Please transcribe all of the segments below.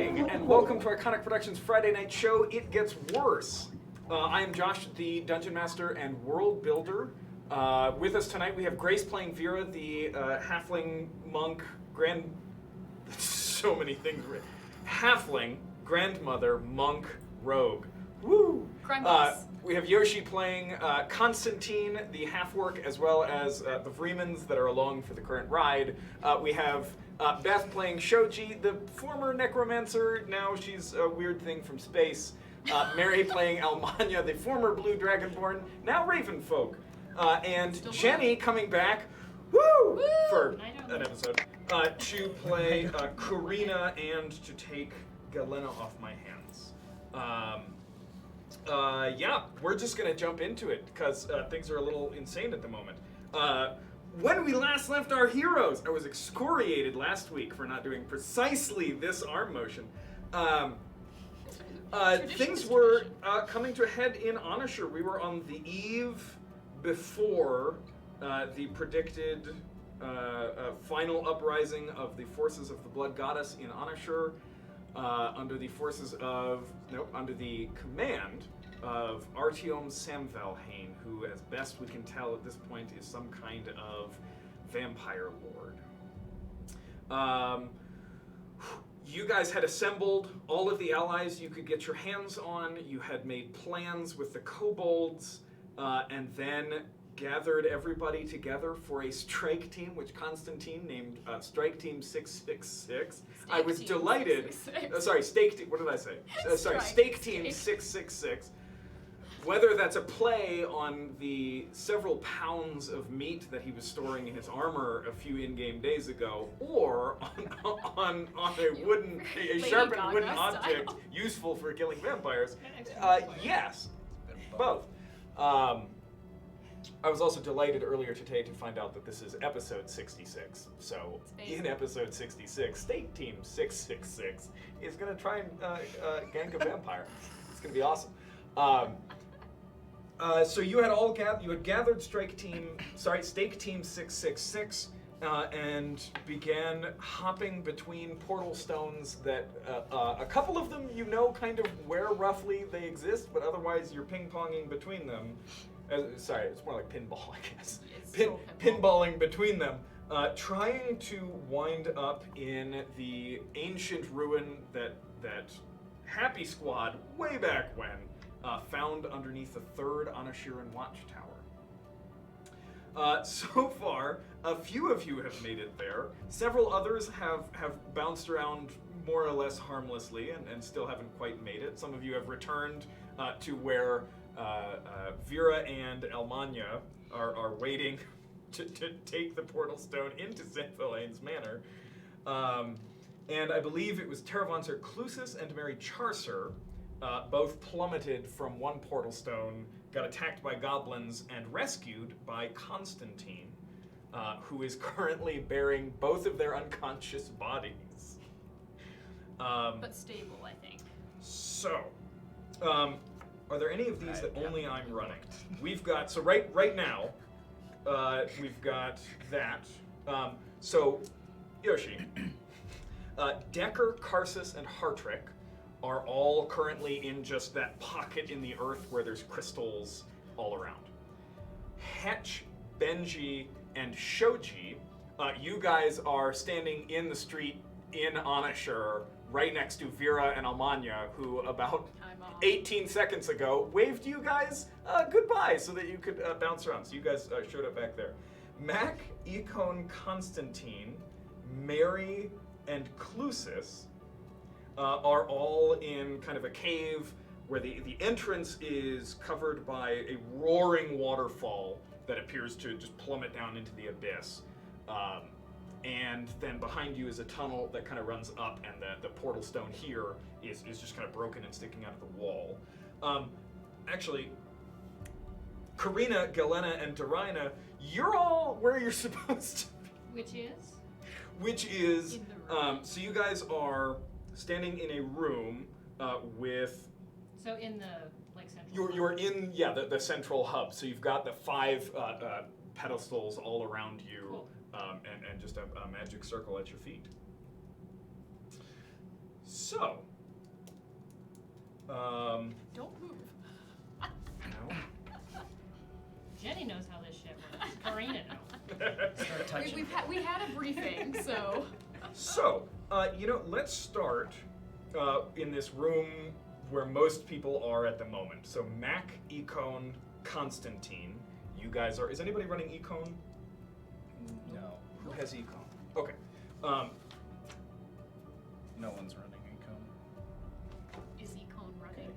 evening, and welcome to Iconic Productions Friday night show, It Gets Worse. I am Josh, the Dungeon Master and World Builder. With us tonight we have Grace playing Vera, the halfling monk, so many things. Halfling, grandmother, monk, rogue. Woo! We have Yoshi playing Constantine, the half-orc, as well as the Freemans that are along for the current ride. We have Beth playing Shoji, the former necromancer. Now she's a weird thing from space. Mary playing Almanya, the former blue dragonborn, now Ravenfolk. And still Jenny coming back, woo! For an episode, to play Karina and to take Galena off my hands. Yeah, we're just gonna jump into it because things are a little insane at the moment. When we last left our heroes, I was excoriated last week for not doing precisely this arm motion. Things were coming to a head in Onashur. We were on the eve before the predicted final uprising of the forces of the Blood Goddess in Onashur, under the command of Artyom Sanvelheim, who, as best we can tell at this point, is some kind of vampire lord. You guys had assembled all of the allies you could get your hands on. You had made plans with the kobolds, and then gathered everybody together for a strike team, which Constantine named Strike Team 666. I was delighted. Stake Team. What did I say? Stake Team 666. Whether that's a play on the several pounds of meat that he was storing in his armor a few in-game days ago, or on a sharpened wooden object useful for killing vampires, yes, both. I was also delighted earlier today to find out that this is episode 66. So in episode 66, Stake Team 666 is going to try and gank a vampire. It's going to be awesome. So you had gathered Stake Team 666 and began hopping between portal stones that a couple of them you know kind of where roughly they exist, but otherwise you're ping-ponging between them. It's more like pinball, I guess. Pinballing between them, trying to wind up in the ancient ruin that Happy Squad, way back when, found underneath the third Onashiran watchtower. So far, a few of you have made it there. Several others have bounced around more or less harmlessly and still haven't quite made it. Some of you have returned to where Vera and Almanya are waiting to take the portal stone into Sanvelheim's manor. And I believe it was Terravanser Clusis and Mary Charcer both plummeted from one portal stone, got attacked by goblins, and rescued by Constantine, who is currently bearing both of their unconscious bodies. But stable, I think. So, are there any of these that only I'm running? We've got, right now, we've got that. So, Yoshi, Decker, Karsus, and Hartrick are all currently in just that pocket in the earth where there's crystals all around. Hetch, Benji, and Shoji, you guys are standing in the street in Onashur, right next to Vera and Almanya, who about 18 seconds ago waved you guys goodbye so that you could bounce around. So you guys showed up back there. Mac, Econ, Constantine, Mary, and Clusis are all in kind of a cave where the entrance is covered by a roaring waterfall that appears to just plummet down into the abyss. And then behind you is a tunnel that kind of runs up, and the portal stone here is just kind of broken and sticking out of the wall. Actually, Karina, Galena, and Darina, you're all where you're supposed to be. Which is, in the room. So you guys are standing in a room with... So in the, central You're in, the central hub. So you've got the 5 pedestals all around you. Cool. And just a magic circle at your feet. So. Don't move. No. Jenny knows how this shit works. Karina knows. Start touching. We had a briefing, so. So, let's start in this room where most people are at the moment. So, Mac, Econe, Constantine. You guys are. Is anybody running Econe? No. Who has Econe? Okay. No one's running Econe. Is Econe running?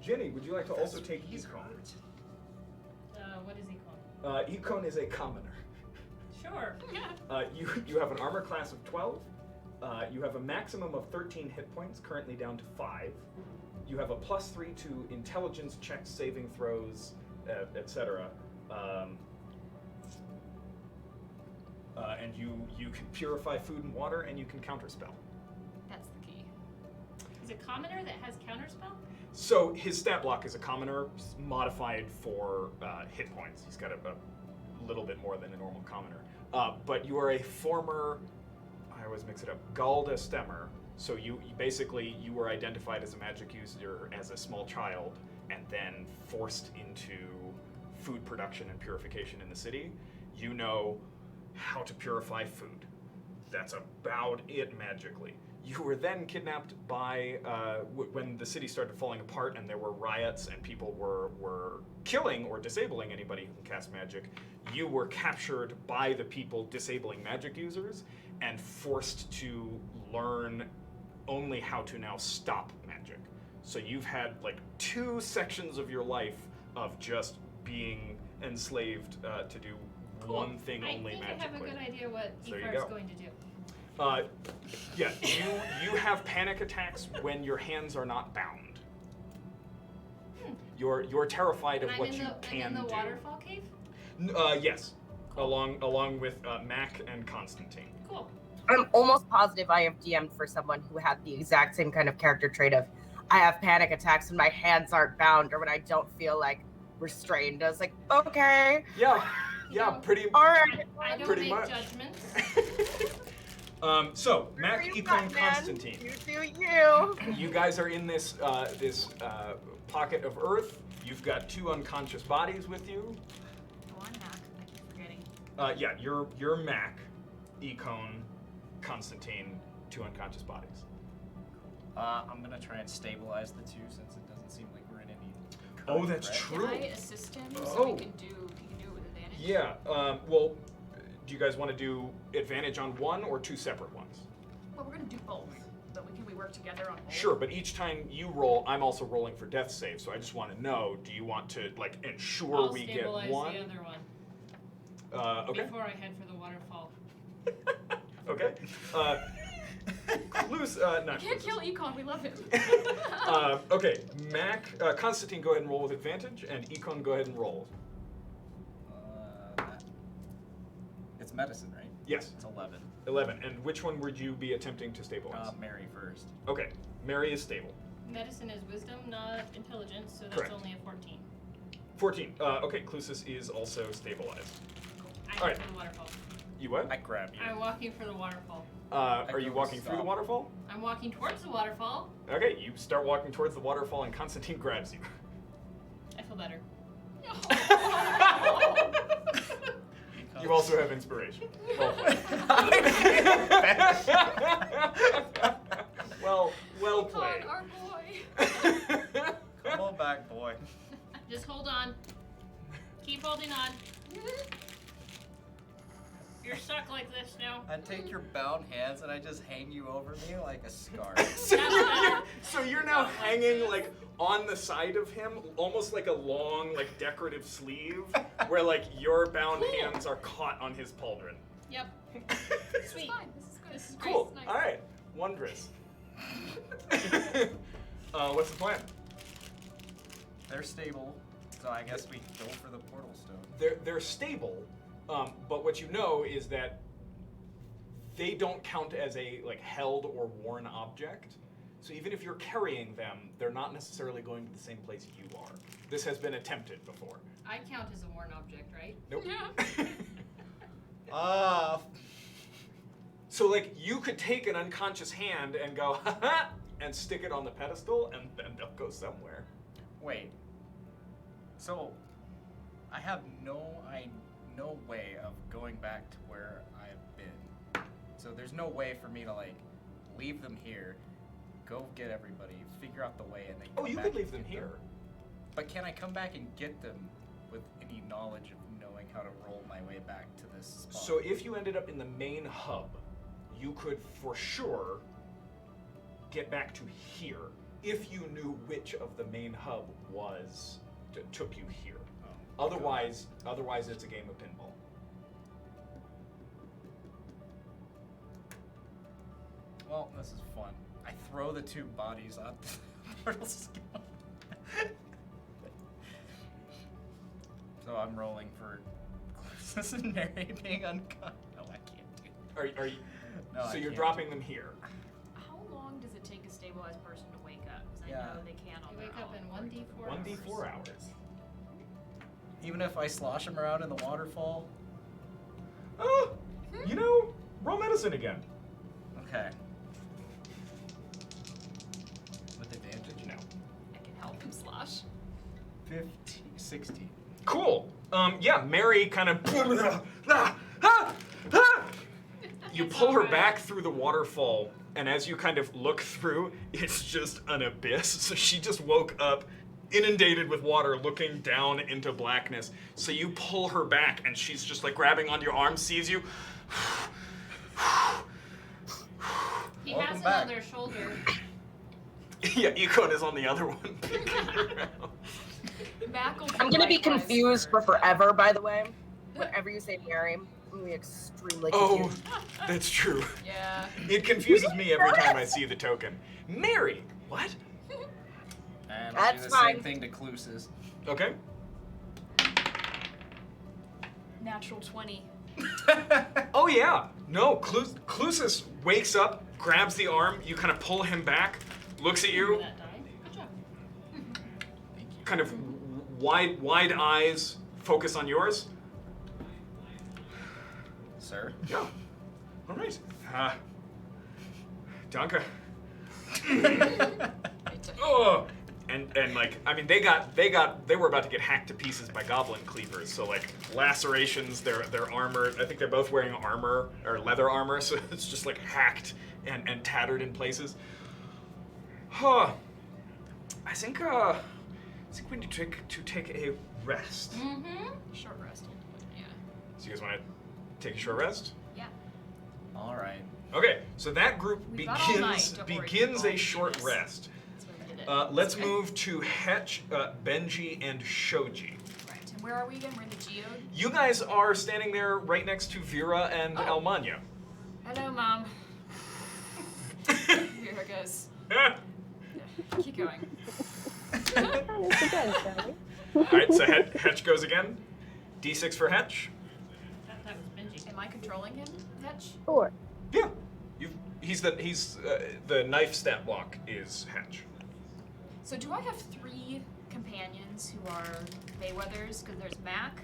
Jenny, would you like to also take Econe? What is Econe? Econe is a commoner. Sure. You have an armor class of 12. You have a maximum of 13 hit points, currently down to 5. You have a +3 to intelligence checks, saving throws, etc. And you can purify food and water, and you can counterspell. That's the key. Is a commoner that has counterspell? So his stat block is a commoner modified for hit points. He's got a little bit more than a normal commoner. But you are a former, I always mix it up, Galda Stemmer. So you basically, you were identified as a magic user as a small child and then forced into food production and purification in the city. You know how to purify food. That's about it magically. You were then kidnapped by, when the city started falling apart and there were riots and people were killing or disabling anybody who can cast magic, you were captured by the people disabling magic users and forced to learn only how to now stop magic. So you've had like 2 sections of your life of just being enslaved to do one thing only magically. I have a good idea what So Icar is going to do. Yeah, you have panic attacks when your hands are not bound. You're terrified of what you can do. in the waterfall cave? Yes, cool. along with Mac and Constantine. Cool. I'm almost positive I have DM'd for someone who had the exact same kind of character trait of, I have panic attacks when my hands aren't bound or when I don't feel like restrained. I was like, okay. Yeah, pretty. All right. I don't pretty make much. Judgments. So Mac, Econe, Constantine. You do you. You guys are in this pocket of earth. You've got 2 unconscious bodies with you. Oh, I'm Mac. I keep forgetting. Yeah, you're Mac, Econe, Constantine, 2 unconscious bodies. I'm gonna try and stabilize the 2 since it doesn't seem like we're in any. Oh, that's right? true. Can I assist him so he can do it with advantage? Yeah. Well, do you guys want to do advantage on one or 2 separate ones? Well, we're gonna do both, but can we work together on both? Sure, but each time you roll, I'm also rolling for death save. So I just want to know: do you want to ensure we get one? I'll stabilize the other one. Okay. Before I head for the waterfall. Okay. Clues, not You can't Clues. kill Econ, we love him. Okay, Mac, Constantine, go ahead and roll with advantage, and Econ, go ahead and roll. It's medicine, right? Yes. It's 11. 11. And which one would you be attempting to stabilize? Mary first. Okay, Mary is stable. Medicine is wisdom, not intelligence, so that's Correct. only a 14. 14. Okay, Clusis is also stabilized. I All right. head for the waterfall. You what? I grab you. I'm walking for the waterfall. Are you walking through the waterfall? I'm walking towards the waterfall. Okay, you start walking towards the waterfall, and Constantine grabs you. I feel better. You also have inspiration. Well played. Econ, our boy. Come on back, boy. Just hold on. Keep holding on. You're stuck like this now. I take your bound hands and I just hang you over me like a scarf. So you're now hanging like on the side of him, almost like a long, like decorative sleeve, where like your bound hands are caught on his pauldron. Yep. This Sweet. is fine. This is good. This is Cool. Nice. All right. Wondrous. What's the plan? They're stable, so I guess we go for the portal stone. They're stable, but what you know is that they don't count as a like held or worn object. So even if you're carrying them, they're not necessarily going to the same place you are. This has been attempted before. I count as a worn object, right? Nope. Yeah. So like you could take an unconscious hand and go ha ha and stick it on the pedestal and then they'll go somewhere. Wait. So, I have no way of going back to where I've been. So there's no way for me to like leave them here, go get everybody, figure out the way, and then. Oh, you back could leave and them get here. But can I come back and get them with any knowledge of knowing how to roll my way back to this spot? So if you ended up in the main hub, you could for sure get back to here if you knew which of the main hub was took you here. Oh, Otherwise it's a game of pinball. Well, this is fun. I throw the 2 bodies up the mortal scale. So I'm rolling for closeness and Mary being unconscious. No, I can't do it. Are you? No, So I you're can't. dropping them here. How long does it take a stabilized person to wake up? Because Yeah. I know they can on You their wake up own. in 1d4 1d4 hours. Even if I slosh them around in the waterfall? Oh, you know, roll medicine again. Okay. With advantage? No. I can help him slosh. 15, 16. Cool. Yeah, Mary kind of. You pull her back through the waterfall, and as you kind of look through, it's just an abyss. So she just woke up, inundated with water, looking down into blackness. So you pull her back, and she's just like grabbing onto your arm, sees you. He Welcome has him back. on their shoulder. Yeah, Econ is on the other one. picking her up. Mac will I'm gonna be likewise confused for- for forever, by the way. Whenever you say Mary, I'm gonna be extremely Oh, confused. that's true. Yeah. It confuses me every time I see the token. Mary, what? And I'll do That's the fine. same thing to Cluses. Okay. Natural 20. Oh yeah. No, Clusis wakes up, grabs the arm, you kind of pull him back, looks at you, That die. Good job. Thank you. kind of wide eyes, focus on yours. Sir? Yeah. All right. Danke. Oh. And like, I mean, they were about to get hacked to pieces by goblin cleavers. So like lacerations, their armor. I think they're both wearing armor or leather armor, so it's just like hacked and tattered in places. Huh. I think we need to take a rest. Mm-hmm. Short rest. Yeah. So you guys want to take a short rest? Yeah. All right. Okay, so that group We've got all night, don't worry, begins we'll a short do this. rest. That's why we did it. Let's move to Hetch, Benji, and Shoji. Right. And where are we again? We're in the geode? You guys are standing there right next to Vera and Oh. Almanya. Hello, Mom. Here it goes. Keep going. All right, so Hetch goes again. D6 for Hetch. That was Benji. Am I controlling him, Hetch? Sure. Yeah, he's the knife stat block is Hetch. So do I have 3 companions who are Mayweathers? Because there's Mac.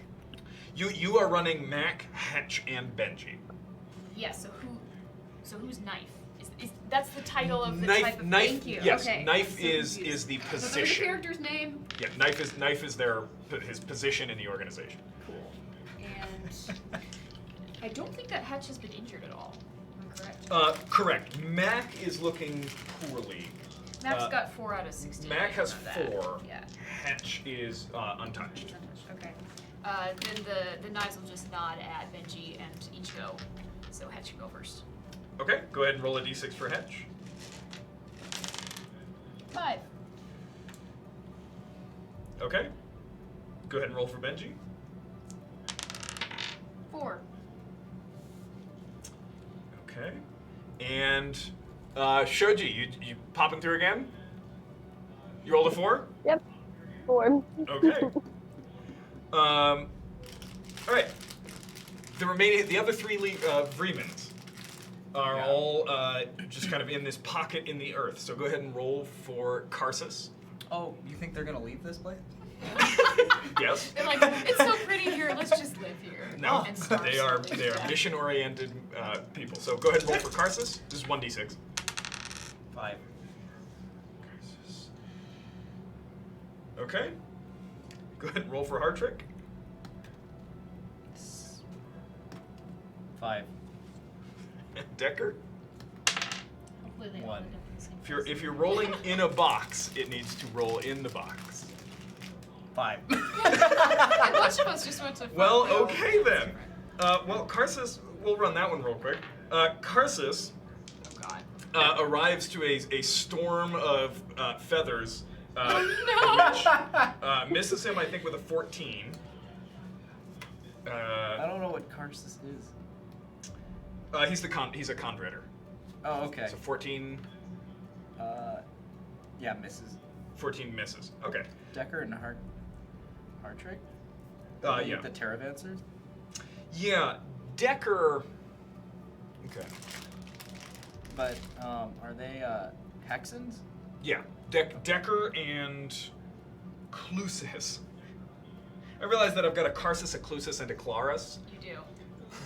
You are running Mac, Hetch, and Benji. Yes. So who's Knife? Is that's the title of the Knife, type of? knife. Thank you. Yes, Okay. knife I'm so is confused. the So there's the position. character's name. Yeah, knife is his position in the organization. Cool. And I don't think that Hetch has been injured at all. Am I correct? Correct. Mac is looking poorly. Mac's got 4 out of 16. Mac I has know that. 4. Yeah. Hetch is untouched. He's untouched. Okay. Then the knives will just nod at Benji and each go. So Hetch can go first. Okay, go ahead and roll a d6 for Hetch. 5. Okay. Go ahead and roll for Benji. 4. Okay. And Shoji, you popping through again? You rolled a 4? Yep. 4. Okay. All right. The other 3 Vremans are all just kind of in this pocket in the earth. So go ahead and roll for Karsus. Oh, you think they're gonna leave this place? Yes. They're like, it's so pretty here. Let's just live here. No, And starve they are slowly. they are Yeah. mission-oriented people. So go ahead and roll for Karsus. This is 1d6. 5. Okay. Go ahead and roll for Hartrick. 5. Decker. Hopefully they all 1. end up in the same If you're rolling in a box, it needs to roll in the box. 5. And bunch of us just went to. Well, Farmville. okay then. Well, Karsus, we'll run that one real quick. Karsus Oh God. arrives to a storm of feathers, Oh, which misses him, I think, with a 14. I don't know what Karsus is. He's a converter. Oh, okay. So 14 Yeah, misses. 14 misses. Okay. Decker and Hartrick? Yeah. The Terravancers? Yeah, Decker. Okay. But, are they, Hexans? Yeah, Decker and Clusis. I realize that I've got a Karsus, a Clusis, and a Clarus, You do.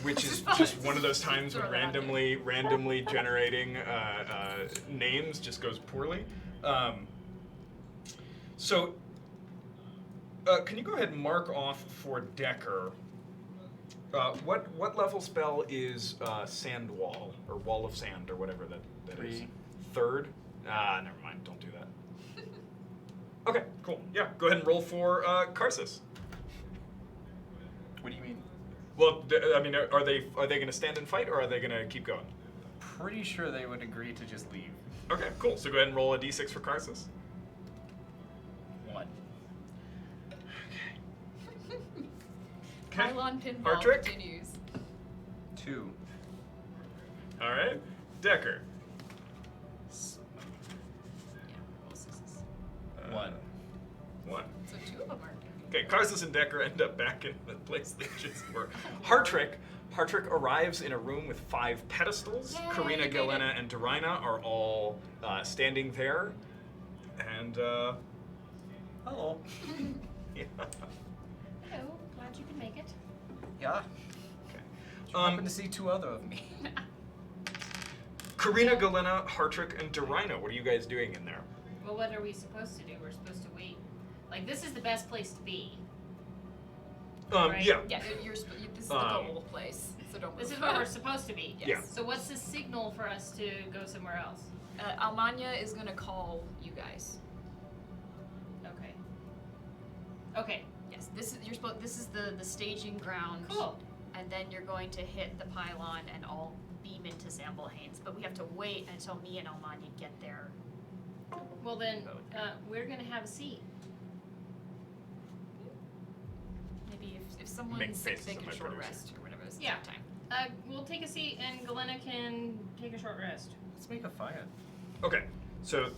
which is Fine. just one of those times when Throw that out randomly generating names just goes poorly. So, can you go ahead and mark off for Decker? What level spell is Sand Wall, or Wall of Sand, or whatever that is? 3. Third? Never mind. Don't do that. Okay, cool. Yeah, go ahead and roll for Karsus. What do you mean? Well, I mean, are they going to stand and fight, or are they going to keep going? Pretty sure they would agree to just leave. Okay, cool. So go ahead and roll a d6 for Karsus. 1. Okay. Pylon pinball Hartrick? continues. 2. All right. Decker. Yeah, roll sixes. 1. 1. So 2 of them are. Okay, Karsus and Decker end up back in the place they just were. Hartrick arrives in a room with 5 pedestals. Yay, Karina, made it. Galena, and Dorina are all standing there. And, Hello. yeah. Hello, glad you can make it. Yeah. Okay. You happen to see 2 other of me. Karina, Galena, Hartrick, and Dorina, what are you guys doing in there? Well, what are we supposed to do? We're supposed to wait. Like, this is the best place to be. Right. Yeah. Yeah, this is the Um, goal place. So don't. This move. is where we're supposed to be. Yes. Yeah. So what's the signal for us to go somewhere else? Almania is gonna call you guys. Okay. Okay. Yes, this is This is the staging ground. Cool. And then you're going to hit the pylon and all beam into Sanvelheim. But we have to wait until me and Almania get there. Well then, we're gonna have a seat. Maybe if Make someone's sick, faces they at can my short producer. rest or whatever. It's Yeah. time. We'll take a seat and Galena can take a short rest. Let's make a fire. Okay. So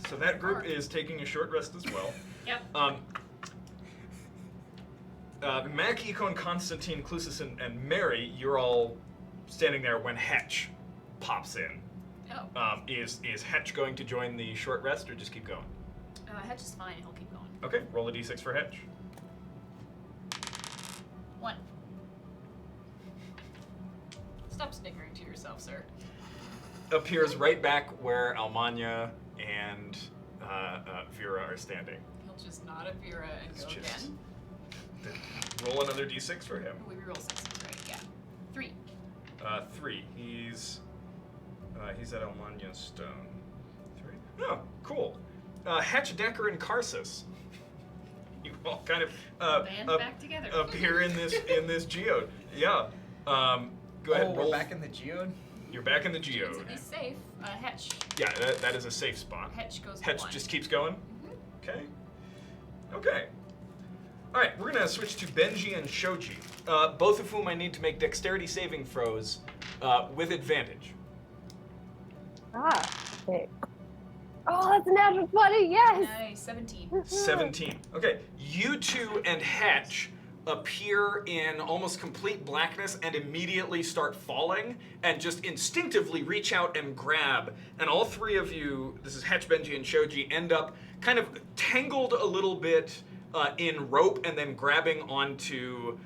so that group is taking a short rest as well. Yep. Mac, Econ, Constantine, Clusis, and Mary, you're all standing there when Hetch pops in. Oh. Is Hetch going to join the short rest or just keep going? Hedge is fine. He'll keep going. Okay, roll a d6 for Hetch. 1. Stop snickering to yourself, sir. Appears right back where Almania and Vera are standing. He'll just nod at Vera and It's go just- again. Roll another d6 for him. We reroll 6s, right? Yeah. 3. 3. He's at Almania's stone. 3. Oh, cool. Hetch, Decker, and Karsus. You all kind of Band back together. appear in this geode. Yeah. Go ahead and we're roll. back in the geode? You're back in the To geode. be safe, Hetch. Yeah, that is a safe spot. Hetch goes to Hetch 1. just keeps going. Mhm. Okay. Okay. All right, we're gonna switch to Benji and Shoji, both of whom I need to make dexterity saving throws with advantage. Okay. Oh, that's a natural 20, yes! Nice. 17. 17. Okay, you two and Hetch appear in almost complete blackness and immediately start falling, and just instinctively reach out and grab. And all three of you, this is Hetch, Benji, and Shoji, end up kind of tangled a little bit in rope, and then grabbing onto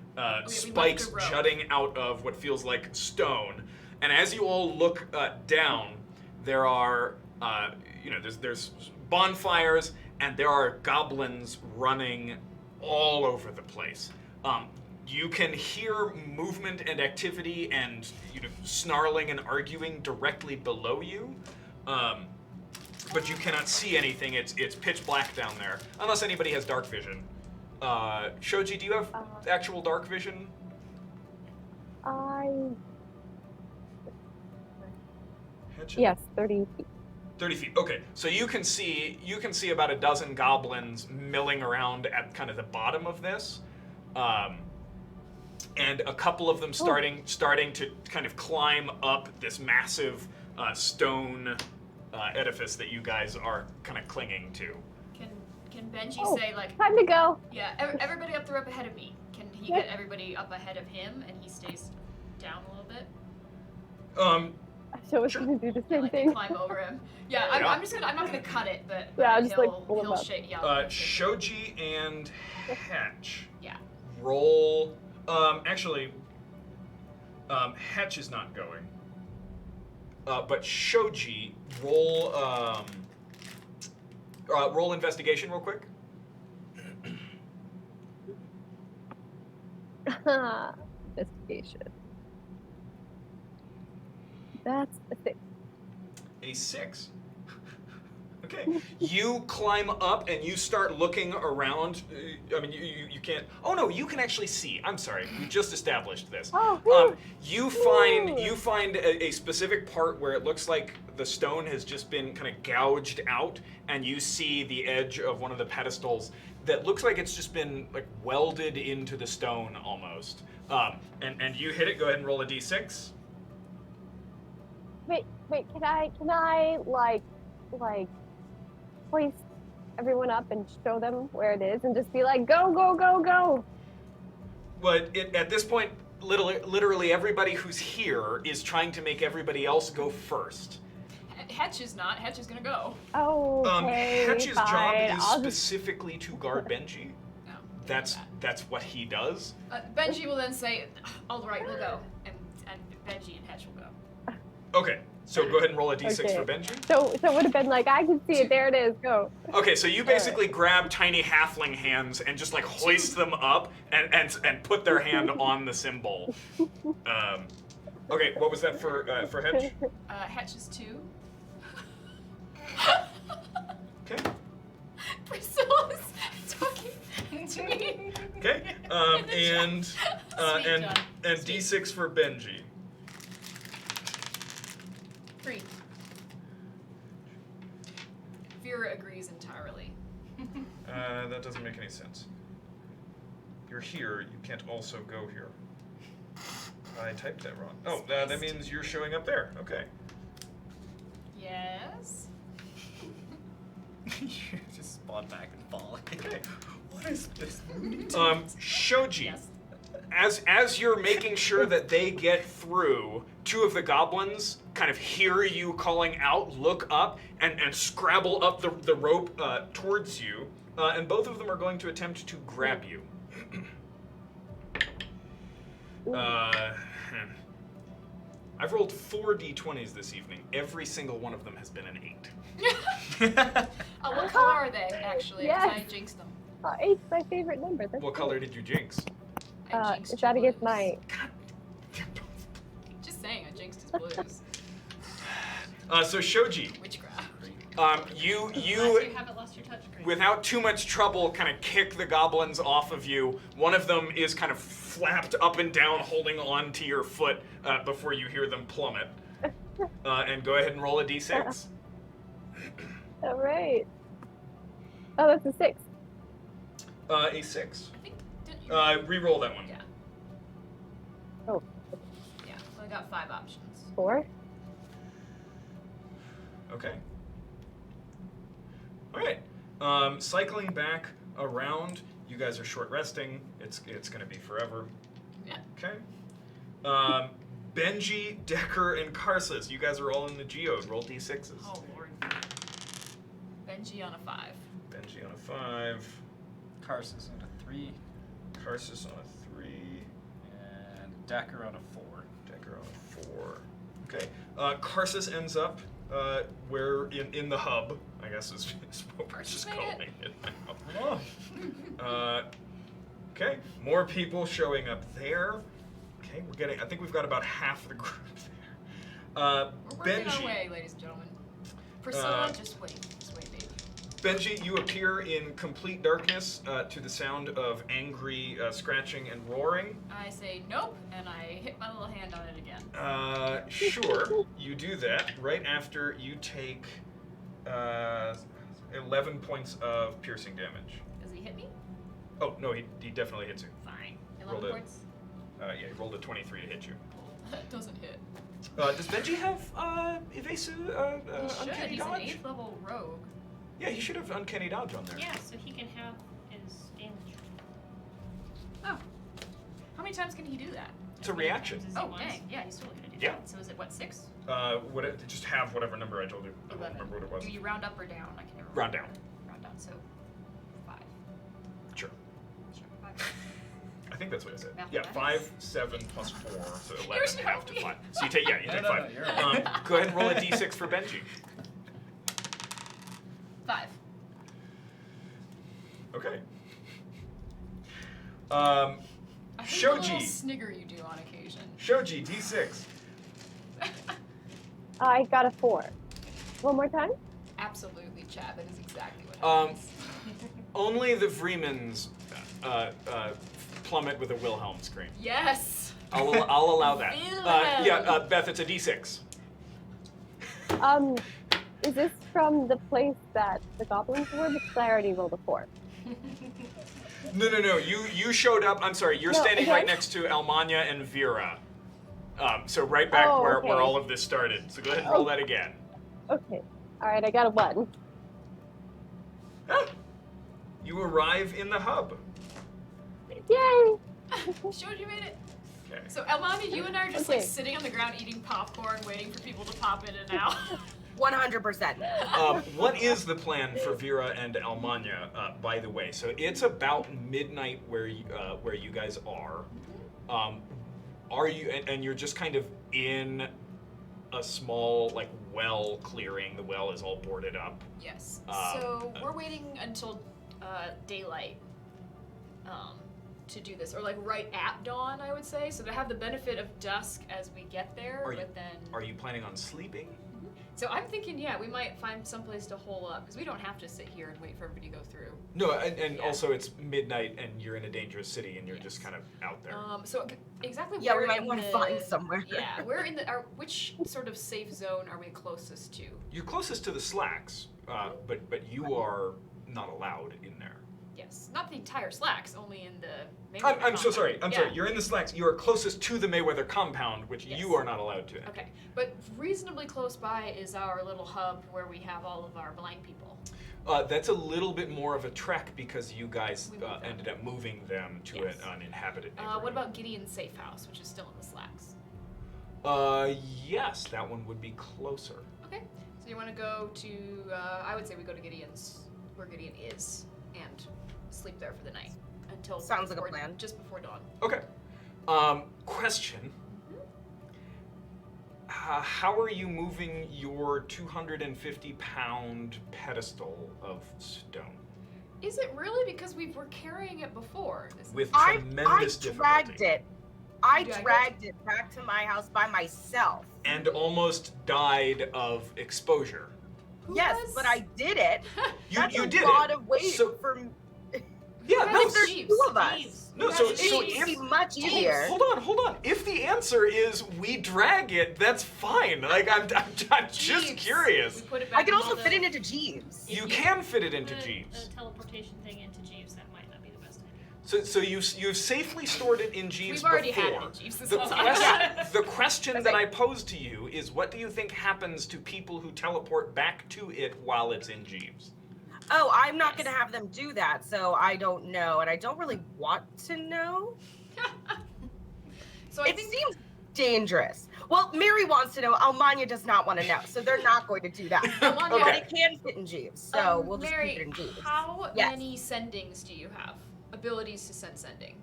spikes rope. jutting out of what feels like stone. And as you all look down, there are, there's bonfires, and there are goblins running all over the place. You can hear movement and activity and snarling and arguing directly below you, but you cannot see anything. It's pitch black down there, unless anybody has dark vision. Shoji, do you have actual dark vision? Yes, 30 feet. 30 feet. Okay, so you can see about a dozen goblins milling around at kind of the bottom of this, and a couple of them starting to kind of climb up this massive stone edifice that you guys are kind of clinging to. Can Benji say like, Time to go. yeah, everybody up the rope ahead of me? Can he get everybody up ahead of him and he stays down a little bit? So it's gonna do the same Like thing. climb over him. Yeah, I'm not gonna cut it, but Yeah, I'll just, like, he'll pull him up. shake. Yeah. Shoji and Hatch. Yeah. Roll. Actually, Hatch is not going. But Shoji, roll. Roll investigation real quick. Investigation. That's a 6. A 6. Okay. You climb up and you start looking around. I mean, you can't. Oh no, you can actually see. I'm sorry. We just established this. Oh, whew. You find a specific part where it looks like the stone has just been kind of gouged out, and you see the edge of one of the pedestals that looks like it's just been like welded into the stone almost. And you hit it. Go ahead and roll a d6. Wait, can I like hoist everyone up and show them where it is and just be like, go, go, go, go? But at this point, literally everybody who's here is trying to make everybody else go first. Hetch is not. Hetch is gonna go. Oh, okay, Hatch's job fine. is I'll just... specifically to guard Benji. No. That's what he does. Benji will then say, "All right, we'll go," and Benji and Hetch will go. Okay, so go ahead and roll a d6 Okay. for Benji. So it would have been like, I can see it, there it is, go. Okay, so you basically grab tiny halfling hands and just like hoist them up and put their hand on the symbol. Okay, what was that for Hedge? Hetch is 2. Okay. Priscilla's talking to me. Okay. And d6 for Benji. 3. Vera agrees entirely. That doesn't make any sense. You're here. You can't also go here. I typed that wrong. Oh, that means you're showing up there. Okay. Yes. You just spawn back and fall. Okay. What is this? Shoji. Yes. As you're making sure that they get through, 2 of the goblins kind of hear you calling out, look up, and scrabble up the rope towards you, and both of them are going to attempt to grab you. I've rolled 4 d20s this evening. Every single one of them has been an 8. What color are they, actually? 'Cause Yes. I jinxed them. 8's my favorite number. That's What color did you jinx? I jinxed is that your against blues. my... Just saying, I jinxed his blues. So Shoji, Witchcraft. you You haven't lost your touch screen. without too much trouble, kind of kick the goblins off of you. One of them is kind of flapped up and down, holding on to your foot before you hear them plummet. And go ahead and roll a d6. All right. Oh, that's a 6. A 6. I think, didn't you? Re-roll that one. Yeah. Oh, Yeah, so I got 5 options. 4. Okay. All right. Cycling back around, You guys are short resting. It's going to be forever. Yeah. Okay. Benji, Decker, and Karsus. You guys are all in the geode. Roll d6s. Oh lord. Benji on a 5. Benji on a 5. Karsus on a 3. Karsus on a 3. And Decker on a 4. Decker on a 4. Okay. Karsus ends up where in the hub, I guess is what we're just Made calling it. it now. Okay. More people showing up there. Okay, I think we've got about half the group there. We're working Benji. our way, ladies and gentlemen. Priscilla, just wait, baby. Benji, you appear in complete darkness to the sound of angry scratching and roaring. I say nope, and I hit my little hand on it again. Sure, you do that right after you take 11 points of piercing damage. Does he hit me? Oh, no, he definitely hits you. Fine. Rolled 11 it. points? Yeah, he rolled a 23 to hit you. That doesn't hit. Does Benji have evasive He should. uncanny He's an dodge? 8th level rogue. Yeah, he should have uncanny dodge on there. Yeah, so he can have his damage. Oh. How many times can he do that? It's a reaction. As he Oh, wants. dang. Yeah, he's totally gonna do Yeah. that. So is it, what, 6? Just have whatever number I told you. I don't 11. remember what it was. Do you round up or down? I can never Round remember. down. Round down, so 5. Sure. Sure, 5. I think that's what it said. Yeah, Mathematics. 5, 7 plus 4, so 11 Yours half to helped me. 5. So you take, you No, take no, 5. no, you're right. Go ahead and roll a d6 for Benji. 5. Okay. I hate the little Shoji. snigger you do on occasion. Shoji, d6. I got a 4. One more time? Absolutely, Chad. That is exactly what Um, happens. Only the Vremens plummet with a Wilhelm scream. Yes. I'll allow that. Wilhelm. Beth, it's a d6. Is this from the place that the goblins were? Because I already rolled a 4. No. You showed up. I'm sorry. You're No, standing again? right next to Almania and Vera. So right back Oh, where okay. all of this started. So go ahead and roll that again. Okay. Alright, I got a 1. Ah. You arrive in the hub. Yay! Showed you made it. Okay. So, Elmani, you and I are just Okay. like sitting on the ground eating popcorn, waiting for people to pop in and out. 100%. What is the plan for Vera and Almania, by the way? So it's about midnight where you guys are. Are you and you're just kind of in a small like well clearing? The well is all boarded up. Yes. So we're waiting until daylight to do this, or like right at dawn, I would say. So to have the benefit of dusk as we get there, but then. Are you planning on sleeping? So I'm thinking, yeah, we might find someplace to hole up because we don't have to sit here and wait for everybody to go through. No, and Yeah. also it's midnight and you're in a dangerous city and you're Yes. just kind of out there. So exactly. Yeah, where we might in want to the- find somewhere. Yeah, we're in the. Which sort of safe zone are we closest to? You're closest to the slacks, but you are not allowed in there. Yes, not the entire slacks, only in the. I'm so sorry. I'm sorry. Yeah. You're in the slacks. You are closest to the Mayweather compound, which Yes. you are not allowed to enter. Okay, but reasonably close by is our little hub where we have all of our blind people. That's a little bit more of a trek because you guys We moved them. ended up moving them to Yes. an uninhabited neighborhood. What about Gideon's safe house, which is still in the slacks? Yes, that one would be closer. Okay, so you want to go to? I would say we go to Gideon's, where Gideon is, and sleep there for the night until Sounds like a before- plan. Just before dawn. Okay. Question. How are you moving your 250-pound pedestal of stone? Is it really? Because we were carrying it before. With I tremendous dragged difficulty. it. I Drag it? dragged it back to my house by myself. And almost died of exposure. Who Yes, was- but I did it. That's You a did lot it. of weight So- for. Yeah, Who no, has There's Jeeves? 2 of us. Jeeves. No, Who so has so It Jeeves? would be if much easier. hold on. If the answer is we drag it, that's fine. Like I'm just Jeeves. curious. We put it back I can in also the- fit it into Jeeves. If You you can fit it into put Jeeves. a teleportation thing into Jeeves, that might not be the best idea. So you've safely stored it in Jeeves We've already before. had it in Jeeves this The whole time. question, the question That's that right. I posed to you is, what do you think happens to people who teleport back to it while it's in Jeeves? Oh, I'm not Yes. going to have them do that, so I don't know, and I don't really want to know. So I It think seems dangerous. Well, Mary wants to know. Almania does not want to know, so they're not going to do that. Almania- But Okay. it can fit in Jeeves, so we'll just Mary, keep it in Jeeves. how Yes. many sendings do you have? Abilities to send sending.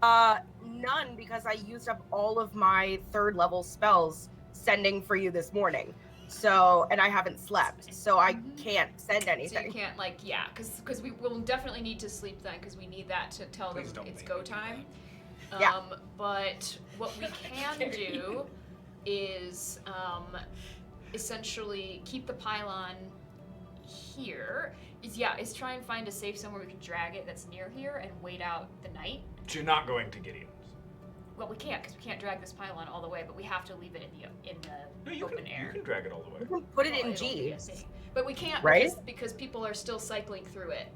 None, because I used up all of my 3rd level spells sending for you this morning. So, and I haven't slept, so I can't send So anything. you can't because we will definitely need to sleep then because we need that to tell Please them don't it's make go me do time. Yeah. But what we can do is essentially keep the pylon here. Is try and find a safe somewhere we can drag it that's near here and wait out the night. So you're not going to Gideon's. Well, we can't because we can't drag this pylon all the way, but we have to leave it in the No, you open can, air. you can drag it all the You way. can put it Well, in it'll be a Jeeves. thing. But we can't Right? because people are still cycling through it.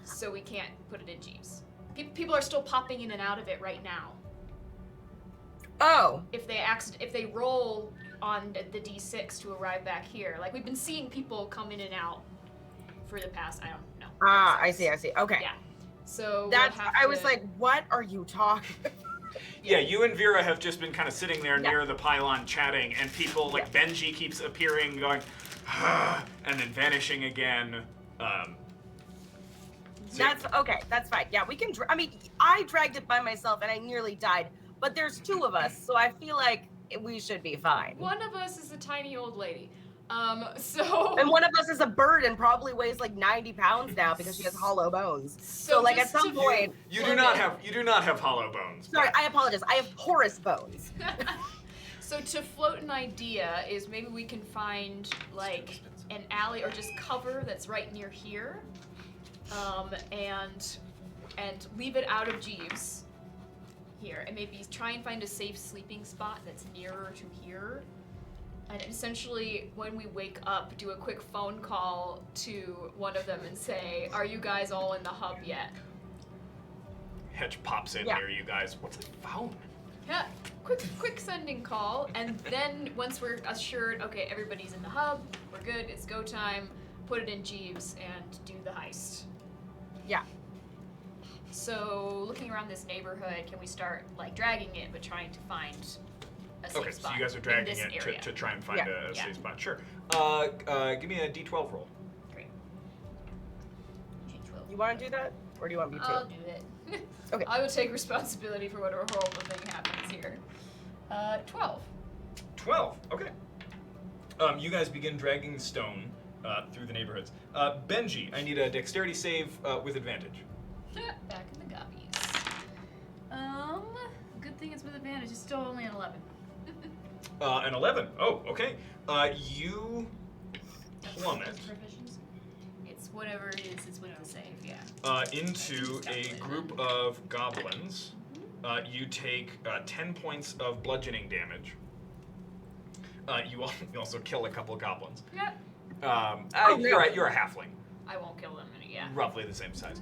So we can't put it in Jeeves. People are still popping in and out of it right now. Oh, If they roll on the D6 to arrive back here, like we've been seeing people come in and out for the past, I don't know. I see. Okay. Yeah. So That's. we'll have I was to- like, what are you talking? Yeah, you and Vera have just been kind of sitting there Yeah. near the pylon chatting, and people like Benji keeps appearing, going, and then vanishing again. So- That's okay. That's fine. Yeah, we can. I mean, I dragged it by myself and I nearly died, but there's 2 of us, so I feel like we should be fine. one of us is a tiny old lady. So And one of us is a bird and probably weighs like 90 pounds now because she has hollow bones. So like at just some to- point, You do not have hollow bones. sorry, I apologize. I have porous bones. So to float an idea is maybe we can find like an alley or just cover that's right near here, and leave it out of Jeeves here, and maybe try and find a safe sleeping spot that's nearer to here. And essentially, when we wake up, do a quick phone call to one of them and say, "Are you guys all in the hub yet?" Hedge pops in Yeah. near you guys. What's the phone? Yeah, quick sending call, and then once we're assured, okay, everybody's in the hub, we're good, it's go time, put it in Jeeves and do the heist. Yeah. So looking around this neighborhood, can we start like dragging it, but trying to find a safe Okay, so spot you guys are in dragging this it area? to try and find Yeah. a Yeah. safe spot. Sure. Give me a D12 roll. Great. You want to do that, or do you want me to? I'll do it. Okay. I will take responsibility for whatever horrible thing happens here. 12. 12. Okay. You guys begin dragging the stone through the neighborhoods. Benji, I need a dexterity save with advantage. Back in the guppies. Good thing it's with advantage. It's still only an 11. An 11. Oh, okay. You plummet Proficiency? It's whatever it is. It's with the save. Yeah. into a group of goblins. You take 10 points of bludgeoning damage. You also kill a couple of goblins. Yep. You're a halfling. I won't kill them. Yeah. Roughly the same size.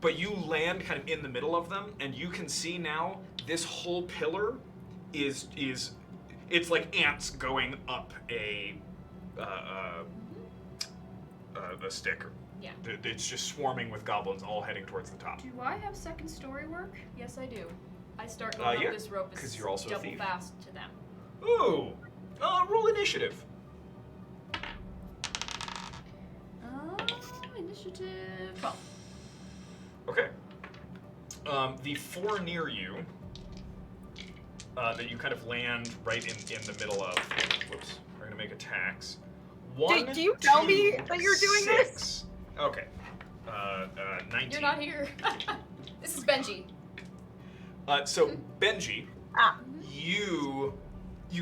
But you land kind of in the middle of them, and you can see now this whole pillar is it's like ants going up a stick. Yeah. It's just swarming with goblins, all heading towards the top. Do I have second story work? Yes, I do. I start going Yeah, up this rope 'cause you're also a double thief. fast to them. Ooh! Roll initiative. Initiative 12. Okay. The 4 near you that you kind of land right in the middle of. Whoops. We're gonna make attacks. 1, Do you tell 2, me that you're doing this? 6. Okay. 19. You're not here. This is Benji. So Benji, Ah. you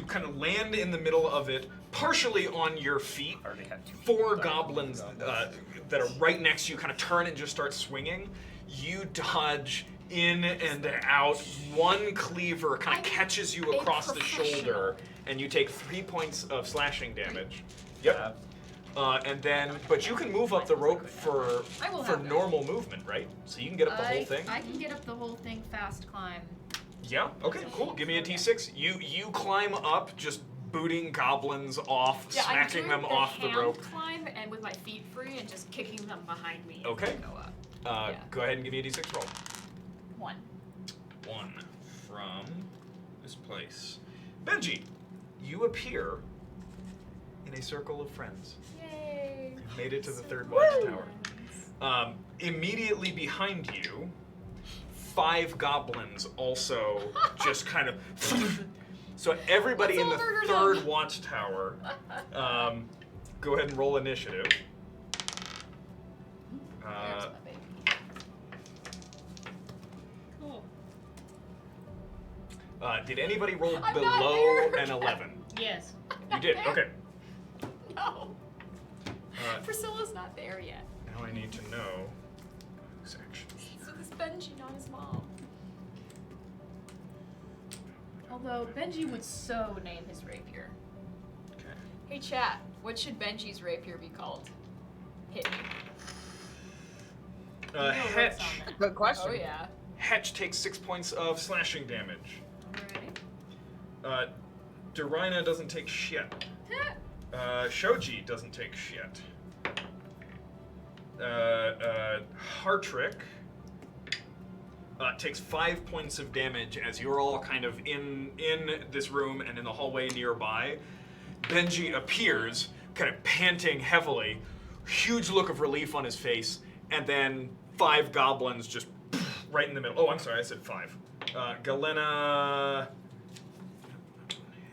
kind of land in the middle of it, partially on your feet. Already had 2 4 goblins that are right next to you kind of turn and just start swinging. You dodge in and out. One cleaver kind I'm of catches you a across the professional. shoulder, and you take 3 points of slashing damage. Yep. Yeah. And then, but you can move up the rope for I will for have that. normal movement, right? So you can get up the whole thing. I can get up the whole thing fast climb. Yeah. Okay. Cool. Give me a T6. You climb up, just booting goblins off, Yeah, I'm smacking doing them off the hand rope. climb and with my feet free and just kicking them behind me. Okay. As I go up. Yeah. Go ahead and give me a d6 roll. 1. 1 from this place. Benji, you appear in a circle of friends. Yay! You've made it to the third watchtower. Immediately behind you, 5 goblins also just kind of. So everybody Let's in all the murder third them. watchtower, go ahead and roll initiative. There's my baby. Cool. Did anybody roll I'm not below there. an 11? Yes. You did. Okay. No. Uh, Priscilla's not there yet. now I need to know whose actions. So this Benji, not his mom. Although Benji would so name his rapier. Okay. Hey chat, what should Benji's rapier be called? Hit me. You know what's Hetch. on there. Good question. Oh yeah. Hetch takes 6 points of slashing damage. Alright. Darina doesn't take shit. Shoji doesn't take shit. Hartrick takes 5 points of damage as you're all kind of in this room and in the hallway nearby. Benji appears, kind of panting heavily, huge look of relief on his face, and then 5 goblins just right in the middle. Oh, I'm sorry, I said 5. Galena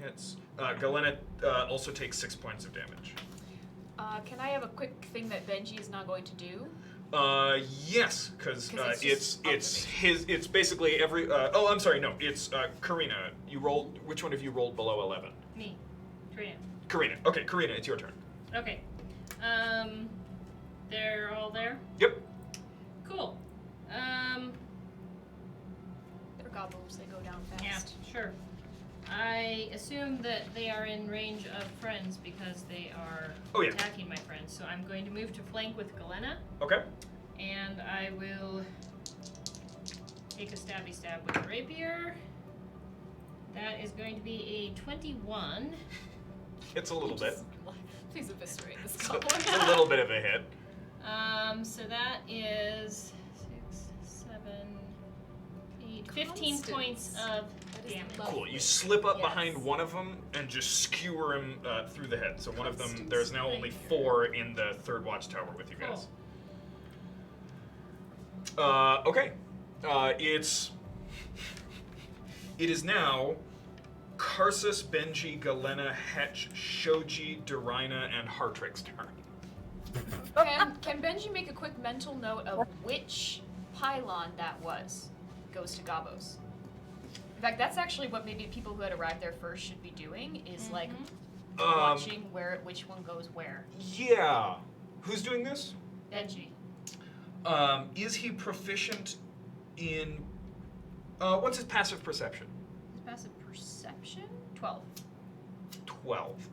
hits. Galena also takes 6 points of damage. Can I have a quick thing that Benji is not going to do? Yes, because 'Cause it's basically every. Oh, I'm sorry. No, it's Karina. You rolled. Which one of you rolled below 11? Me. Karina. Karina. Okay, Karina, it's your turn. Okay. They're all there? Yep. Cool. They're gobbles, they go down Yeah, fast. sure. I assume that they are in range of friends because they are Oh, yeah. attacking my friends. So I'm going to move to flank with Galena, Okay. and I will take a stabby stab with the rapier. That is going to be a 21. It's a little bit. Please eviscerate this It's goblin. a little bit of a hit. So that is 6, 7, 8, 15 Constance. points of That is damage. lovely. Cool. You slip up Yes. behind one of them and just skewer him through the head. So one of them. Constance There's now only rapier. 4 in the third watchtower with you guys. Cool. Okay. It is now Karsus, Benji, Galena, Hetch, Shoji, Darina, and Hartrick's turn. Can Benji make a quick mental note of which pylon that was? Goes to Gabos. In fact, that's actually what maybe people who had arrived there first should be doing, is like watching which one goes where. Yeah. Who's doing this? Benji. Is he proficient in... what's his passive perception? His passive perception? 12. 12.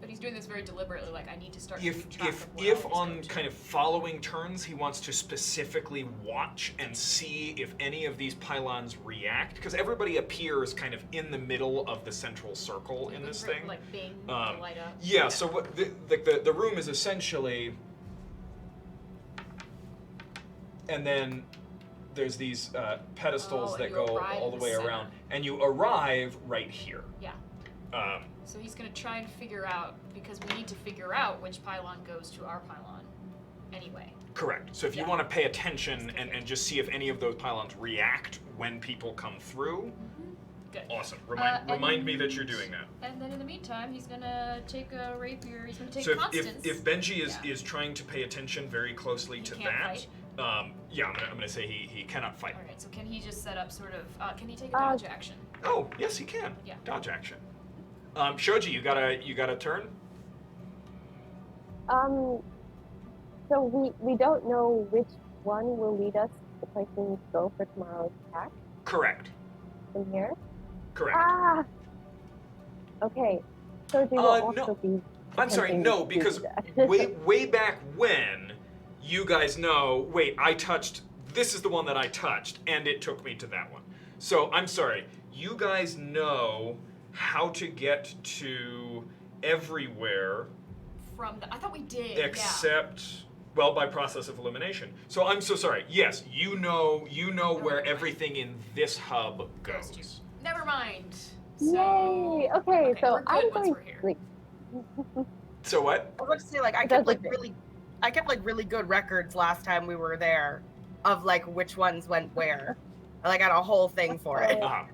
But he's doing this very deliberately, like I need to start If keeping track of where if all these on go to. kind of following turns he wants to specifically watch and see if any of these pylons react, because everybody appears kind of in the middle of the central circle in this thing. Like bing, Um, light up. Yeah, so what the room is essentially, and then there's these pedestals Oh, that and you go arrive all in the the way center. around, and you arrive right here. Yeah. Um, So he's gonna try and figure out, because we need to figure out which pylon goes to our pylon anyway. Correct. So if you Yeah. want to pay attention and just see if any of those pylons react when people come through, Good. awesome. and- Remind me that you're doing that. And then in the meantime, he's gonna take a rapier. He's gonna take So Constance. if Benji is, Yeah. is trying to pay attention very closely He to can't that, fight? Yeah, I'm gonna say he cannot fight. All right. So can he just set up sort of? Can he take a dodge action? Oh, yes, he can. Yeah. Dodge action. Shoji, you got a turn? So we don't know which one will lead us to the place we need to go for tomorrow's attack Correct. from here. Correct. Ah. Okay. So they will No. also be. I'm sorry, attempting no, to do because that. way back when, you guys know, wait, this is the one that I touched, and it took me to that one. So, I'm sorry, you guys know how to get to everywhere I thought we did. except, well, by process of elimination. So I'm so sorry. Yes, you know where Okay. everything in this hub Goes to. goes. Never mind. Yay! Okay, so we're good I'm once going we're here. like So what? I was about to say, like, I That's kept okay. really good records last time we were there of like which ones went where. I got a whole thing for it. Uh-huh.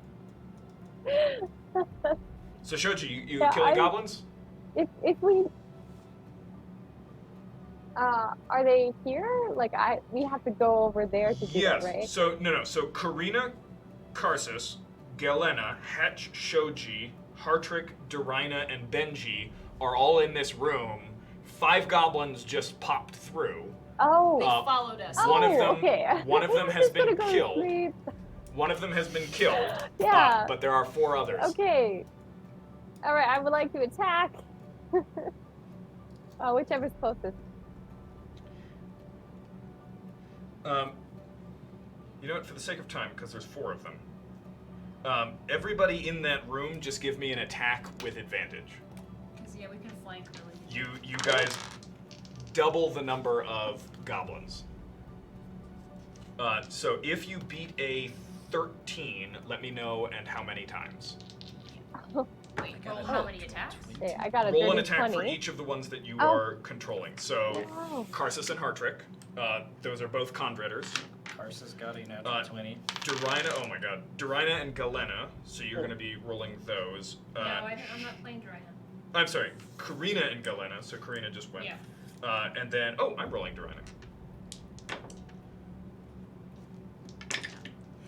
So Shoji, you Yeah, killing goblins? if we are they here? Like we have to go over there to do Yes. that, right? So no. So Karina, Karsus, Galena, Hetch, Shoji, Hartrick, Dorina, and Benji are all in this room. 5 goblins just popped through. Oh. They followed us. One of them- okay. one of them I'm has just gonna been go to killed. sleep. One of them has been killed. Yeah. But there are 4 others. Okay. All right. I would like to attack. Whichever's closest. You know what? For the sake of time, because there's 4 of them. Everybody in that room, just give me an attack with advantage. Because yeah, we can flank really. You guys double the number of goblins. So if you beat a 13, let me know and how many times. Wait, roll how many attacks? Okay, I got a Roll an dirty attack 20. for each of the ones that you Oh. are controlling. So Wow. Karsus and Hartrick, those are both Conredders. Karsus got a natural 20. Dorina, oh my god, Dorina and Galena. So you're going to be rolling those. No, I'm not playing Dorina. I'm sorry, Karina and Galena. So Karina just went. Yeah. And then, I'm rolling Dorina.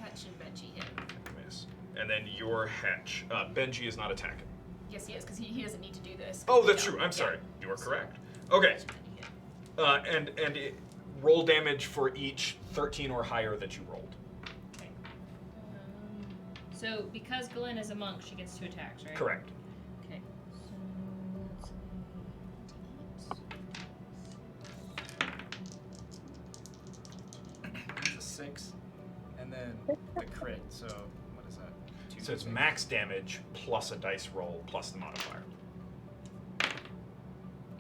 Hatch and Benji hit. Miss. And then your Hetch. Benji is not attacking. Yes, he is, because he doesn't need to do this. Oh, that's true. I'm sorry. You are correct. Okay. And roll damage for each 13 or higher that you rolled. Okay. So because Glenn is a monk, she gets 2 attacks, right? Correct. Okay. So It's a 6. And then the crit, so what is that? 2 So it's max damage plus a dice roll plus the modifier.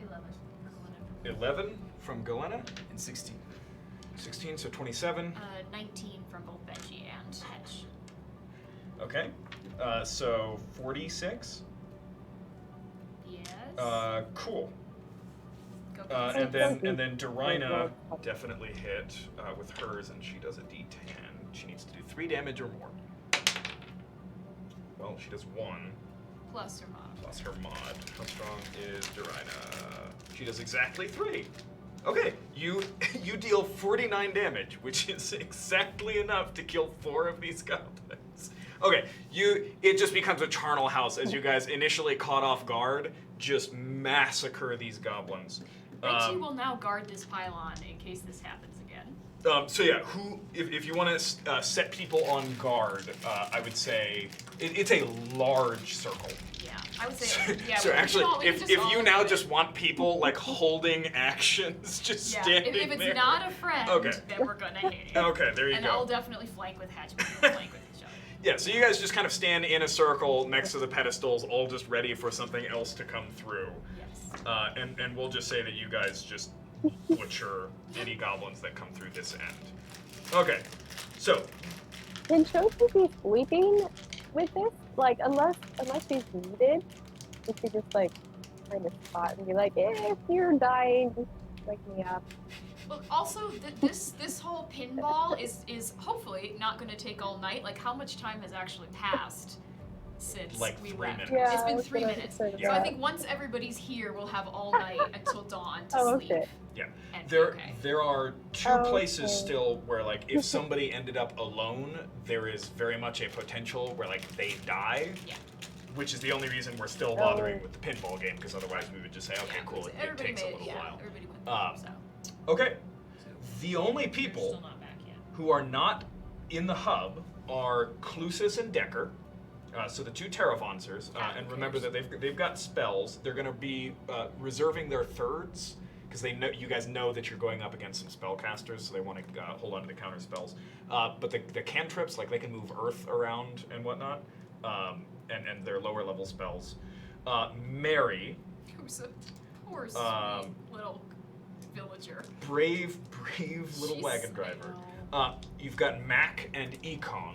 11 for Glenn. 11 from Galena. And 16. 16, so 27. 19 from both Benji and Hedge. Okay. So 46. Yes. Cool. Go And then Dorina definitely hit with hers, and she does a D10. She needs to do 3 damage or more. Well, she does 1 plus her mod. plus her mod. How strong is Dorina? She does exactly 3. Okay, you deal 49 damage, which is exactly enough to kill 4 of these goblins. Okay, it just becomes a charnel house as you guys initially caught off guard, just massacre these goblins. Benji will now guard this pylon in case this happens again. So yeah, if you want to set people on guard, I would say it's a large circle. Yeah, I would say. Yeah. So we can actually, all- we can if just you all now do just it. want people like holding actions, just Yeah, standing if it's there. not a friend, Okay. then we're gonna hate it. Okay, there you and go. I'll definitely flank with Hatch, but we'll flank with each other. Yeah, so you guys just kind of stand in a circle next to the pedestals, all just ready for something else to come through. Yes. And we'll just say that you guys just butcher any goblins that come through this end. Okay, so Can Shoji be sleeping with this? Like, unless she's needed, we could just like find a spot and be like, if you're dying, just wake me up. Look, also, this whole pinball is hopefully not going to take all night. Like, how much time has actually passed since Like we 3 left? minutes. Yeah, It's I been was 3 gonna minutes. say So I that. think once everybody's here, we'll have all night until dawn to Oh, sleep. okay. yeah, And be there okay. there are 2 Okay. places still where like if somebody ended up alone, there is very much a potential where like they die. Yeah. Which is the only reason we're still bothering with the pinball game, because otherwise we would just say, okay, Yeah, cool, because it takes a little while. Everybody went through, so. Okay, the only They're people still not back yet. who are not in the hub are Clusis and Decker, so the 2 Terravancers, and remember that they've got spells. They're going to be reserving their thirds, because they know you guys know that you're going up against some spellcasters, so they want to hold on to the counter spells. But the cantrips, like they can move earth around and whatnot, and their lower level spells. Mary, Who's a poor sweet little villager. brave little She's- wagon driver. You've got Mac and Econ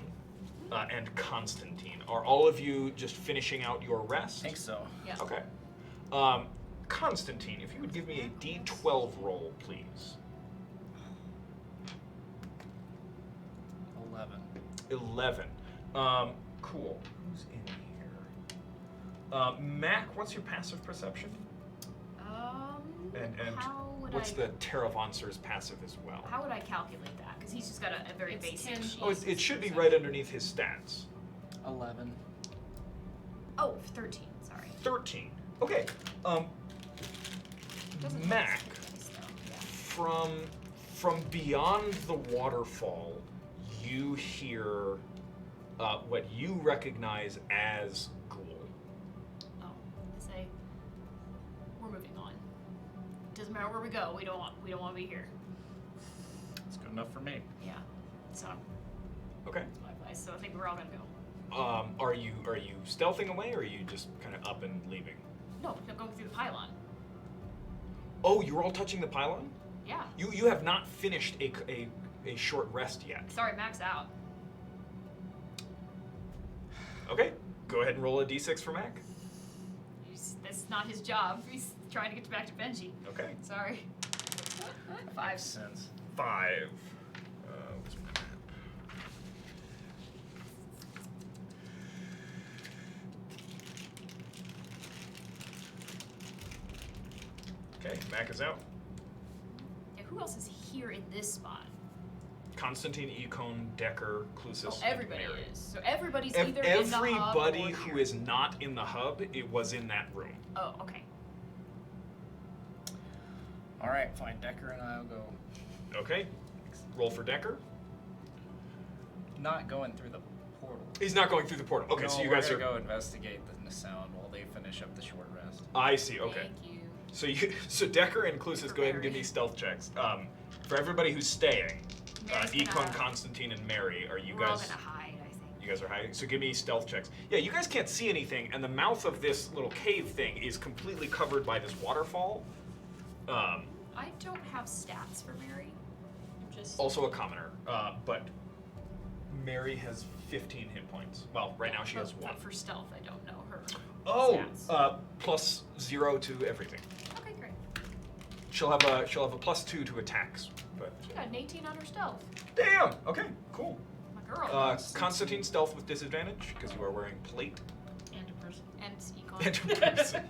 and Constantine. Are all of you just finishing out your rest? I think so. Yeah. Okay. Constantine, if you would give me a D12 roll, please. 11. 11. Cool. Who's in here? Mac, what's your passive perception? And how would what's I, the Terravancer's passive as well? How would I calculate that? Because he's just got a very It's basic 10. sheet. Oh, it should be right underneath his stats. 11. Oh, 13. Sorry. 13. Okay. Doesn't have Mac, space, though. Yeah. from beyond the waterfall, you hear what you recognize as Ghoul. Oh, I say, we're moving on. Doesn't matter where we go. We don't want to be here. It's good enough for me. Yeah. So Okay. that's my advice. So I think we're all gonna go. Are you stealthing away, or are you just kind of up and leaving? No, I'm going through the pylon. Oh, you're all touching the pylon? Yeah. You have not finished a short rest yet. Sorry, Mac's out. Okay. Go ahead and roll a d6 for Mac. That's not his job. He's trying to get back to Benji. Okay. Sorry. 5. Makes sense. 5. What's my map? Okay, Mac is out. Yeah, who else is here in this spot? Constantine, Econ, Decker, Clusis, Oh, everybody and Mary. is. So everybody's either in the hub Everybody or who here. is not in the hub, it was in that room. Oh, okay. All right, fine. Decker and I'll go. Okay, roll for Decker. Not going through the portal. He's not going through the portal. Okay, No, so you we're guys gonna are. go investigate the sound while they finish up the short rest. I see. Okay. Thank you. So Decker and Clusis, go ahead and give me Mary. stealth checks. For everybody who's staying, Mary's Econ, gonna- Constantine, and Mary, are you We're all guys? gonna hide, I think. You guys are hiding. So give me stealth checks. Yeah, you guys can't see anything, and the mouth of this little cave thing is completely covered by this waterfall. I don't have stats for Mary. I'm just. Also a commoner, but Mary has 15 hit points. Well, right now she has 1. But for stealth, I don't know her Oh, stats. plus 0 to everything. Okay, great. She'll have a plus 2 to attacks. But She got an 18 on her stealth. damn. Okay, cool. My girl. Constantine stealth with disadvantage because you are wearing plate. And a person. And And Econ. a person.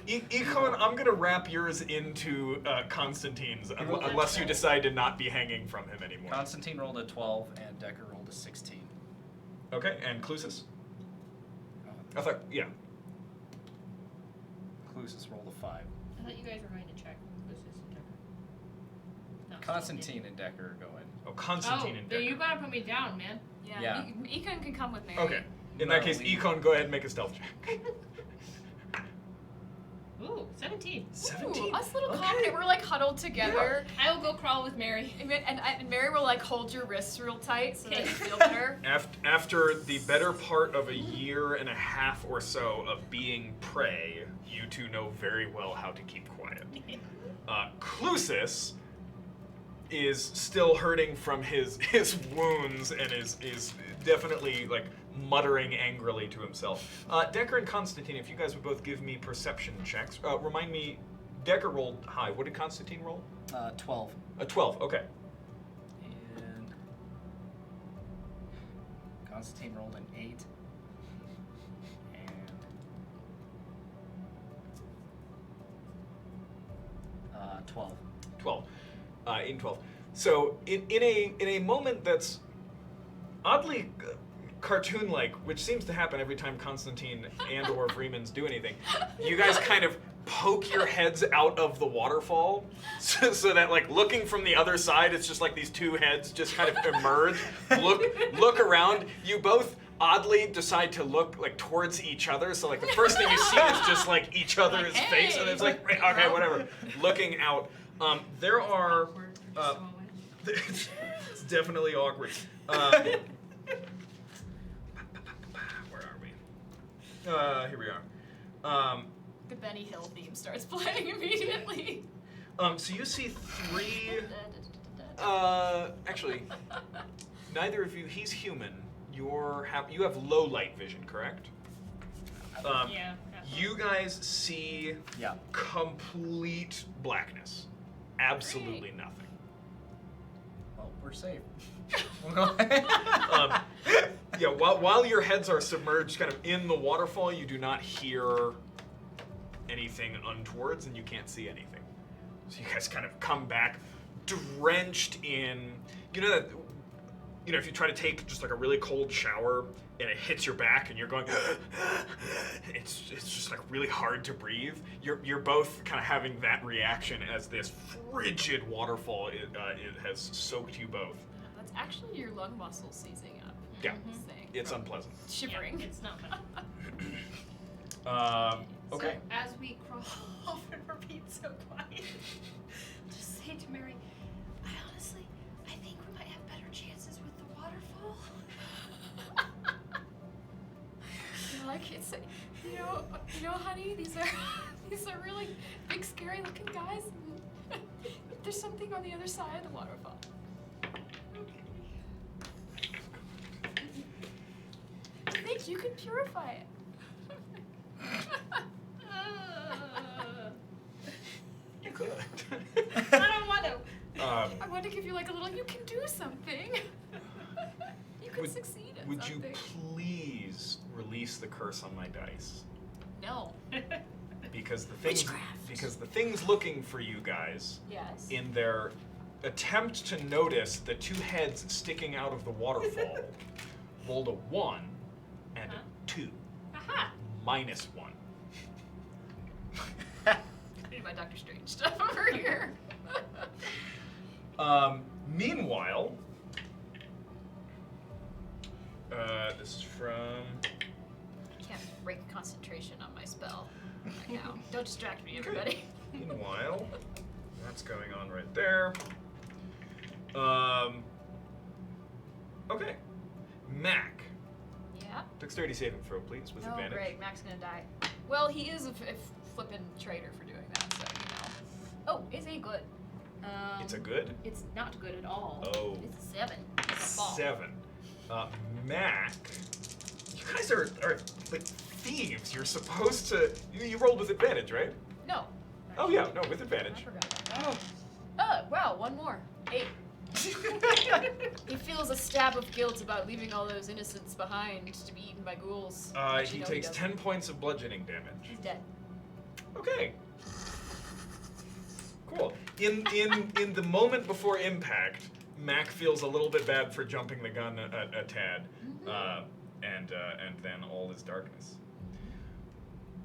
Econ, I'm gonna wrap yours into Constantine's rolled a unless you 12. decide to not be hanging from him anymore. Constantine rolled a 12 and Decker rolled a 16. Okay, and Clusis? I thought, yeah. Clusis rolled a 5. I thought you guys were going to check this is Decker. No, Constantine and Decker are going. Oh, Constantine and then Decker. you gotta put me down, man. Yeah. Yeah. Econ can come with Mary. Okay. In No, that case, we- Econ, go ahead and make a stealth check. Ooh, 17. 17? Ooh, us little Okay. confident. We're like huddled together. I will go crawl with Mary. And Mary will like hold your wrists real tight so that you Okay. feel better. After the better part of a year and a half or so of being prey, you two know very well how to keep quiet. Clusis is still hurting from his wounds and is definitely like muttering angrily to himself. Decker and Constantine, if you guys would both give me perception checks. Remind me, Decker rolled high. What did Constantine roll? 12. A 12. Okay. And Constantine rolled an 8. And 12. 12. In 12. So in a moment that's oddly cartoon-like, which seems to happen every time Constantine and or Freemans do anything, you guys kind of poke your heads out of the waterfall so that like looking from the other side, it's just like these two heads just kind of emerge, look around. You both oddly decide to look like towards each other. So like the first thing you see is just like each other's Like, face, and hey. it's like, okay, whatever. Looking out. There are. Awkward. You're so away. It's definitely awkward. Where are we? Here we are. The Benny Hill theme starts playing immediately. So you see 3. Actually, neither of you. He's human. You have low light vision, correct? Yeah. You guys see Yeah. complete blackness. Absolutely nothing. Well, we're safe. We'll go ahead. Yeah, while your heads are submerged kind of in the waterfall, you do not hear anything untowards and you can't see anything. So you guys kind of come back drenched in, if you try to take just like a really cold shower and it hits your back and you're going, it's just like really hard to breathe. You're both kind of having that reaction as this frigid waterfall it has soaked you both. That's actually your lung muscles seizing up. Yeah, Thing. it's unpleasant. Shivering. Yeah, it's not fun. Okay. So as we crawl off and we're being so quiet, just say to Mary, I think we might have better chances with the waterfall. Like it's, you know, honey, these are really big, scary looking guys. And there's something on the other side of the waterfall. I think you can purify it. You could. I don't want to. I want to give you like a little, you can do something. You can succeed at Would something. you please release the curse on my dice? No. Because the things looking for you guys Yes. in their attempt to notice the 2 heads sticking out of the waterfall rolled a 1 and a 2. Aha! -1. Need my Doctor Strange stuff over here. Meanwhile, this is from. Can't break concentration on my spell right now. Don't distract me, everybody. Meanwhile, that's going on right there. Okay. Mac. Yeah. Dexterity saving throw, please, with Oh, advantage. great. Mac's gonna die. Well, he is a flippin' traitor for doing that, so Oh, it ain't good. It's a good? It's not good at all. Oh. It's a 7. It's a fall. 7. Mac, you guys are like thieves. You're supposed to. You rolled with advantage, right? No. Oh yeah, no, with I advantage. forgot about that. Wow, one more. 8. He feels a stab of guilt about leaving all those innocents behind to be eaten by ghouls. Actually, He no, takes doesn't. 10 points of bludgeoning damage. He's dead. Okay. Cool. In the moment before impact, Mac feels a little bit bad for jumping the gun a tad, and then all is darkness.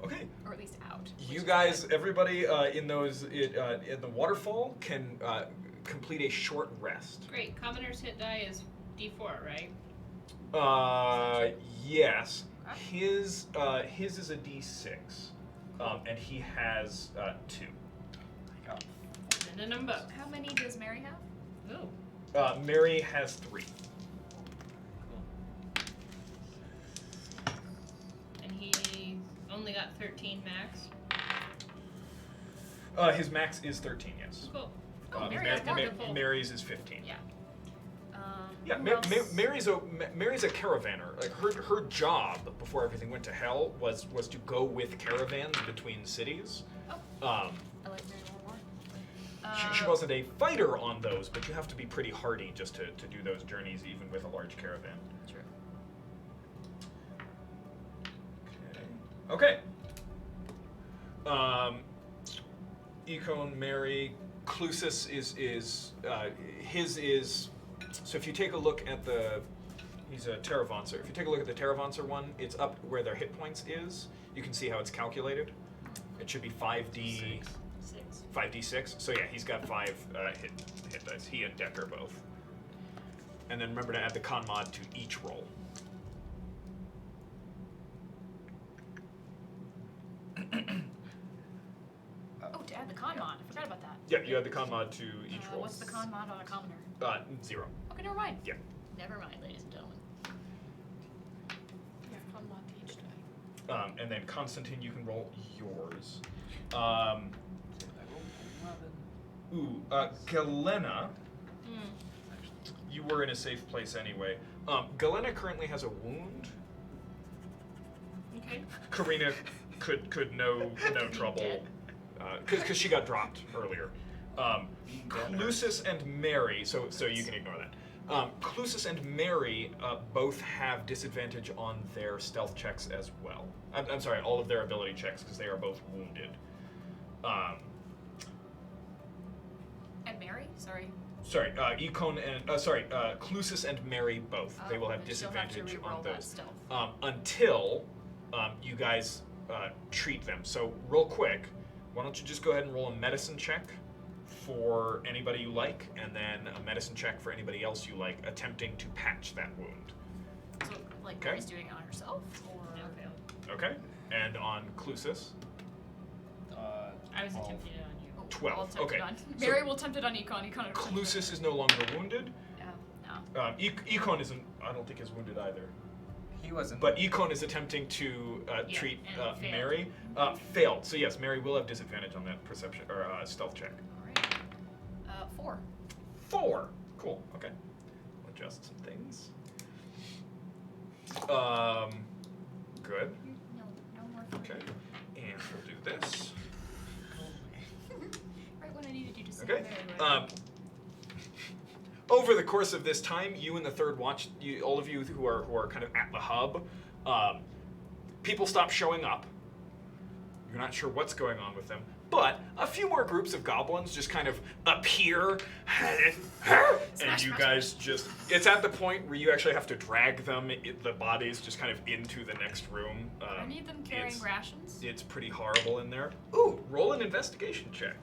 Okay. Or at least out. You guys, everybody in the waterfall can complete a short rest. Great. Commoner's hit die is D4, right? Yes. His is a D6, and he has 2. And a number. How many does Mary have? Ooh. Mary has 3. And he only got 13 max. His max is 13. Yes. Cool. Oh, Mary has wonderful. Mary's is 15. Yeah. Yeah, who else? Mary's a caravaner. Like her job before everything went to hell was to go with caravans between cities. Oh. I like Mary more. She wasn't a fighter on those, but you have to be pretty hardy just to do those journeys, even with a large caravan. True. Okay. Econ, Mary, Clusis is his is. So if you take a look at he's a Terravancer. If you take a look at the Terravancer one, it's up where their hit points is. You can see how it's calculated. It should be 5d. 5d6. So yeah, he's got 5 hit dice. He and Decker both. And then remember to add the con mod to each roll. Oh, to add the con mod. I forgot about that. Yeah, you add the con mod to each roll. What's the con mod on a commoner? 0. Okay, never mind. Yeah. Never mind, ladies and gentlemen. Yeah, con mod to each die. And then Constantine, you can roll yours. I rolled 11. Galena, you were in a safe place anyway. Galena currently has a wound. Okay. Karina could no trouble, because she got dropped earlier. Clusis and Mary, so you can ignore that. Clusis and Mary both have disadvantage on their stealth checks as well. I'm sorry, all of their ability checks, because they are both wounded. And Mary? Sorry. Sorry, Clusis and Mary both. They will have then she'll have to disadvantage reroll on that those. stealth. Until you guys treat them. So real quick, why don't you just go ahead and roll a medicine check for anybody you like, and then a medicine check for anybody else you like, attempting to patch that wound. So, like, Okay. Mary's doing it on herself? Or... Okay? And on Clusis, I was attempting it on you. Oh, 12. I'll attempt Okay. it on. So- Mary will attempt it on Econ. Econ will attempt it Clusis is no longer wounded. on- No. Econ isn't, I don't think, is wounded either. He wasn't. But Econ is attempting to treat and failed. Mary. Failed. So yes, Mary will have disadvantage on that perception or stealth check. Alright. 4. 4. Cool. Okay. I'll adjust some things. Good. No more. Okay. And we'll do this. Right when I needed you to say Okay. Mary. Right? Over the course of this time, you and the third watch, all of you who are kind of at the hub, people stop showing up. You're not sure what's going on with them, but a few more groups of goblins just kind of appear, and you guys just, it's at the point where you actually have to drag them, the bodies, just kind of into the next room. I need them carrying rations. It's pretty horrible in there. Ooh, roll an investigation check.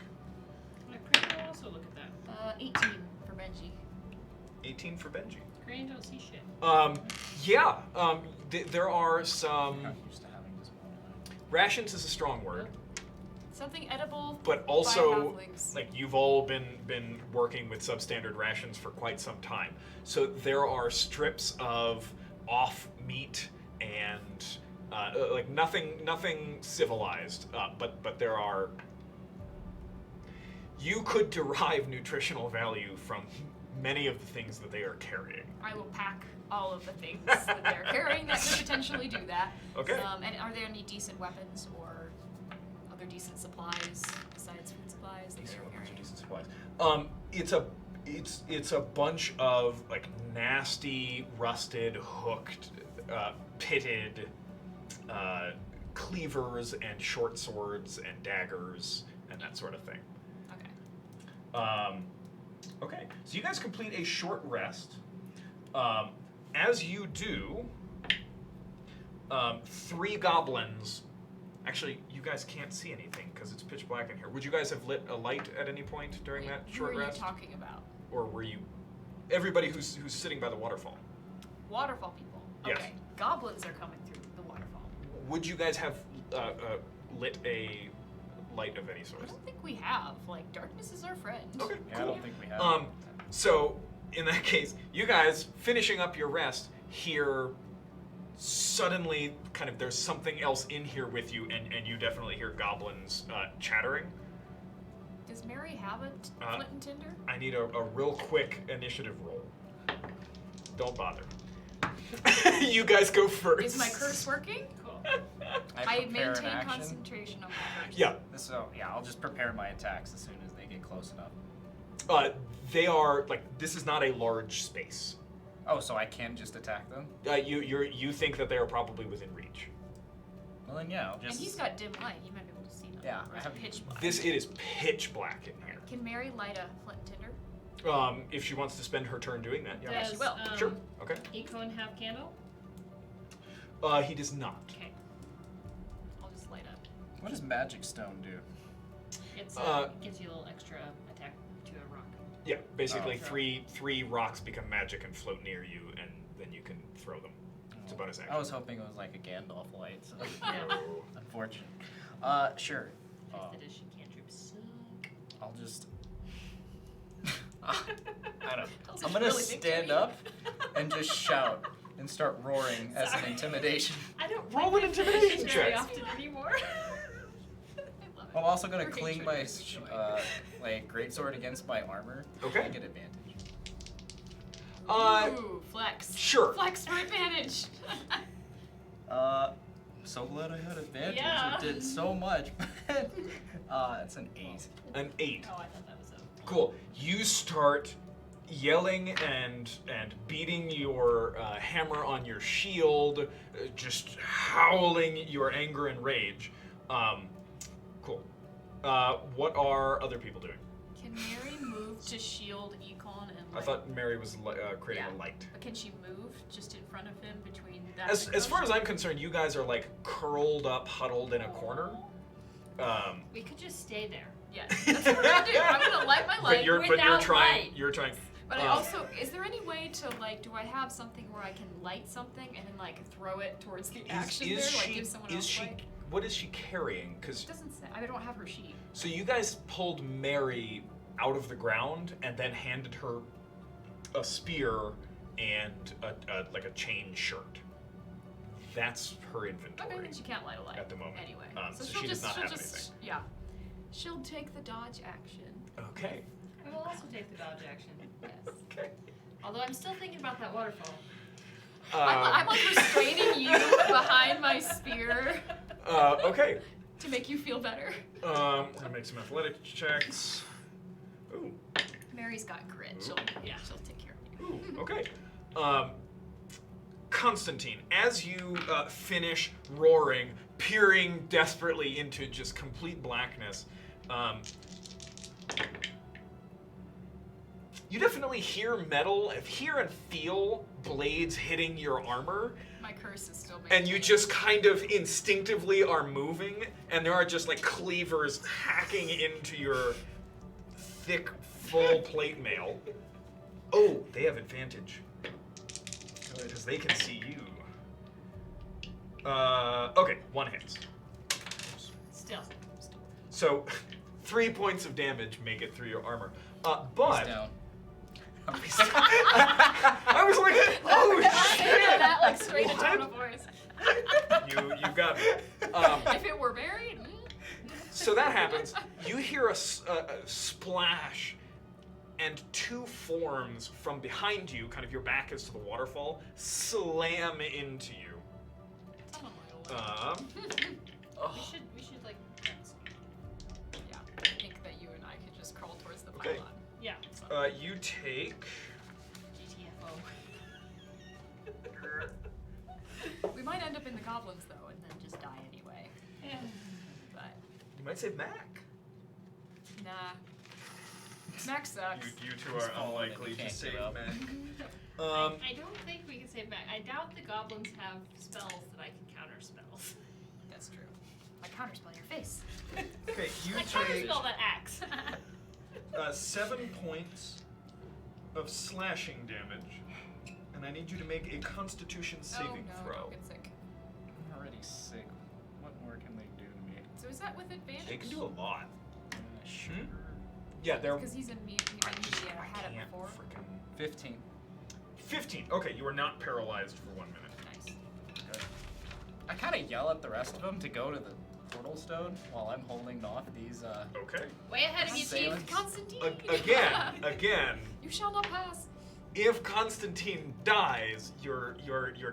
My printer will also look at that. 18 for Benji. 18 for Benji. Crane don't see shit. There are some... I'm used to having just one. Rations is a strong word, Something edible. but by also, halflings. like, you've all been working with substandard rations for quite some time. So there are strips of off meat and like nothing civilized, but there are. You could derive nutritional value from many of the things that they are carrying. I will pack all of the things that they're carrying that could potentially do that. Okay. And are there any decent weapons or other decent supplies besides food supplies that These they're are carrying? decent supplies. It's a bunch of like nasty, rusted, hooked, pitted cleavers and short swords and daggers and that sort of thing. Okay. Okay, so you guys complete a short rest. As you do, 3 goblins. Actually, you guys can't see anything because it's pitch black in here. Would you guys have lit a light at any point during that short Who are rest? you talking about? Or were you everybody who's sitting by the waterfall? Waterfall people. Yes. Okay. Goblins are coming through the waterfall. Would you guys have lit a light of any I sort? don't think we have. Like, darkness is our friend. Okay, Yeah, I cool. don't think we have. So in that case, you guys finishing up your rest hear suddenly kind of there's something else in here with you, and you definitely hear goblins chattering. Does Mary have a flint and tinder? I need a real quick initiative roll. Don't bother. You guys go first. Is my curse working? Cool. I prepare an maintain action. concentration on my curse. Yeah. So yeah, I'll just prepare my attacks as soon as they get close enough. They are like this is not a large space. Oh, so I can just attack them? You think that they are probably within reach. Well then, yeah, I'll just. And he's got dim light. He might be able to see them. Yeah, Or I is have- it pitch black. It is pitch black in here. Can Mary light a flint and tinder? If she wants to spend her turn doing that, yeah. Yeah, she will. Sure. Okay. Econ have candle? He does not. Okay. I'll just light up. What does Magic Stone do? It's gives you a little extra attack to a rock. Yeah, basically Oh. three rocks become magic and float near you, and then you can throw them. It's a bonus action. I was hoping it was like a Gandalf light. So No. unfortunate. Sure. 5th edition cantrips suck. I'll just. I don't. Tells I'm us gonna really think stand to me. up and just shout and start roaring as an Sorry. intimidation. I don't roll an intimidation Very check. often anymore. I love it. I'm also gonna We're cling getting my triggered. like greatsword against my armor. Okay. I get advantage. Ooh, flex. Sure. Flex for advantage. So glad I had advantage. Yeah. It did so much. It's an 8. An 8. Oh, I thought that was a. Cool. You start yelling and beating your hammer on your shield, just howling your anger and rage. Cool. What are other people doing? Can Mary move to shield Econ and? I thought Mary was creating a light. But can she move just in front of him between that? As far as I'm concerned, you guys are like curled up, huddled in a corner. We could just stay there. Yeah, that's what we're gonna do. I'm gonna light my light. But you're without trying. light. You're trying. But I also, is there any way to like, do I have something where I can light something and then like throw it towards the action there, like give someone else light? What is she carrying? Because It doesn't say. I don't have her sheet. so you guys pulled Mary out of the ground and then handed her a spear and like a chain shirt. That's her inventory. Okay, then she can't light a light at the moment. Anyway, So she'll she does just, not she'll have just, anything. yeah, she'll take the dodge action. Okay. I will also take the dodge action. Yes. Okay. Although I'm still thinking about that waterfall. I'm like restraining you behind my spear Okay. to make you feel better. I'm gonna make some athletic checks. Ooh. Mary's got grit. She'll take care of you. Ooh, okay. Constantine, as you finish roaring, peering desperately into just complete blackness, you definitely hear hear and feel blades hitting your armor, My curse is still. and you just kind of instinctively are moving, and there are just like cleavers hacking into your thick, full plate mail. Oh, they have advantage. Because they can see you. Okay, one hits. Still. So, 3 points of damage make it through your armor. He's But down. I was like, oh shit! that like straight to What? tone of voice. You got me. If it were married. So that happens. You hear a splash, and two forms from behind you, kind of your back is to the waterfall, slam into you. We should like. Yeah, I think that you and I could just crawl towards the Okay. pylon. Yeah. You take. GTFO. We might end up in the goblins though, and then just die anyway. Yeah. But You might save Mac. nah, Max sucks. You two He's are fallen and unlikely he to can't save get up. Mac. I don't think we can save back. I doubt the goblins have spells that I can counter spells. That's true. I counterspell your face. Okay, you I take counterspell that axe. 7 points of slashing damage, and I need you to make a Constitution saving oh no, throw. don't get sick. I'm already sick. What more can they do to me? So is that with advantage? They can do a lot. Sure. Yeah, they're. Because he's immune. He had it can't before. frickin' 15. 15. Okay, you are not paralyzed for 1 minute. Nice. Good. I kind of yell at the rest of them to go to the portal stone while I'm holding off these. Okay. Way ahead of you, Sailing. Chief. Constantine. Again. You shall not pass. If Constantine dies, your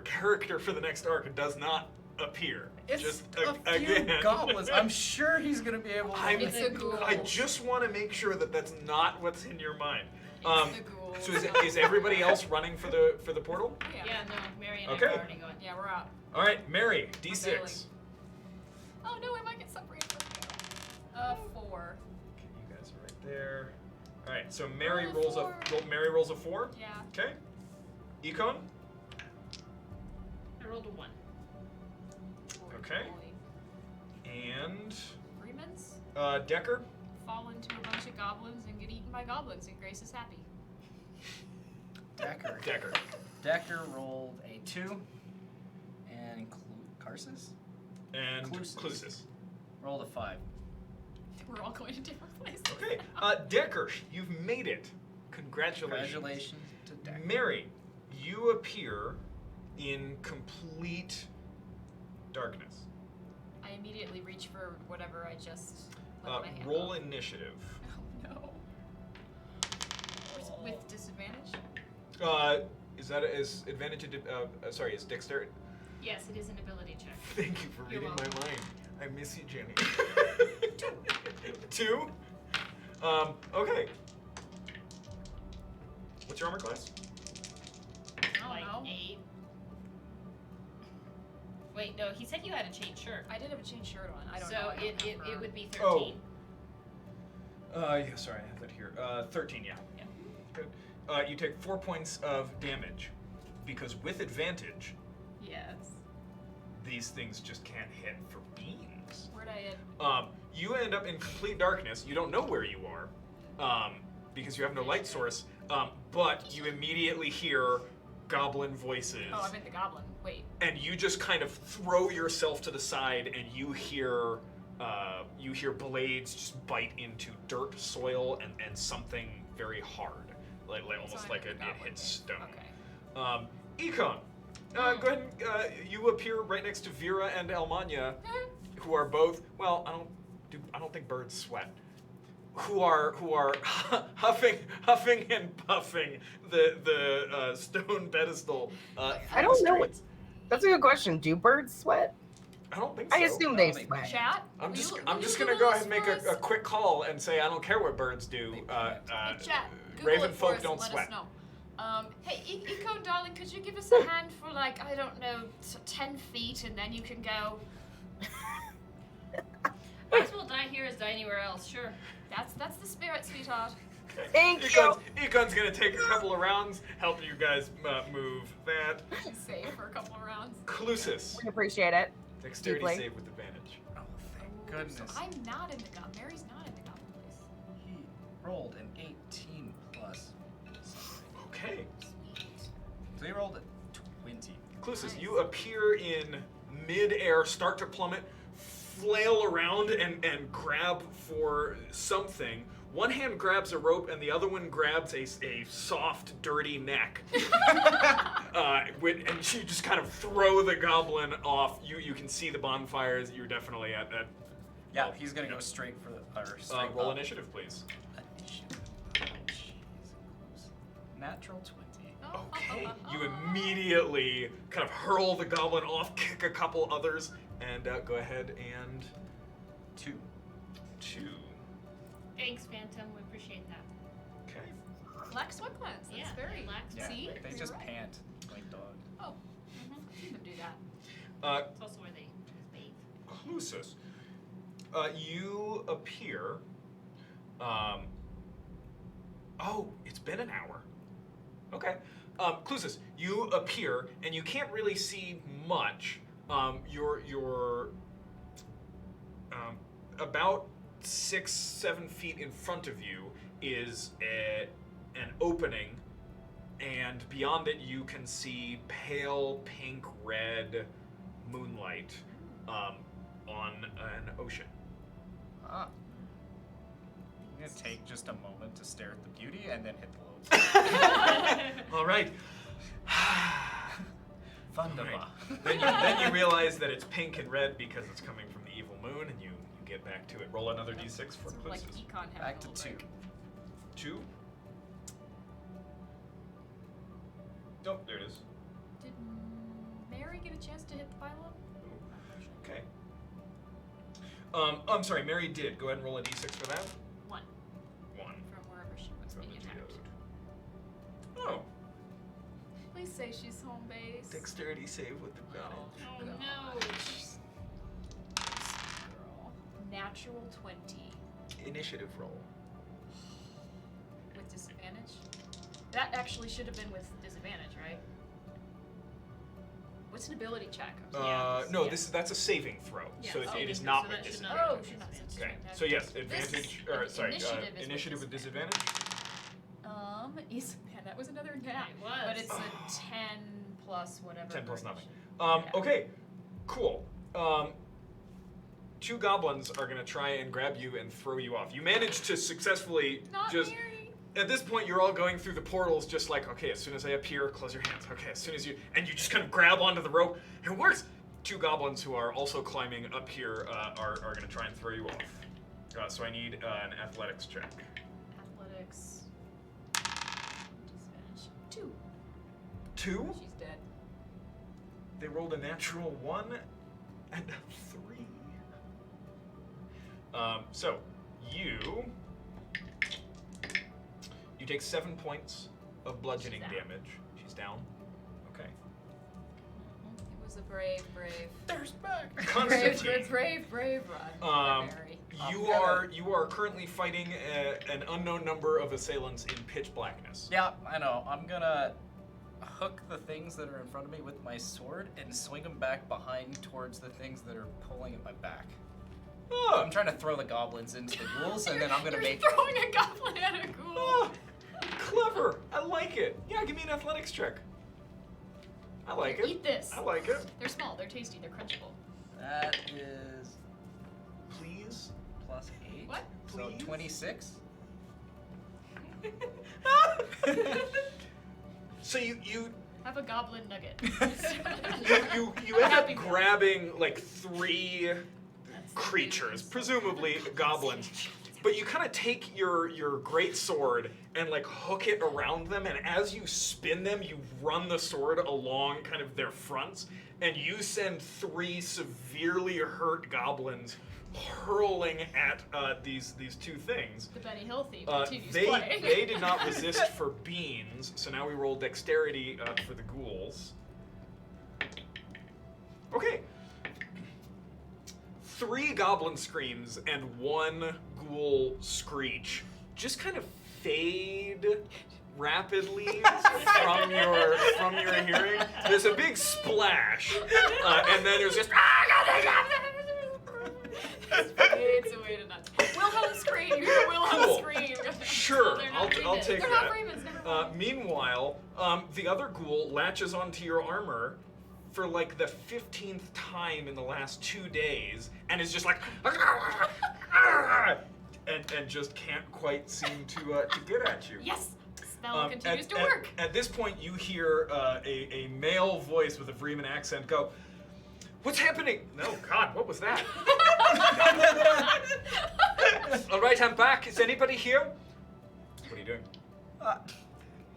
character for the next arc does not appear. It's Just a few again. goblins. I'm sure he's gonna be able to. It's a ghoul. I just want to make sure that that's not what's in your mind. It's the ghoul. So is everybody else running for the portal? Yeah. Yeah, no, Mary and Okay. I are already going. Yeah, we're out. All right, Mary, bailing. D6. Oh no, I might get separated from you. 4. Okay, you guys are right there. All right, so Mary Roll a rolls four. Mary rolls a 4. Yeah. Okay. Econ. I rolled a 1. Okay. And Freeman's Decker. fall into a bunch of goblins and get eaten by goblins, and Grace is happy. Decker. Decker. Decker rolled a 2. And Carsus And Clusis. Clusis. rolled a 5. We're all going to different places. Okay. Decker, you've made it. Congratulations. Congratulations to Decker. Mary, you appear in complete darkness. I immediately reach for whatever I just let my hand Roll off. initiative. Oh no. With disadvantage? Is advantage? Sorry, is dexterity? Yes, it is an ability check. Thank you for You're reading welcome. my mind. I miss you, Jenny. 2. Okay. What's your armor class? I don't Like know. 8. Wait, no, he said you had a chain shirt. I did have a chain shirt on. I don't So know. I don't it remember. would be Oh. 13. Yeah, sorry, I have that here. 13, yeah. Yeah. Good. You take 4 points of damage because with advantage, Yes. these things just can't hit for beans. Where'd I end? You end up in complete darkness. You don't know where you are because you have no light source, but you immediately hear goblin voices. Oh, I'm in the goblin. Wait. And you just kind of throw yourself to the side, and you hear blades just bite into dirt, soil, and something very hard, like So almost I'm like in it the goblin hits thing. stone. Okay. Econ, go ahead. You appear right next to Vera and Elmania, who are both. Well, I don't think birds sweat. Who are huffing and puffing the stone pedestal. I don't know what. That's a good question. Do birds sweat? I don't think so. I assume they sweat. Chat? I'm will just you gonna Google go this ahead and make for us? a quick call and say I don't care what birds do. Hey, chat. Google Raven it for folk us don't and let sweat. Us know. Hey, Eco, darling, could you give us a hand for like, I don't know, 10 feet and then you can go? Might as well die here as die anywhere else, sure. That's the spirit, sweetheart. Thank Econ's gonna take a couple of rounds, help you guys move that. Save for a couple of rounds. Clusis. We appreciate it. Dexterity Deeply. save with advantage. Oh, thank goodness. So I'm not in the goblin. Mary's not in the goblin place. He rolled an 18 plus. Okay. So he rolled a 20. Clusis, Nice. you appear in mid-air, start to plummet, flail around and grab for something. One hand grabs a rope and the other one grabs a soft, dirty neck. And you just kind of throw the goblin off. You can see the bonfires. You're definitely at that. Yeah, he's gonna go straight for the. Or straight Roll up. initiative, please. Initiative. Oh, jeez. Natural 20. Okay. You immediately kind of hurl the goblin off, kick a couple others, and go ahead and 2. 2. Thanks, Phantom. We appreciate that. Okay. Black sweatpants. That's Yeah, very. relaxed. Yeah, See? they You're just right. pant like dog. Oh. I've seen them do that. It's also where they bathe. Clusis, you appear. Oh, it's been an hour. Okay. Clusis, you appear, and you can't really see much. You're about 6-7 feet in front of you is an opening, and beyond it you can see pale pink red moonlight on an ocean. Ah. I'm gonna take just a moment to stare at the beauty and then hit the load. All right. Thunderba. Then you realize that it's pink and red because it's coming from the evil moon, and you get back to it. Roll another d6 for So like Clusis. econ having Back a to little 2. break. 2. Nope, there it is. Did Mary get a chance to hit the pylon? Okay. I'm sorry, Mary did. Go ahead and roll a d6 for that. 1 1 from wherever she was from being the attacked. geode. Oh, Please say she's home base. dexterity save with advantage. Oh no. Girl. Natural 20 Initiative roll. with disadvantage. That actually should have been with disadvantage, right? What's an ability check? I'm sorry. No, yeah. that's a saving throw, Yeah, so it saving is throw, not so with that should disadvantage. not Oh, should not. Okay, so yes, advantage, initiative with disadvantage. Man, that was another nat. It was. But it's a 10 plus whatever. 10 plus nothing. Yeah. Okay, cool. 2 goblins are gonna try and grab you and throw you off. You manage to successfully Not just. Mary. At this point, you're all going through the portals, just like, okay, as soon as I appear, close your hands. Okay, as soon as you, and you just kind of grab onto the rope. It works. 2 goblins who are also climbing up here are going to try and throw you off. So I need an athletics check. Athletics. Disadvantage. 2. 2? She's dead. They rolled a natural 1 and a 3. So you take 7 points of bludgeoning She's down. damage. She's down. Okay. It was a brave. There's back. Constantine. Brave run. Mary. You are currently fighting an unknown number of assailants in pitch blackness. Yeah, I know. I'm gonna hook the things that are in front of me with my sword and swing them back behind towards the things that are pulling at my back. Ah, I'm trying to throw the goblins into the ghouls, and then I'm gonna You're make. throwing a goblin at a ghoul. ah, clever. I like it. Yeah, give me an athletics check. I like it. Eat this. I like it. They're small. They're tasty. They're crunchable. That is Please. plus 8. What? So Please? 26. So you Have a goblin nugget. you end up Happy meal. grabbing like 3 That's the creatures, beauty. presumably goblins. But you kind of take your great sword and like hook it around them, and as you spin them, you run the sword along kind of their fronts, and you send 3 severely hurt goblins hurling at these 2 things. The Benny Hill theme continues They playing. did not resist for beans, so now we roll dexterity for the ghouls. Okay. 3 goblin screams and 1 ghoul screech just kind of fade rapidly from your hearing. There's a big splash, and then there's just. It's a way to not. Wilhelm scream. You're a Wilhelm Cool. scream. Sure, No, they're not I'll Freemans. take They're that. not Freemans. Never mind. Meanwhile, the other ghoul latches onto your armor for like the 15th time in the last 2 days, and is just like, and just can't quite seem to get at you. Yes. Spell continues to at, work. At this point, you hear a male voice with a Freeman accent go, "What's happening?" No, God, what was that? All right, I'm back. Is anybody here? What are you doing?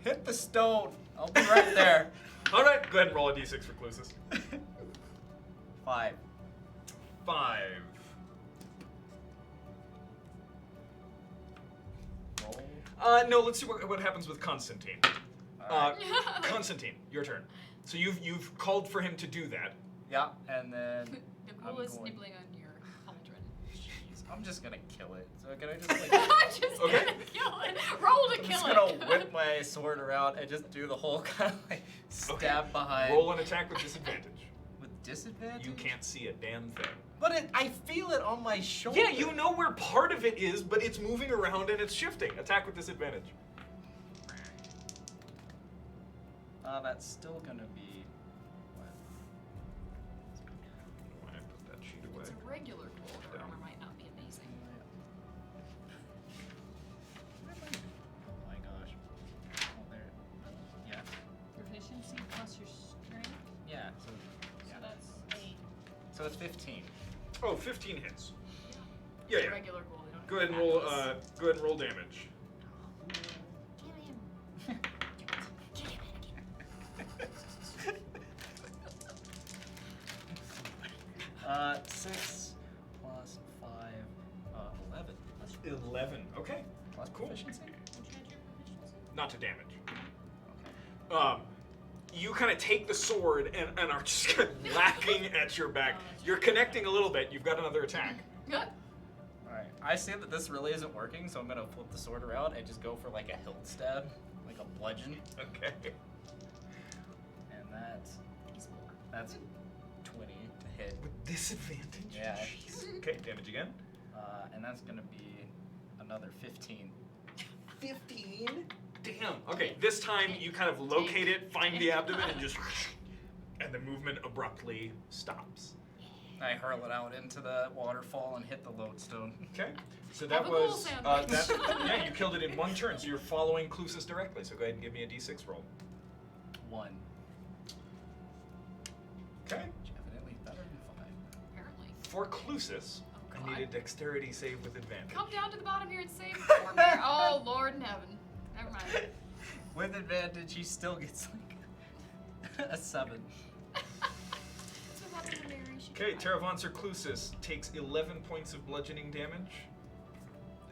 Hit the stone. I'll be right there. All right, go ahead and roll a d6 for Clusis. 5. 5. Roll. No, let's see what happens with Constantine. Alright. Constantine, your turn. So you've called for him to do that. Yeah, and then The I'm ghoul is going- nibbling on your cauldron. Jeez, I'm just gonna kill it. So can I just like I'm just Okay. gonna kill it. Roll to I'm kill just it. gonna whip my sword around and just do the whole kind of like stab behind Roll an attack with disadvantage. with disadvantage. You can't see a damn thing. But I feel it on my shoulder. Yeah, you know where part of it is, but it's moving around and it's shifting. Attack with disadvantage. That's still gonna be what? Why I put that sheet away? It's a regular ghoul. Their armor might not be amazing. Oh my gosh. Oh, there. Yeah. Proficiency plus your strength. Yeah. So So that's 8. so it's 15. Oh, 15 hits. It's Yeah, a yeah. regular ghoul. They don't Go ahead and have roll. apples. Go ahead and roll damage. Kill him. 6 plus 5, 11. 11. Okay. Plus Cool. proficiency. Would you add your proficiency? Not to damage. Okay. You kind of take the sword and are just kind of lacking at your back. You're connecting a little bit. You've got another attack. Good. Alright. I see that this really isn't working, so I'm gonna flip the sword around and just go for like a hilt stab, like a bludgeon. Okay. And that's 20 to hit. With disadvantage. Yeah. Jeez. Okay, damage again. And that's gonna be another 15. 15. Damn. Okay, this time you kind of locate it, find the abdomen, and just, and the movement abruptly stops. I hurl it out into the waterfall and hit the lodestone. Okay. So Have that a ghoul was sandwich. yeah, you killed it in 1 turn. So you're following Clusis directly. So go ahead and give me a d6 roll. 1. Okay. Which evidently better. for Clusis, Oh, I need a dexterity save with advantage. Come down to the bottom here and save for me. Oh, Lord in heaven. Never mind. With advantage, he still gets like a 7. That's what happens to Mary. She Okay, tried. Terravancer Clusis takes 11 points of bludgeoning damage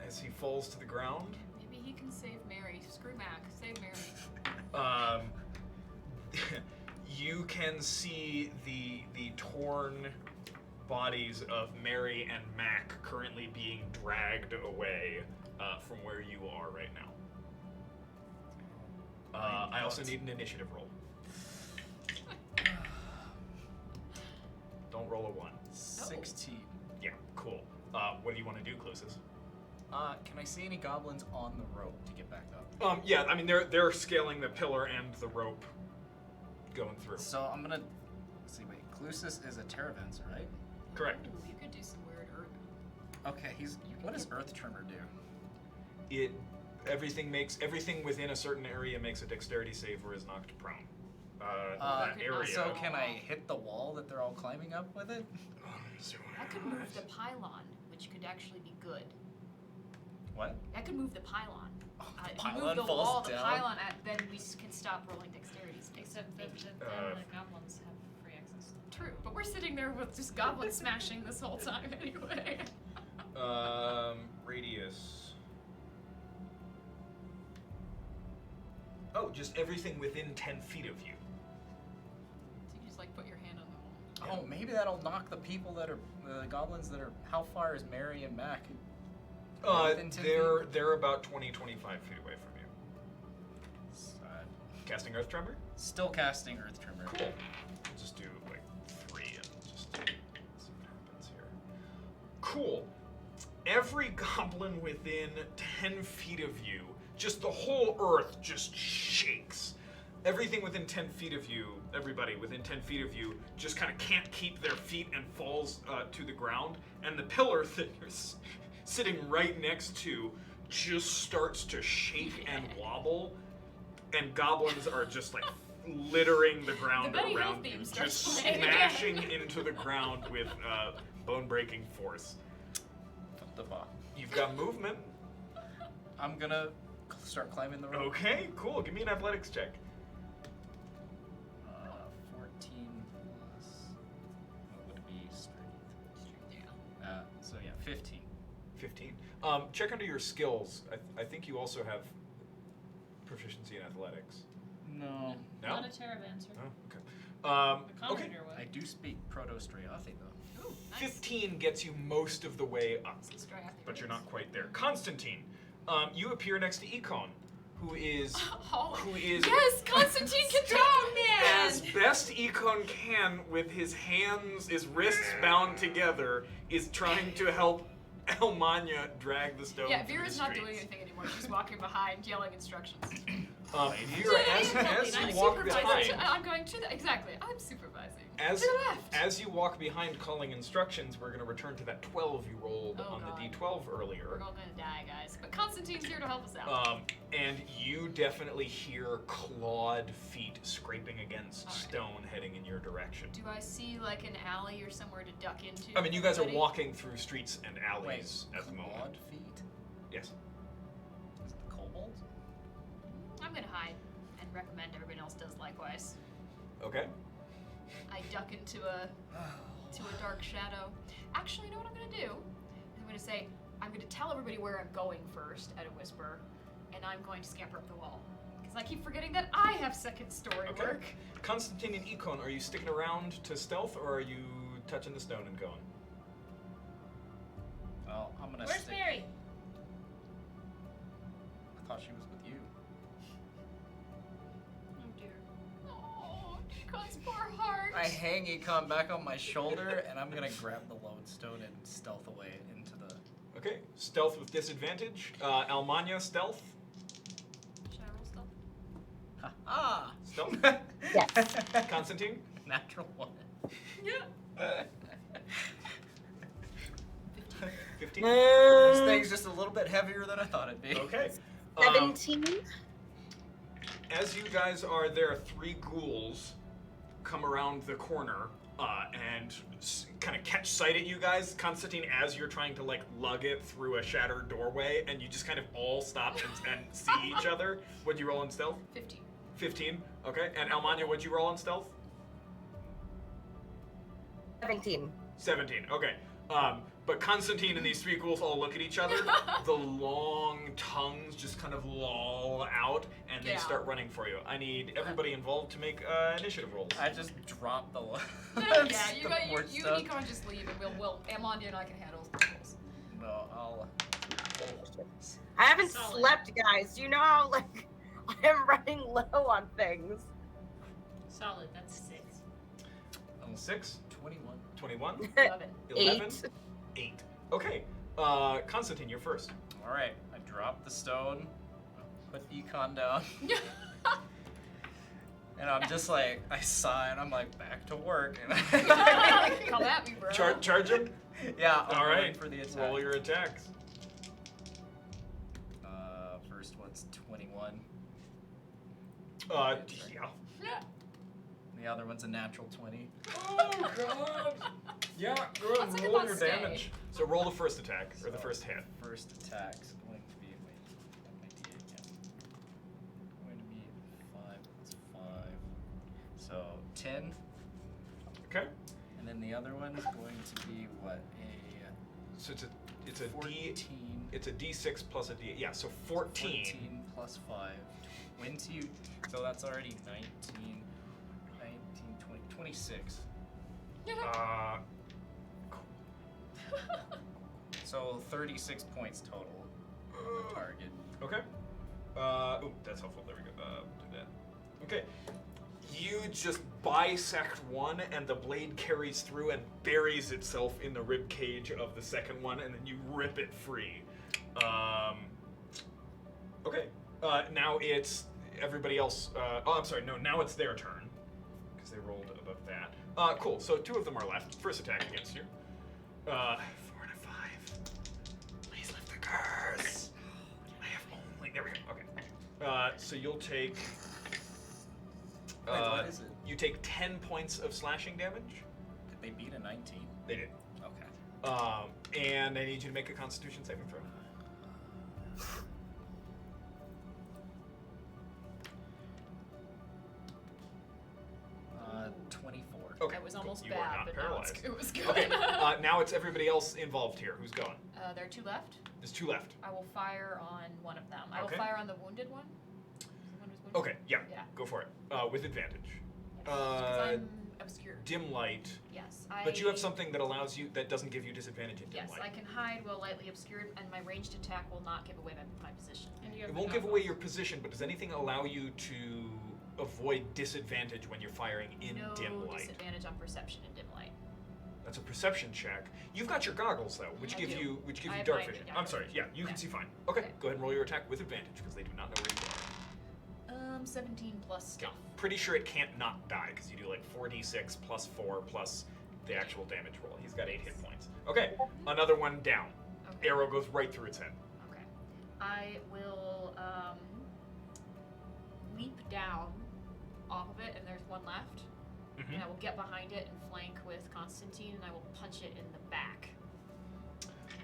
as he falls to the ground. Maybe he can save Mary. Screw Mac. Save Mary. You can see the torn bodies of Mary and Mac currently being dragged away from where you are right now. I also need an initiative roll. Don't roll a 1. 16. Yeah, cool. What do you want to do, Clusis? Can I see any goblins on the rope to get back up? Yeah, I mean they're scaling the pillar and the rope going through. So I'm gonna see. Wait, Clusis is a Terravancer, right? Correct. Ooh, you could do some weird earth. Okay, what does Earth Tremor do? Everything within a certain area makes a dexterity save or is knocked prone. That area. So can I hit the wall that they're all climbing up with it? That could move the pylon, which could actually be good. What? That could move the pylon. If you Pylon move the falls wall, down? the pylon, then we can stop rolling dexterity. Except that then the goblins have free access. True, but we're sitting there with just goblins smashing this whole time anyway. Radius. Oh, just everything within 10 feet of you. So you just like put your hand on the wall. Oh, maybe that'll knock the people that are the goblins that are. How far is Mary and Mac? Within 10 They're about 20, 25 feet away from you. Sad. Casting Earth Tremor? Still casting Earth Tremor. Cool. We'll just do like 3 and just see what happens here. Cool. Every goblin within 10 feet of you, just the whole earth just shakes. Everything within 10 feet of you, everybody within 10 feet of you, just kind of can't keep their feet and falls to the ground. And the pillar that you're sitting right next to just starts to shake and wobble. And goblins are just like littering the ground The Benny Hill around theme you, starts just playing smashing into the ground with bone-breaking force. What the fuck? You've got movement. I'm gonna start climbing the rope. Okay, cool. Give me an athletics check. 14 plus. What would it be? Strength. Yeah. So yeah, 15. 15. Check under your skills. I think you also have proficiency in athletics. No. No? Not a Terravancer. Oh, okay. The Okay. Commander I would. do speak Proto-Stryathi though. Ooh, nice. 15 gets you most of the way up, Let's try after but you're this. not quite there. Constantine, you appear next to Econ, who is Yes, Constantine can talk, man! as best Econ can with his wrists bound together, is trying to help Elmania drag the stone. Yeah, through Vera's the not streets. doing anything anymore. She's walking behind, yelling instructions. Vera, as I'm you walk supervising. behind, I'm going to the exactly. I'm supervising. as to the left. as you walk behind calling instructions, we're going to return to that 12 you rolled Oh, on God. the D12 We're earlier. all gonna die, guys. But Constantine's here to help us out. And you definitely hear clawed feet scraping against All right. stone heading in your direction. Do I see like an alley or somewhere to duck into? I mean, you guys are everybody? walking through streets and alleys at the moment. Clawed feet? Yes. Is it the kobolds? I'm gonna hide and recommend everybody else does likewise. Okay. I duck into a dark shadow. Actually, you know what I'm gonna do? I'm gonna say I'm gonna tell everybody where I'm going first at a whisper, and I'm going to scamper up the wall because I keep forgetting that I have second story Okay. work. Constantine and Econ, are you sticking around to stealth or are you touching the stone and going? Well, I'm gonna Where's stick. Mary? I thought she was with you. Oh dear. Oh, God's poor heart. I hang Econ back on my shoulder, and I'm gonna grab the lodestone and stealth away into the. Okay. Stealth with disadvantage. Almania, stealth. Should I roll stealth? Ah! Stealth. Yes. Constantine. Natural 1. Yeah. 15. This thing's just a little bit heavier than I thought it'd be. Okay. 17. As you guys are there, 3 ghouls come around the corner. and kind of catch sight at you guys, Constantine, as you're trying to like lug it through a shattered doorway, and you just kind of all stop and see each other. What'd you roll in stealth? 15. 15. Okay. And Almania, what'd you roll in stealth? 17. 17. Okay. But Constantine and these three ghouls all look at each other. The long tongues just kind of loll out, and they Yeah. start running for you. I need everybody involved to make initiative rolls. I just dropped the Yeah, you got support you stuff. and Econ just leave, and we'll Amondia and I can handle the rolls. No, I'll. I haven't Solid. slept, guys. Do you know how like I am running low on things? Solid. That's 6. 6, 21. 21, Love it. 11, 8. 8. Okay. Constantine, you're first. All right, I dropped the stone, put Econ down, and I'm just like, I sigh, and I'm like, back to work. And Come at me, bro. Charge him. yeah, I'm All rolling right. for the attack. Roll your attacks. First one's 21. Yeah. The other one's a natural 20. Oh god. Yeah, go ahead Let's and think roll about your stay. damage. So roll the first attack, or the So, first hit. First attack's going to be, my D8 again. Going to be 5 plus 5. So 10. Okay. And then the other one is going to be what? So it's a 14. it's a D6 plus a D. Yeah, so 14. 14 plus 5. 20. So that's already 19, 20, 26. Uh, So 36 points total on the target. okay. Ooh, that's helpful. There we go. Do that. Okay. You just bisect one, and the blade carries through and buries itself in the rib cage of the second one, and then you rip it free. Okay. Now it's everybody else. Oh, I'm sorry. No, now it's their turn because they rolled above that. Cool. So 2 of them are left. First attack against you. 4 and a 5. Please lift the curse. I have only. There we go. Okay. So you'll take. Wait, what is it? You take 10 points of slashing damage. Did they beat a 19? They did. Okay. And I need you to make a Constitution saving throw. 24. Okay. That was cool. almost You are bad, not but paralyzed. now it was good. Okay. Now it's everybody else involved here. Who's going? There are 2 left. There's 2 left. I will fire on one of them. I will Okay. fire on the wounded one. The one who's wounded. Okay. Yeah. Yeah. Go for it. With advantage. Yes, 'cause I'm obscured. Dim light. Yes, But you have something that allows you that doesn't give you disadvantage in dim Yes, light. I can hide while lightly obscured, and my ranged attack will not give away my position. And you It have won't the give away goggles. your position, but does anything allow you to avoid disadvantage when you're firing in No dim light? disadvantage on perception in dim light. That's a perception check. You've got your goggles though, which I give do. you I have dark mine vision. in I'm sorry. Yeah, you can Yeah. see fine. Okay, Okay. go ahead and roll your attack with advantage because they do not know where you are. 17 plus stealth. Pretty sure it can't not die because you do like 4d6 plus 4 plus the actual damage roll. He's got 8 hit points. Okay, another one down. Okay. Arrow goes right through its head. Okay. I will leap down off of it, and there's one left. Mm-hmm. And I will get behind it and flank with Constantine, and I will punch it in the back.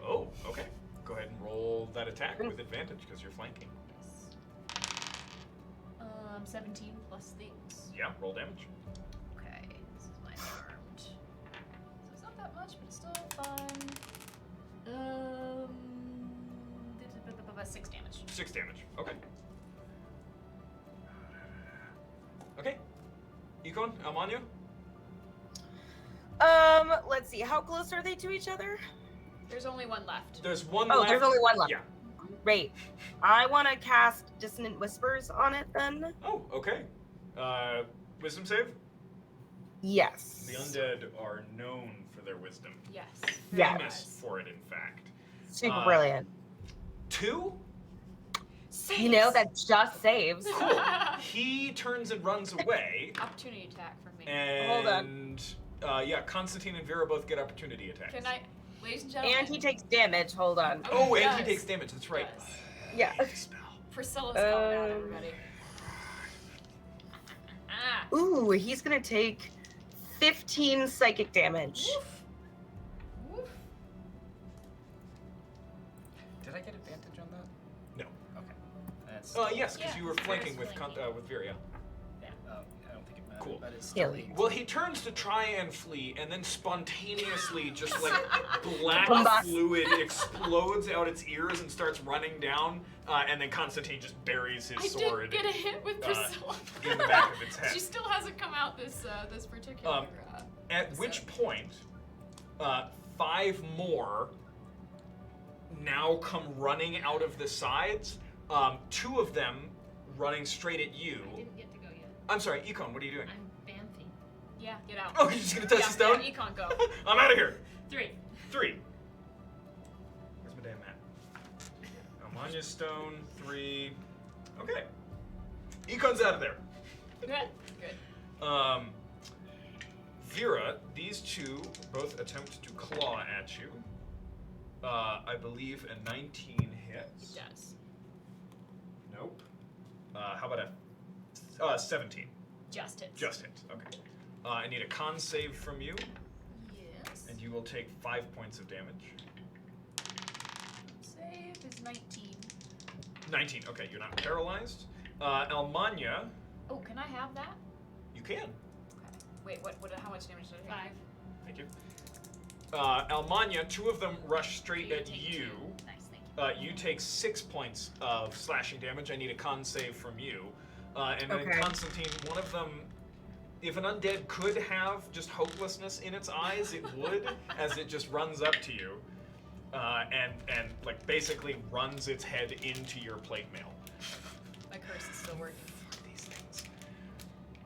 Oh, okay. Go ahead and roll that attack with advantage because you're flanking. Yes. 17 plus things. Yeah, roll damage. Okay, this is my armed. So it's not that much, but it's still fun. 6 damage. 6 damage. Okay. Okay. Econ, Almania? Let's see. How close are they to each other? There's only one left. There's one Oh, left. there's only one left. Yeah. Great. I want to cast Dissonant Whispers on it then. Oh, okay. Wisdom save? Yes. The undead are known for their wisdom. Yes. Yeah. very Famous nice. for it, in fact. Super brilliant. 2? You know, that just saves. Cool. He turns and runs away. Opportunity attack from me. And, Hold on. yeah, Constantine and Vera both get opportunity attacks. Can I, ladies and gentlemen? And he takes damage. Hold on. Oh, and he Yes. takes damage. That's right. Yeah. Spell. Priscilla's coming out, everybody. Ah. Ooh, he's gonna take 15 psychic damage. Woof. Woof. Did I get advantage on that? No. Okay. That's. Yes, because Yeah, you were Vira's flanking with flanking. with Viria. I don't think it matters. Cool. But it's Yeah. still eight. Well, he turns to try and flee, and then spontaneously, just like black Combust. fluid explodes out its ears and starts running down, and then Constantine just buries his I sword did get a hit with Priscilla. in the back of its head. She still hasn't come out this particular. At episode. which point, 5 more now come running out of the sides. 2 of them running straight at you. I didn't get to go yet. I'm sorry, Econ, what are you doing? I'm banthing. Yeah, get out. Oh, you're just gonna touch the stone? Yeah, Econ, go. I'm out of here. 3. 3. Where's my damn map? Almania's stone, 3. Okay. Econ's out of there. Good. Vera, these 2 both attempt to claw at you. I believe a 19 hits. It does. Nope. How about a 17? Just hits. Just hits. Okay. I need a con save from you, Yes. and you will take 5 points of damage. Save is 19. 19. Okay, you're not paralyzed. Almania, Oh, can I have that? you can. Okay. Wait, what? How much damage did I take? 5. Thank you. Almania, 2 of them rush straight at take you. 2. Nice, thank you. You take 6 points of slashing damage. I need a con save from you. And then Okay. Constantine, one of them, if an undead could have just hopelessness in its eyes, it would, as it just runs up to you, and like basically runs its head into your plate mail. My curse is still working. These things.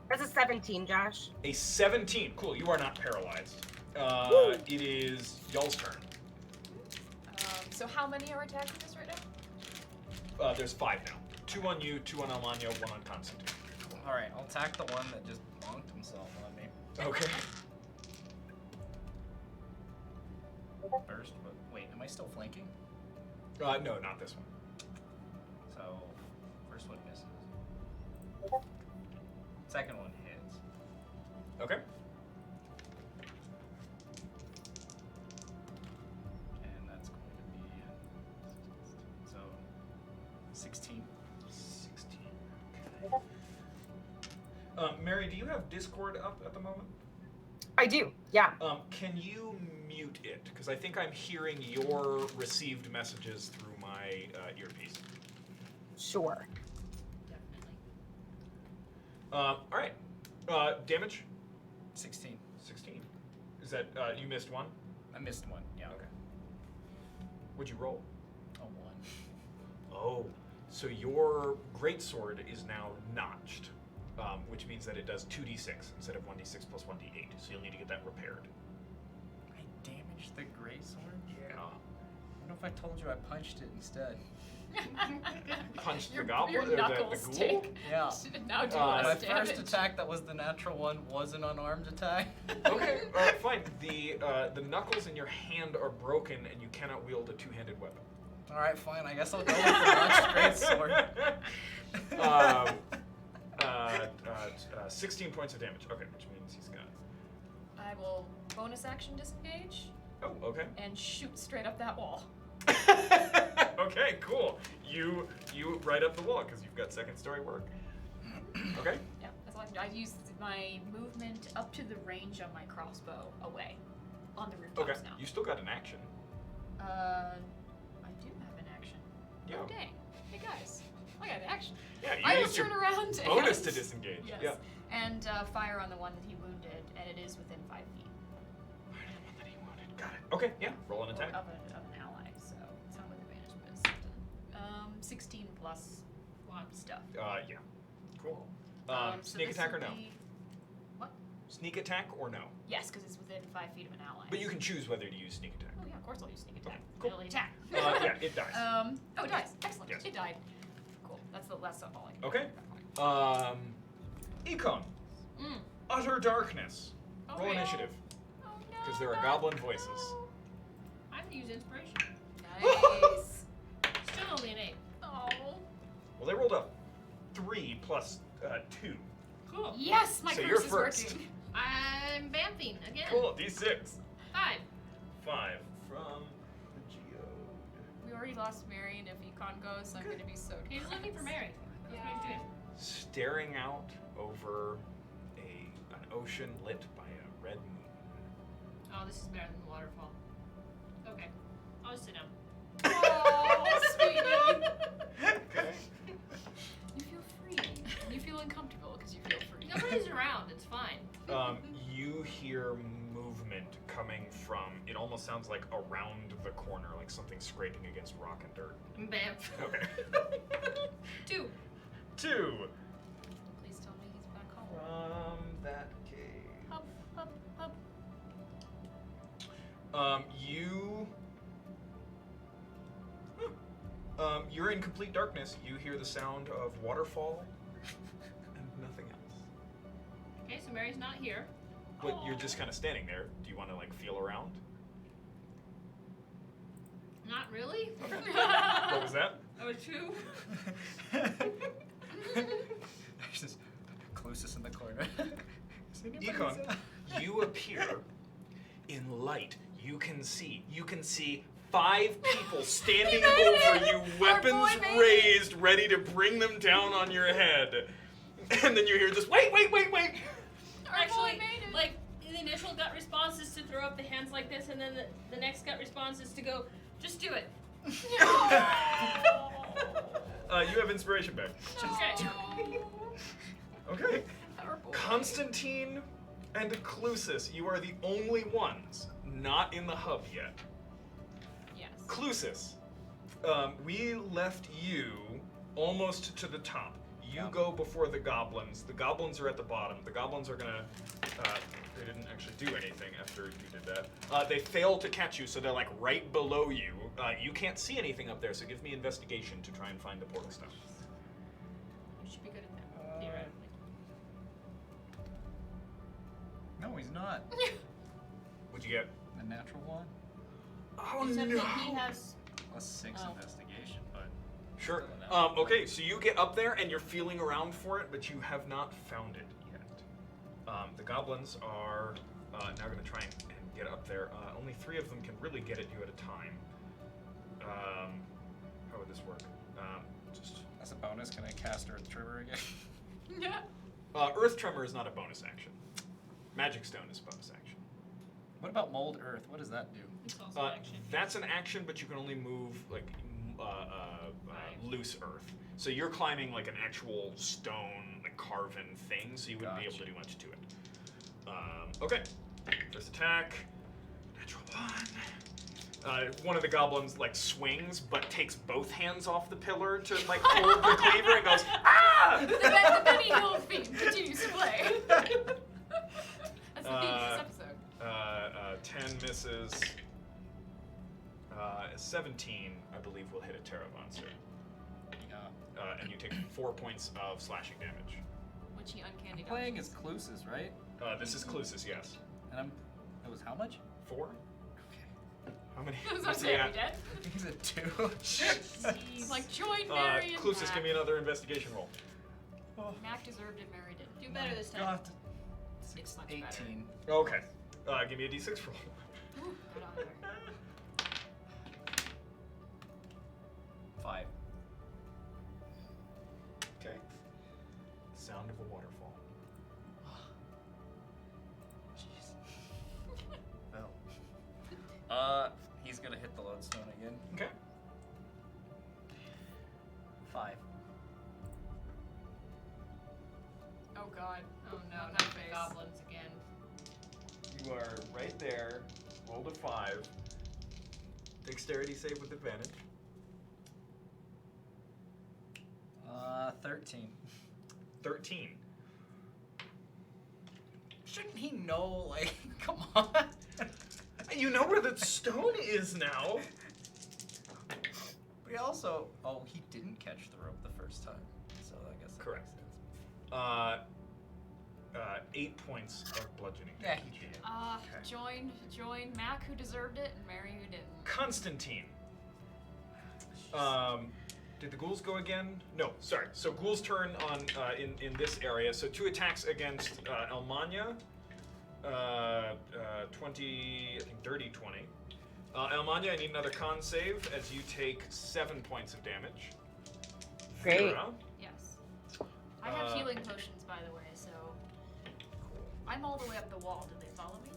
That's a 17, Josh. A 17. Cool. You are not paralyzed. It is y'all's turn. So how many are attacking us right now? There's 5 now. 2 on you, 2 on Almania, 1 on Constantine. Alright, I'll attack the one that just bonked himself on me Okay. first, but wait, am I still flanking? No, not this one. So, first one misses. Second one hits. Okay. And that's going to be. So, 16. 16. Okay. Mary, do you have Discord up at the moment? I do, yeah. Can you mute it? Because I think I'm hearing your received messages through my earpiece. Sure. Definitely. All right. Damage? 16. 16. Is that, you missed 1? I missed one, yeah. Okay. What'd you roll? A 1. Oh, so your greatsword is now notched, which means that it does 2d6 instead of 1d6 plus 1d8. So you'll need to get that repaired. I damaged the greatsword? Yeah. I don't know if I told you I punched it instead. Punched Your- the goblin your or the knuckles ghoul? take- Yeah. Now do My My less damage. first attack that was the natural one was an unarmed attack. Okay, fine. The knuckles in your hand are broken, and you cannot wield a two-handed weapon. Alright, fine. I guess I'll go with the notched greatsword. 16 points of damage. Okay, which means he's got. I will bonus action disengage Oh, okay. and shoot straight up that wall. Okay, cool. You right up the wall because you've got second story work. Okay. Yep, that's all I can do. I use my movement up to the range of my crossbow away on the rooftops Okay. now. You still got an action. I do have an action. Yeah. Oh dang! Hey guys, I got an action. Yeah, you I will used your turn around bonus and, to disengage. Yes. Yeah. And fire on the one that he wounded, and it is within 5 feet. Fire on the one that he wanted. Got it. Okay. Yeah. Roll an attack. Of an ally, so it's not with advantage, but it's something. 16 plus stuff. Yeah. Cool. So Sneak this attack or will no? be- What? Sneak attack or no? Yes, because it's within 5 feet of an ally. But you can choose whether to use sneak attack. Oh yeah, of course I'll use sneak attack. Cool. Melee attack. Yeah, it dies. Oh, it dies. Excellent. Yes. It died. Cool. That's all I can do. Okay. Econ. Mm. Utter darkness. Oh, Roll no. initiative. Oh no. Because there are not- goblin voices. no. I can use inspiration. Nice. Still only an 8. Oh. Well, they rolled a 3 plus 2. Cool. Yes, my So curse you're is first. working. I'm vamping again. Cool, D6. 5. 5 from the geode. We already lost Mary, and if Econ goes, I'm gonna be so He's depressed. looking for Mary. That's what he's doing. Staring out over an ocean lit by a red moon. Oh, this is better than the waterfall. Okay. I'll just sit down. Oh, sweetie. Okay. You feel free. And you feel uncomfortable because you feel free. Nobody's around. It's fine. You hear movement coming from, it almost sounds like around the corner, like something scraping against rock and dirt. Bam. Okay. 2. 2 Please tell me he's back home. from that cave. Up, up, up. You're in complete darkness. You hear the sound of waterfall and nothing else. Okay, so Mary's not here. But you're just kind of standing there. Do you want to like feel around? Not really. What was that? That was 2. There's just closest in the corner. Is anybody Econ, there? you appear in light. You can see 5 people standing over you, weapons boy made it. raised, ready to bring them down on your head. And then you hear this, wait! Our boy Actually, made it. like, the initial gut response is to throw up the hands like this, and then the next gut response is to go, just do it. You have inspiration back. Okay. Okay. Our boy. Constantine and Clusis, you are the only ones not in the hub yet. Yes. Clusis, we left you almost to the top. You Yeah. go before the goblins. The goblins are at the bottom. The goblins are gonna. They didn't actually do anything after you did that. They fail to catch you, so they're like right below you. You can't see anything up there, so give me investigation to try and find the portal stuff. You should be good at that, theoretically. No, he's not. What'd you get? A natural one? Oh Except no! that he has. Plus 6 Oh. investigation, but Sure. Still a natural. Okay, so you get up there and you're feeling around for it, but you have not found it yet. The goblins are now going to try and get up there. Only 3 of them can really get at you at a time. How would this work? Just as a bonus, can I cast Earth Tremor again? Yeah. Earth Tremor is not a bonus action. Magic Stone is a bonus action. What about Mold Earth? What does that do? It's also an action. That's an action, but you can only move like loose earth. So you're climbing like an actual stone, like carven thing, so you wouldn't be able to do much to it. Okay, first attack, natural 1. One of the goblins like swings, but takes both hands off the pillar to like hold the cleaver and goes, ah! The Benny Hill theme continues to play. That's the theme of this episode. 10 misses. 17, I believe, will hit a Terravancer. Yeah. And you take 4 points of slashing damage. Which he uncanny Playing dodges. as Clusis, right? This is Clusis, yes. And it was how much? 4? Okay. How many? I was what's gonna he say, are at? we dead? He's a 2. He's like, join Mary and Clusis, Mac. give me another investigation roll. Mac deserved it, Mary didn't. Do better this time. God. It's much 18. better. Okay. Give me a d6 roll. Ooh, good on her. 5. Okay. Sound of a waterfall. Jeez. Well. He's gonna hit the lodestone again. Okay. 5. Oh god. Oh no, Not that the face. goblins again. You are right there. Rolled a 5. Dexterity save with advantage. 13. 13. Shouldn't he know, like, come on? You know where the stone is now. But he also, he didn't catch the rope the first time, so I guess that Correct. makes sense. 8 points of bludgeoning Yeah, damage. he did. Okay. Join Mac, who deserved it, and Mary, who didn't. Constantine. Did the ghouls go again? No, sorry. So ghouls turn on in this area. So 2 attacks against Elmania. 20, I think dirty 20. Elmania, I need another con save as you take 7 points of damage. Great. Vera, Yes. I have Uh, healing potions, by the way, so I'm all the way up the wall. Did they follow me?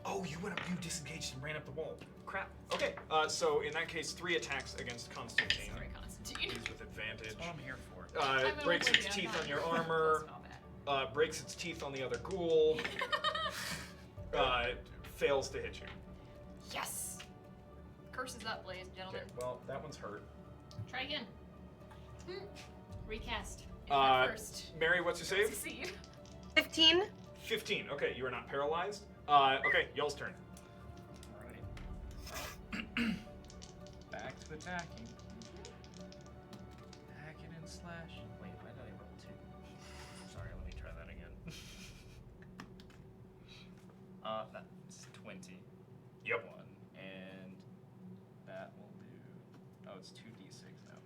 oh, you went up, you disengaged and ran up the wall. Crap. Okay, so in that case, 3 attacks against Constantine. Sorry, Constantine. He's with advantage. That's what I'm here for. I'm an Breaks old its lady, I'm teeth not- on your Close armor. combat. Breaks its teeth on the other ghoul. Fails to hit you. Yes. Curses up, ladies and gentlemen. Okay, well, that one's hurt. Try again. Recast. First. Mary, what's your save? Succeed. 15. 15. Okay, you are not paralyzed. Okay, y'all's turn. Alright. Back to attacking. Hacking and slash. Wait, why did I roll 2? Sorry, let me try that again. That's 20. Yep. 1. And that will do. Oh, it's 2d6 now.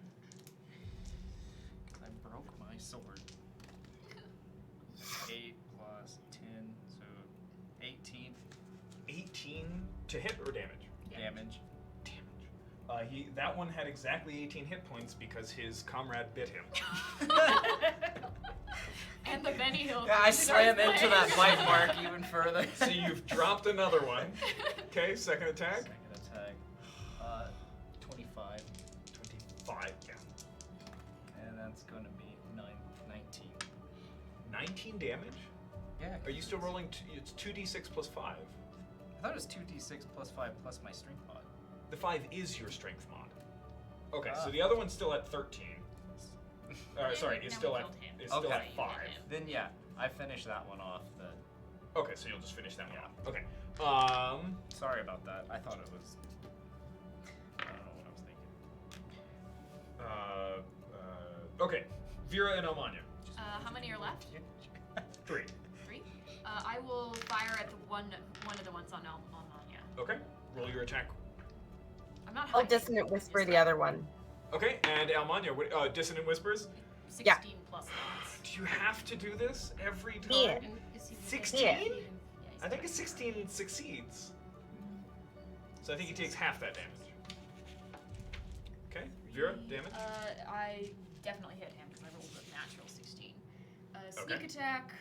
Because I broke my sword. 8 plus 10, so 18 18 to hit or damage? damage. That one had exactly 18 hit points because his comrade bit him. And the Benny Hill. Yeah, I slam starts into that playing. bite mark even further. So you've dropped another one. Okay, second attack. Second attack. 25. 25, yeah. And that's going to be 19. 19 damage? Yeah. Are you still rolling? It's 2d6 plus 5. I thought it was 2d6 plus 5 plus my strength mod. The 5 is your strength mod. Okay, so Ah. the other one's still at 13. Sorry, Now it's we still at killed him. it's still Okay. at 5. Then yeah, I finished that one off. Okay, so you'll just finish that one Yeah. off. Okay. Sorry about that. I thought it was. I don't know what I was thinking. Okay. Vera and Elmania. How many are left? 3. 3. I will fire at the one of the ones on Almania. Okay. Roll your attack. I'm not. I'll hiding. Dissonant Whisper the other one. Okay, and Elmania, Dissonant Whispers. 16 Yeah. plus odds. Do you have to do this every time? Yeah. And is he- 16? Yeah, he's I think got a 16 succeeds. So I think he takes half that damage. Okay, Vera, damage? I definitely hit him because I rolled a natural 16. Sneak Okay. attack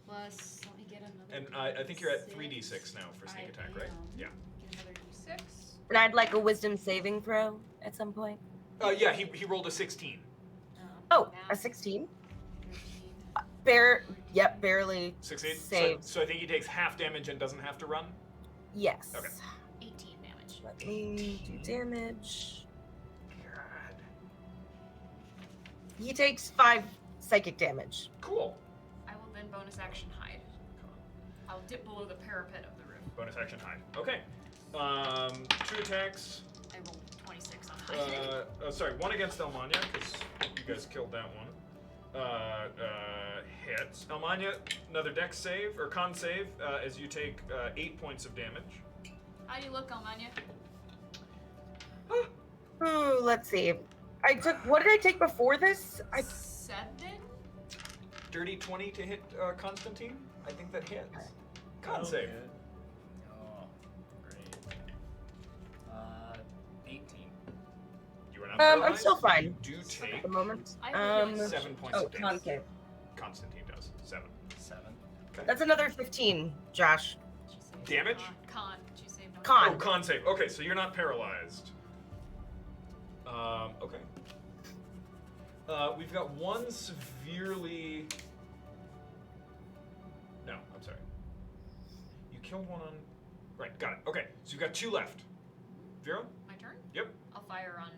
plus, let me get another. And I think you're at D6. 3d6 now for sneak I attack, right? am. Yeah. Get another d6. And I'd like a wisdom saving throw at some point. Yeah, he rolled a 16. Oh, math, a 16? 13. Barely Succeed? saved. So I think he takes half damage and doesn't have to run? Yes. Okay. 18 damage. Let me do damage. God. He takes 5 psychic damage. Cool. I will then bonus action hide. I'll dip below the parapet of the roof. Bonus action hide. Okay. 2 attacks. I rolled 26 on hide. Sorry, 1 against Elmania, because you guys killed that one. Hits. Elmania, another dex save, or con save, as you take 8 points of damage. How do you look, Almania? Ooh, let's see. What did I take before this? 7? Dirty 20 to hit Constantine? I think that hits. Con Oh, save. good. Oh, great. 18. You are not I'm paralyzed. still fine. You do at take the moment. I have a healing 7 points Oh, of damage. concave. Constantine does. 7. 7. Okay. That's another 15, Josh. Did you say Damage? Con. Did you say no? Con. Oh, con save. Okay, so you're not paralyzed. Okay. We've got one severely. No, I'm sorry. You killed one on. Right, got it. Okay, so you've got 2 left. Vera? My turn? Yep. I'll fire on,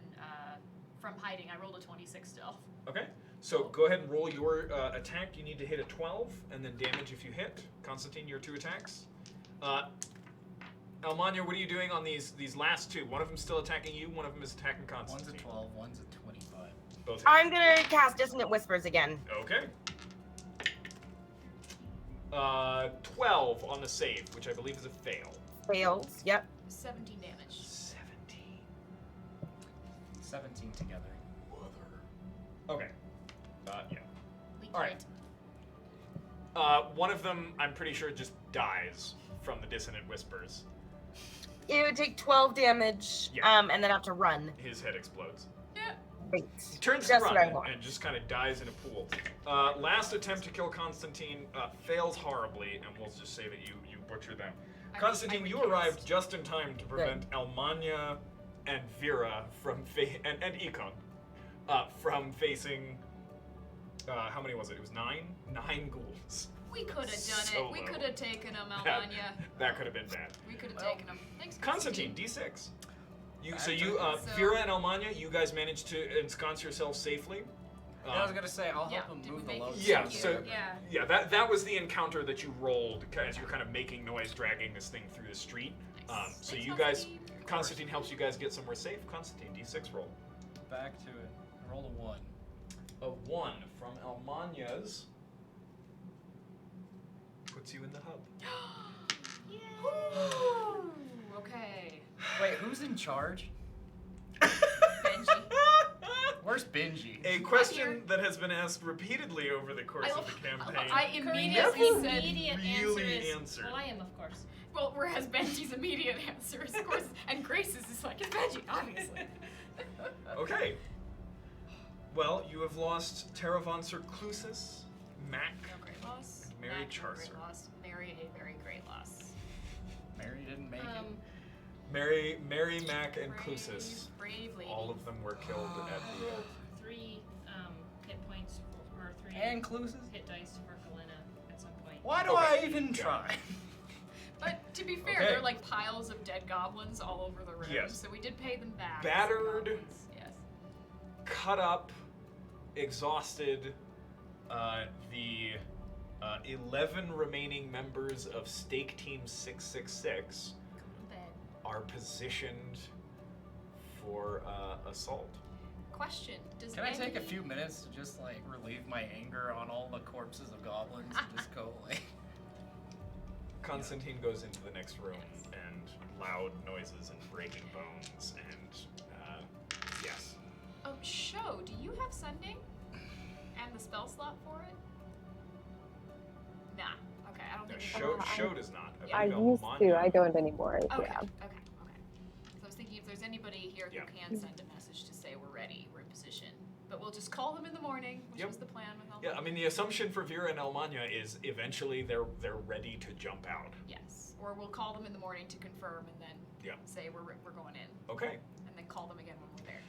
from hiding. I rolled a 26 still. Okay. So go ahead and roll your attack. You need to hit a 12, and then damage if you hit. Constantine, your 2 attacks. Elmania, what are you doing on these last 2? One of them's still attacking you. One of them is attacking One's Constantine. a 12, one's a 25. Both hit. I'm gonna cast Dissonant Whispers again. Okay. 12 on the save, which I believe is a fail. Fails. Yep. 17 damage. 17. 17 together. Okay. Yeah. Leak All right. rate. One of them, I'm pretty sure, just dies from the dissonant whispers. It would take 12 damage, Yeah. and then have to run. His head explodes. Great. He turns Just to what run I want. and just kind of dies in a pool. Last attempt to kill Constantine fails horribly, and we'll just say that you butcher them. Constantine, you arrived just in time to prevent Almania and Vera from and Econ from facing. How many was it? It was 9? 9 ghouls. We could have done So it. We low. could have taken him, That, Albania. that could have been bad. We could have taken him. Thanks, Constantine, D6. So- Vera and Almania, you guys managed to ensconce yourselves safely. I was gonna say I'll Yeah, help him did move we the make load. it? Yeah, Thank you. so Yeah. that was the encounter that you rolled as you're kind of making noise, dragging this thing through the street. Nice. So Thanks, you guys, Constantine. Constantine helps you guys get somewhere safe. Constantine, D6 roll. Back to it. Roll a 1. A 1 from Almania's puts you in the hub. Ooh, okay. Wait, who's in charge? Benji. Where's Benji? A question that has been asked repeatedly over the course of the campaign. I immediately Never said. immediate really answer is, answered. well, I am, of course. Well, whereas Benji's immediate answer is, of course, and Grace's is like, it's Benji, obviously. Okay. Well, you have lost Teravon Circlusis, Mac, No great loss. Mary Mac, no Charcer. great loss. Mary, a very great loss. Mary didn't make it. Mary, Mac, and Clusis. Brave lady. All of them were killed at the end. 3 hit points, or 3 And Cluses? hit dice for Galena at some point. Why do Okay. I even try? But to be fair, Okay. there are like piles of dead goblins all over the room, Yes. so we did pay them back. as Battered. goblins, Yes. Cut up, exhausted, the 11 remaining members of Stake Team 666 Bed. are positioned for assault. Question: does Can I take a any- few minutes to just like relieve my anger on all the corpses of goblins and just go like Constantine goes into the next room, and loud noises and breaking bones, and yes. Show, do you have sending? And the spell slot for it? Nah. Okay, I don't No, think. show does not. I believe used to. Almania- I don't anymore. Okay. Yeah. Okay. So I was thinking if there's anybody here who Yeah. can send a message to say we're ready, we're in position. But we'll just call them in the morning, which Yep. was the plan with all. Yeah, I mean the assumption for Vera and Almania is eventually they're ready to jump out. Yes. Or we'll call them in the morning to confirm, and then Yeah. say we're going in, Okay. and then call them again when we're there.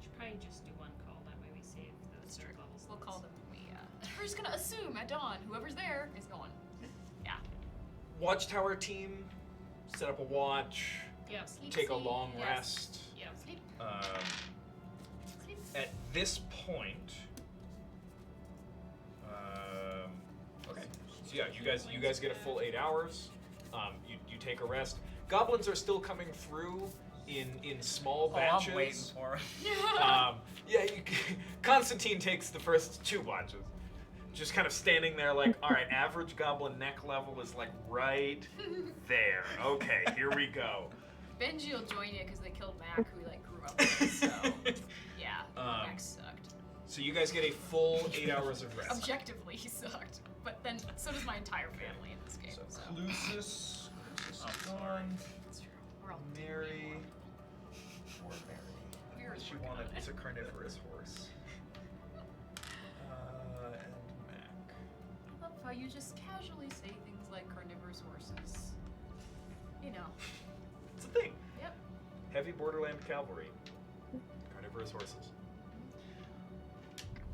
Should probably just do one call, that way we save those third level We'll slots. call them when we. We're just gonna assume at dawn, whoever's there is going. Yeah. Watchtower team, set up a watch, Yeah. Sleep, take a sleep, long yes. rest. Yeah. Sleep. Sleep. At this point, okay. So yeah, you guys get a full 8 hours. You take a rest. Goblins are still coming through in small batches. I'm waiting for him. Yeah, Constantine takes the first 2 watches. Just kind of standing there like, all right, average goblin neck level is like right there. Okay, here we go. Benji will join you because they killed Mac, who like grew up with us, so yeah, Mac sucked. So you guys get a full 8 hours of rest. Objectively, he sucked, but then so does my entire family in this game. So So Clusis, Oh, gone. that's true. We're all Mary. Poor Mary. We're She working wanted on it. it's a carnivorous horse. And Mac. I love how you just casually say things like carnivorous horses. You know. It's a thing. Yep. Heavy borderland cavalry. Carnivorous horses.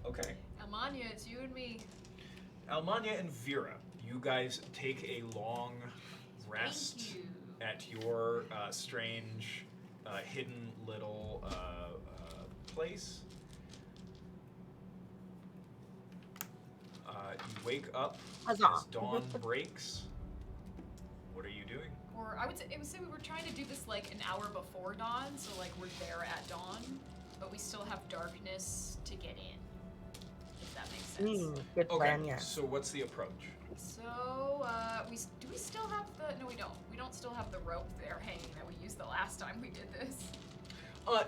Okay. Almania, it's you and me. Almania and Vera, you guys take a long rest Thank you. at your strange, hidden little place. You wake up Huzzah. as dawn breaks. What are you doing? Or I would say we were trying to do this like an hour before dawn, so like we're there at dawn, but we still have darkness to get in. If that makes sense. Good plan, Okay, yeah. so what's the approach? So do we still have the? No, we don't. We don't still have the rope there hanging that we used the last time we did this.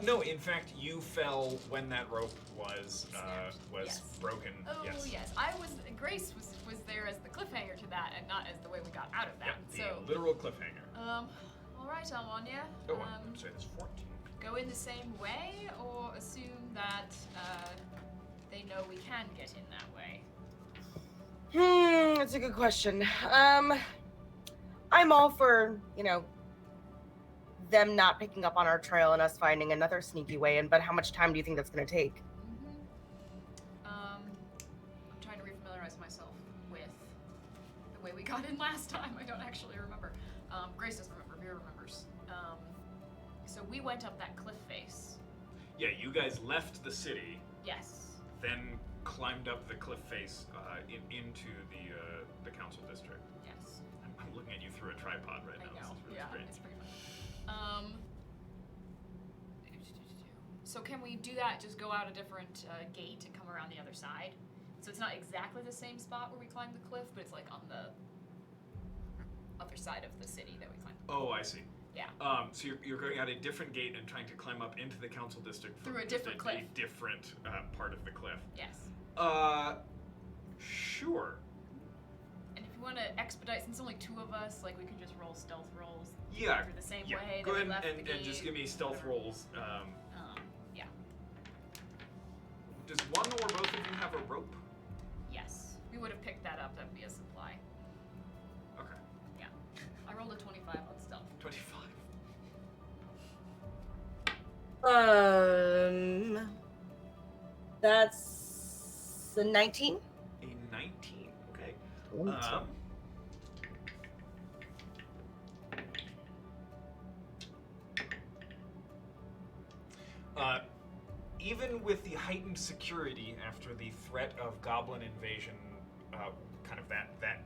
No, in fact, you fell when that rope was Snapped. Yes. broken. Oh yes. yes. Grace was there as the cliffhanger to that, and not as the way we got out of that. Yeah, So, the literal cliffhanger. all right, Almania. Oh, I'm sorry, that's 14. Go in the same way, or assume that they know we can get in that way. That's a good question. I'm all for, them not picking up on our trail and us finding another sneaky way in, but how much time do you think that's going to take? I'm trying to refamiliarize myself with the way we got in last time. I don't actually remember. Grace doesn't remember. Vera remembers. So we went up that cliff face. Yeah, you guys left the city, Yes. then climbed up the cliff face into the council district. Yes. I'm looking at you through a tripod right now. I know. This is really Yeah, strange. it's pretty fun. So can we do that? Just go out a different gate and come around the other side. So it's not exactly the same spot where we climbed the cliff, but it's like on the other side of the city that we climbed. Oh, I see. Yeah. So you're going out a different gate and trying to climb up into the council district from Through a just different cliff. A different part of the cliff. Yes. Sure. And if you want to expedite, since only two of us, like we can just roll stealth rolls. Yeah. Through the same Yeah. way Go that we ahead left and, the gate. and just give me stealth whatever. rolls. Yeah. Does one or both of you have a rope? Yes. We would have picked that up. That would be a supply. Okay. Yeah. I rolled a 25 on stealth. 25. That's a 19. A 19. Okay. Even with the heightened security after the threat of goblin invasion, kind of that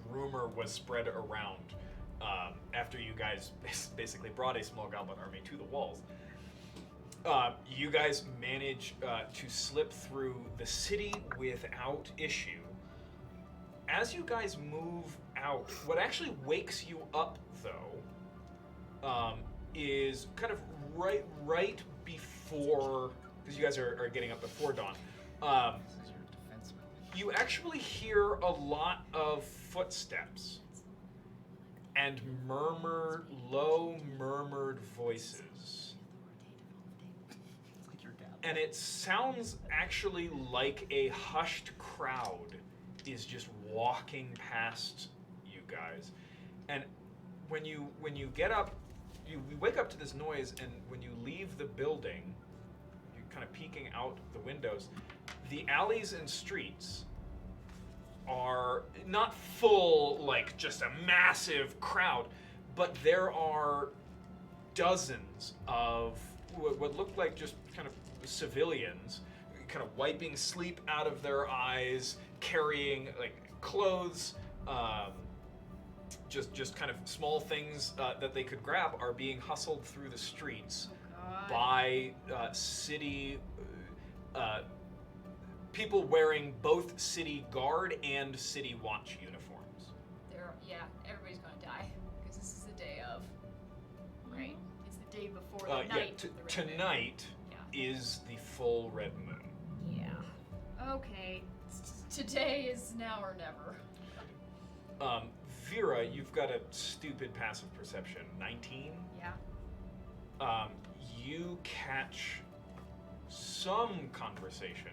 rumor was spread around after you guys basically brought a small goblin army to the walls. You guys manage to slip through the city without issue. As you guys move out, what actually wakes you up, though, is kind of right before, because you guys are getting up before dawn. This is your defenseman. You actually hear a lot of footsteps and low murmured voices. It's like your dad. And it sounds actually like a hushed crowd is just walking past you guys. And when you get up, you wake up to this noise, and when you leave the building, you're kind of peeking out the windows. The alleys and streets are not full, like just a massive crowd, but there are dozens of what look like just kind of civilians, kind of wiping sleep out of their eyes, carrying like clothes, just kind of small things that they could grab are being hustled through the streets by city people wearing both city guard and city watch uniforms. Everybody's gonna die because this is the day of. Right. It's the day before the night. of the red moon. Tonight Yeah. is the full red moon. Yeah. Okay. Today is now or never. Vera, you've got a stupid passive perception, 19. Yeah. You catch some conversation.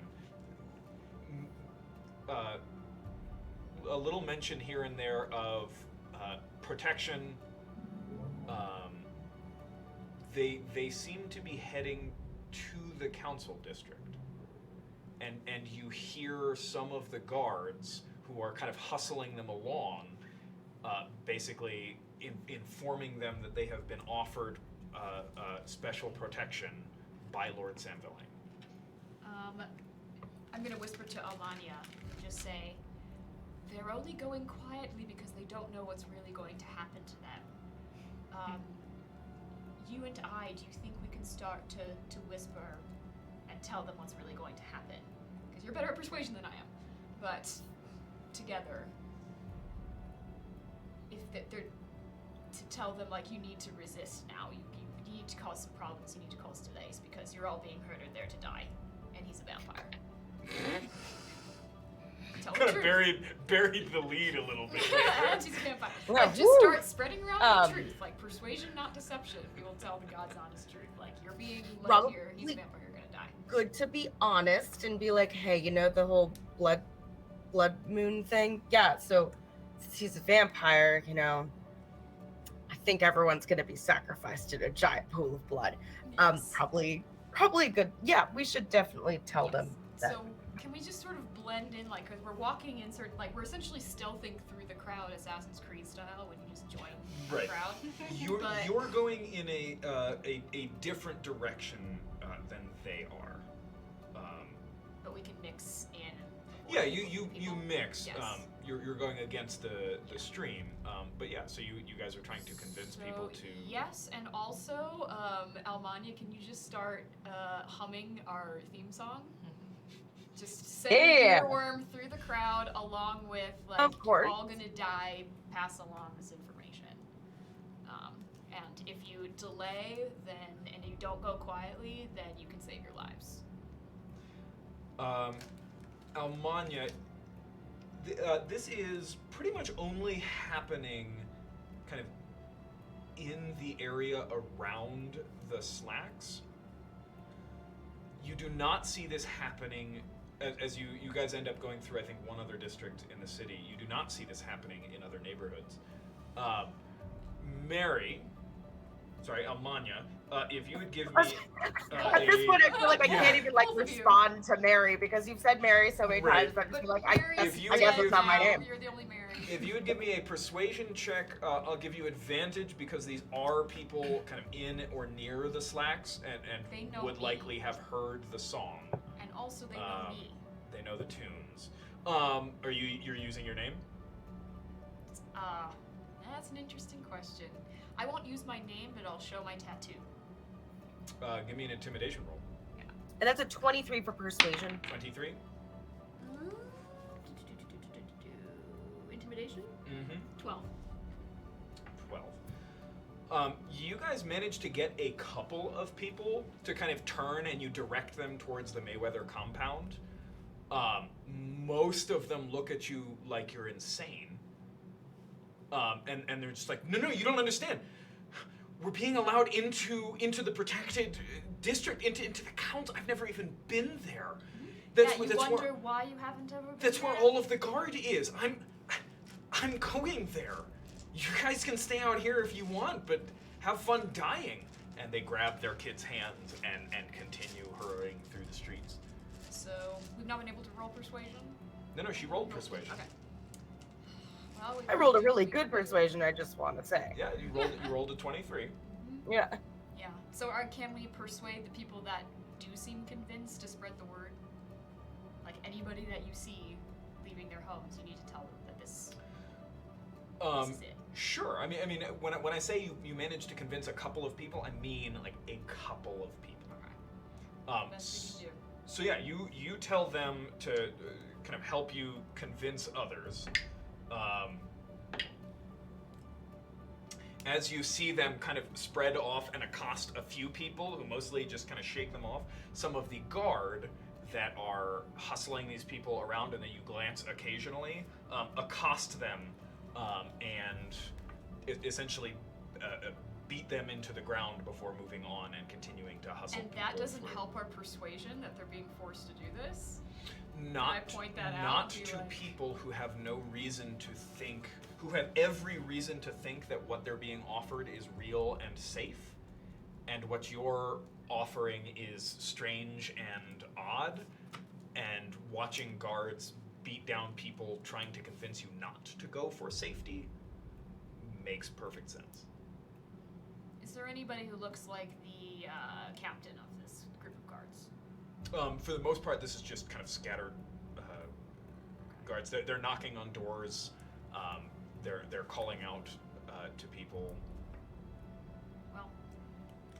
A little mention here and there of protection. They seem to be heading to the council district, and you hear some of the guards who are kind of hustling them along, basically informing them that they have been offered special protection by Lord Sanvelheim. I'm gonna whisper to Alania and just say, they're only going quietly because they don't know what's really going to happen to them. You and I, do you think we can start to whisper and tell them what's really going to happen? Because you're better at persuasion than I am. But together, if they're to tell them, like, you need to resist now, you need to cause some problems, you need to cause delays, because you're all being herded there to die, and he's a vampire. tell the Kind of truth. buried the lead a little bit. And she's a vampire. Yeah, Like, just woo. start spreading around the truth. Like, persuasion, not deception. We will tell the God's honest truth. Like, you're being led here. He's a Probably- vampire. You're gonna die. Good to be honest and be like, hey, you know the whole blood moon thing? Yeah, so since he's a vampire, you know, I think everyone's gonna be sacrificed in a giant pool of blood. Yes. Probably good. Yeah, we should definitely tell them that. So, can we just sort of blend in, like, because we're walking in certain, like, we're essentially stealthing through the crowd, Assassin's Creed style, when you just join the Right. crowd. But- You're going in a different direction than they are. But we can mix in. Yeah, you people. mix. Yes. You're going against the stream. But yeah, so you guys are trying to convince people to. Yes, and also, Almania, can you just start humming our theme song? Just send Yeah. the earworm through the crowd, along with like Of course. you're all gonna die. Pass along this information. And if you delay, and you don't go quietly, then you can save your lives. Almania, this is pretty much only happening kind of in the area around the slacks. You do not see this happening as you guys end up going through, I think, one other district in the city. You do not see this happening in other neighborhoods. Almania, if you would give me At this point, I feel like I Yeah. can't even like Both of you. respond to Mary because you've said Mary so many Right. times. But I'm just But like, Mary If is you I guess dead it's not my now. name. You're the only Mary. If you would give me a persuasion check, I'll give you advantage because these are people kind of in or near the slacks They and know would me. likely have heard the song. And also, they know me. They know the tunes. You're using your name? That's an interesting question. I won't use my name, but I'll show my tattoo. Give me an intimidation roll. and that's a 23 for persuasion. 23. Intimidation? Mm-hmm. 12. 12. You guys managed to get a couple of people to kind of turn and you direct them towards the Mayweather compound. Most of them look at you like you're insane. And they're just like, no, you don't understand. We're being allowed into the protected district, into the council. I've never even been there. That's you that's wonder where why you haven't ever been that's where there? all of the guard is. I'm going there. You guys can stay out here if you want, but have fun dying. And they grab their kid's hands and continue hurrying through the streets. So, we've not been able to roll persuasion? No, she rolled persuasion. Okay. Well, I rolled a really good persuasion, I just want to say. Yeah, you rolled a 23. Yeah. Yeah. So, can we persuade the people that do seem convinced to spread the word? Like, anybody that you see leaving their homes, you need to tell them that this is it. Sure. I mean, when I say you managed to convince a couple of people, I mean like a couple of people. Okay. Best we can do. So yeah, you tell them to kind of help you convince others. As you see them kind of spread off and accost a few people who mostly just kind of shake them off, some of the guard that are hustling these people around and that you glance occasionally accost them and essentially beat them into the ground before moving on and continuing to hustle And that people doesn't through. help our persuasion that they're being forced to do this? Not, I point that out not and be to like- people who have no reason to think, who have every reason to think that what they're being offered is real and safe, and what you're offering is strange and odd, and watching guards beat down people trying to convince you not to go for safety makes perfect sense. Is there anybody who looks like the captain of this group of guards? For the most part, this is just kind of scattered guards. They're knocking on doors. They're calling out to people. Well,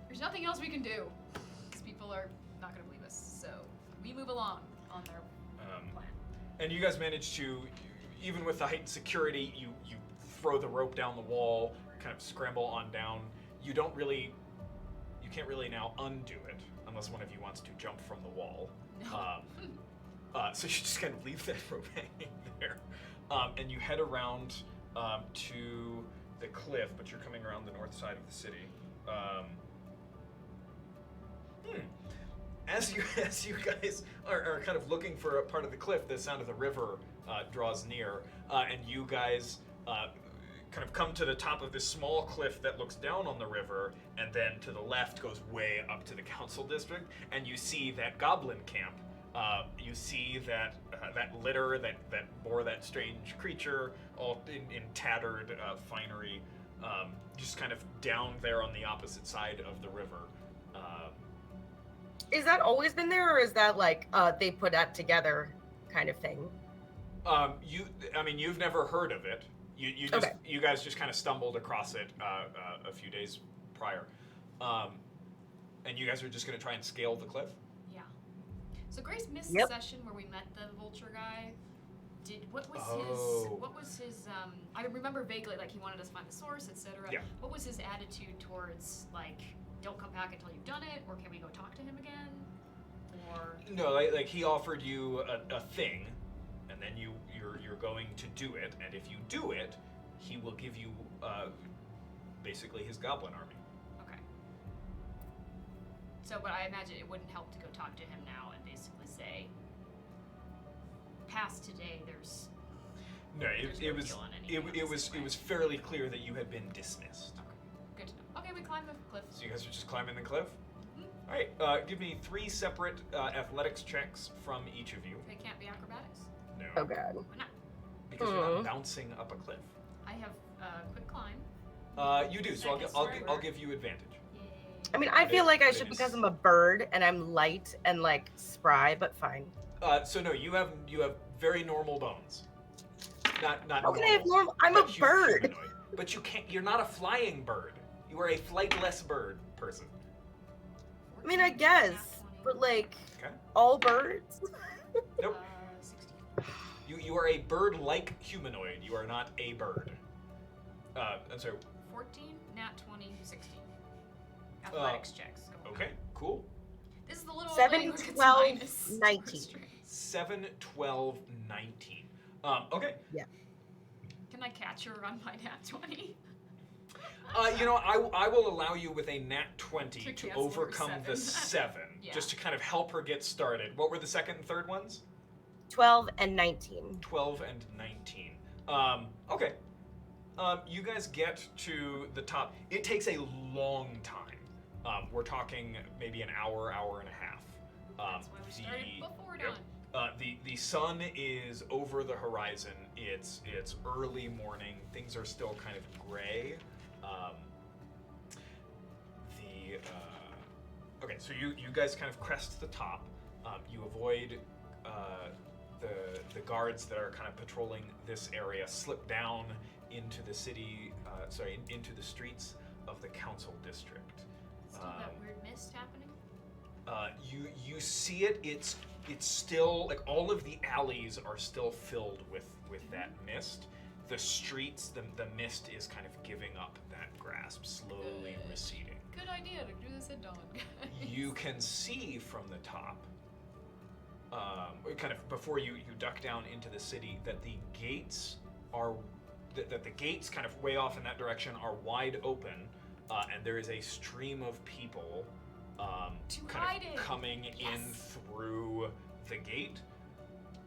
there's nothing else we can do. These people are not going to believe us. So we move along on their plan. And you guys manage to, even with the heightened security, you throw the rope down the wall, kind of scramble on down. You can't really now undo it unless one of you wants to jump from the wall. No. So you just kind of leave that rope hanging there, and you head around to the cliff, but you're coming around the north side of the city. As you guys are kind of looking for a part of the cliff, the sound of the river draws near, and you guys kind of come to the top of this small cliff that looks down on the river, and then to the left goes way up to the council district, and you see that goblin camp. You see that litter that bore that strange creature, all in tattered finery, just kind of down there on the opposite side of the river. Is that always been there, or is that like they put that together kind of thing? You've never heard of it. You guys just kind of stumbled across it a few days prior, and you guys are just going to try and scale the cliff. Yeah. So Grace missed the session where we met the vulture guy. What was his? I remember vaguely, like he wanted us to find the source, etc. Yeah. What was his attitude towards like, don't come back until you've done it, or can we go talk to him again? Or no, like he offered you a thing, and then you're going to do it, and if you do it, he will give you basically his goblin army. Okay. So, but I imagine it wouldn't help to go talk to him now and basically say, past today, there's. No, it was fairly clear that you had been dismissed. Okay, good to know. Okay, we climb the cliff. So you guys are just climbing the cliff? Mm-hmm. All right, give me 3 separate athletics checks from each of you. They can't be acrobatics. No. Oh god. Why not? Because you're not bouncing up a cliff. I have quick climb. You do, so I'll give you advantage. Yay. I mean, I feel like I It should is- because I'm a bird and I'm light and like spry, but fine. So no, you have very normal bones. Not How can I have normal? I'm a but bird. humanoid. But you can't. You're not a flying bird. You are a flightless bird person. I mean, I guess, but like Okay. all birds. Nope. 16. You are a bird-like humanoid. You are not a bird. I'm sorry. 14, nat 20, 16. Athletics checks. Go. Okay. Cool. This is the little 7, language that's 12, minus 19. 7, 12, 19. Okay. Can I catch her on my nat 20? I will allow you with a nat 20 To to cancel her overcome the 7. 7, Yeah. just to kind of help her get started. What were the second and third ones? 12 and 19. 12 and 19. Okay. You guys get to the top. It takes a long time. We're talking maybe an hour, hour and a half. That's why we started before dawn. The sun is over the horizon. It's early morning. Things are still kind of gray. Okay, so you guys kind of crest the top. You avoid the guards that are kind of patrolling this area, slip down into the city. Into the streets of the council district. Still that weird mist happening? You see it. It's still like all of the alleys are still filled with that mist. The streets, the mist is kind of giving up that grasp, slowly receding. Good idea to do this at dawn, guys. You can see from the top, kind of before you duck down into the city, that the gates are that the gates kind of way off in that direction are wide open, and there is a stream of people kind of coming in through the gate,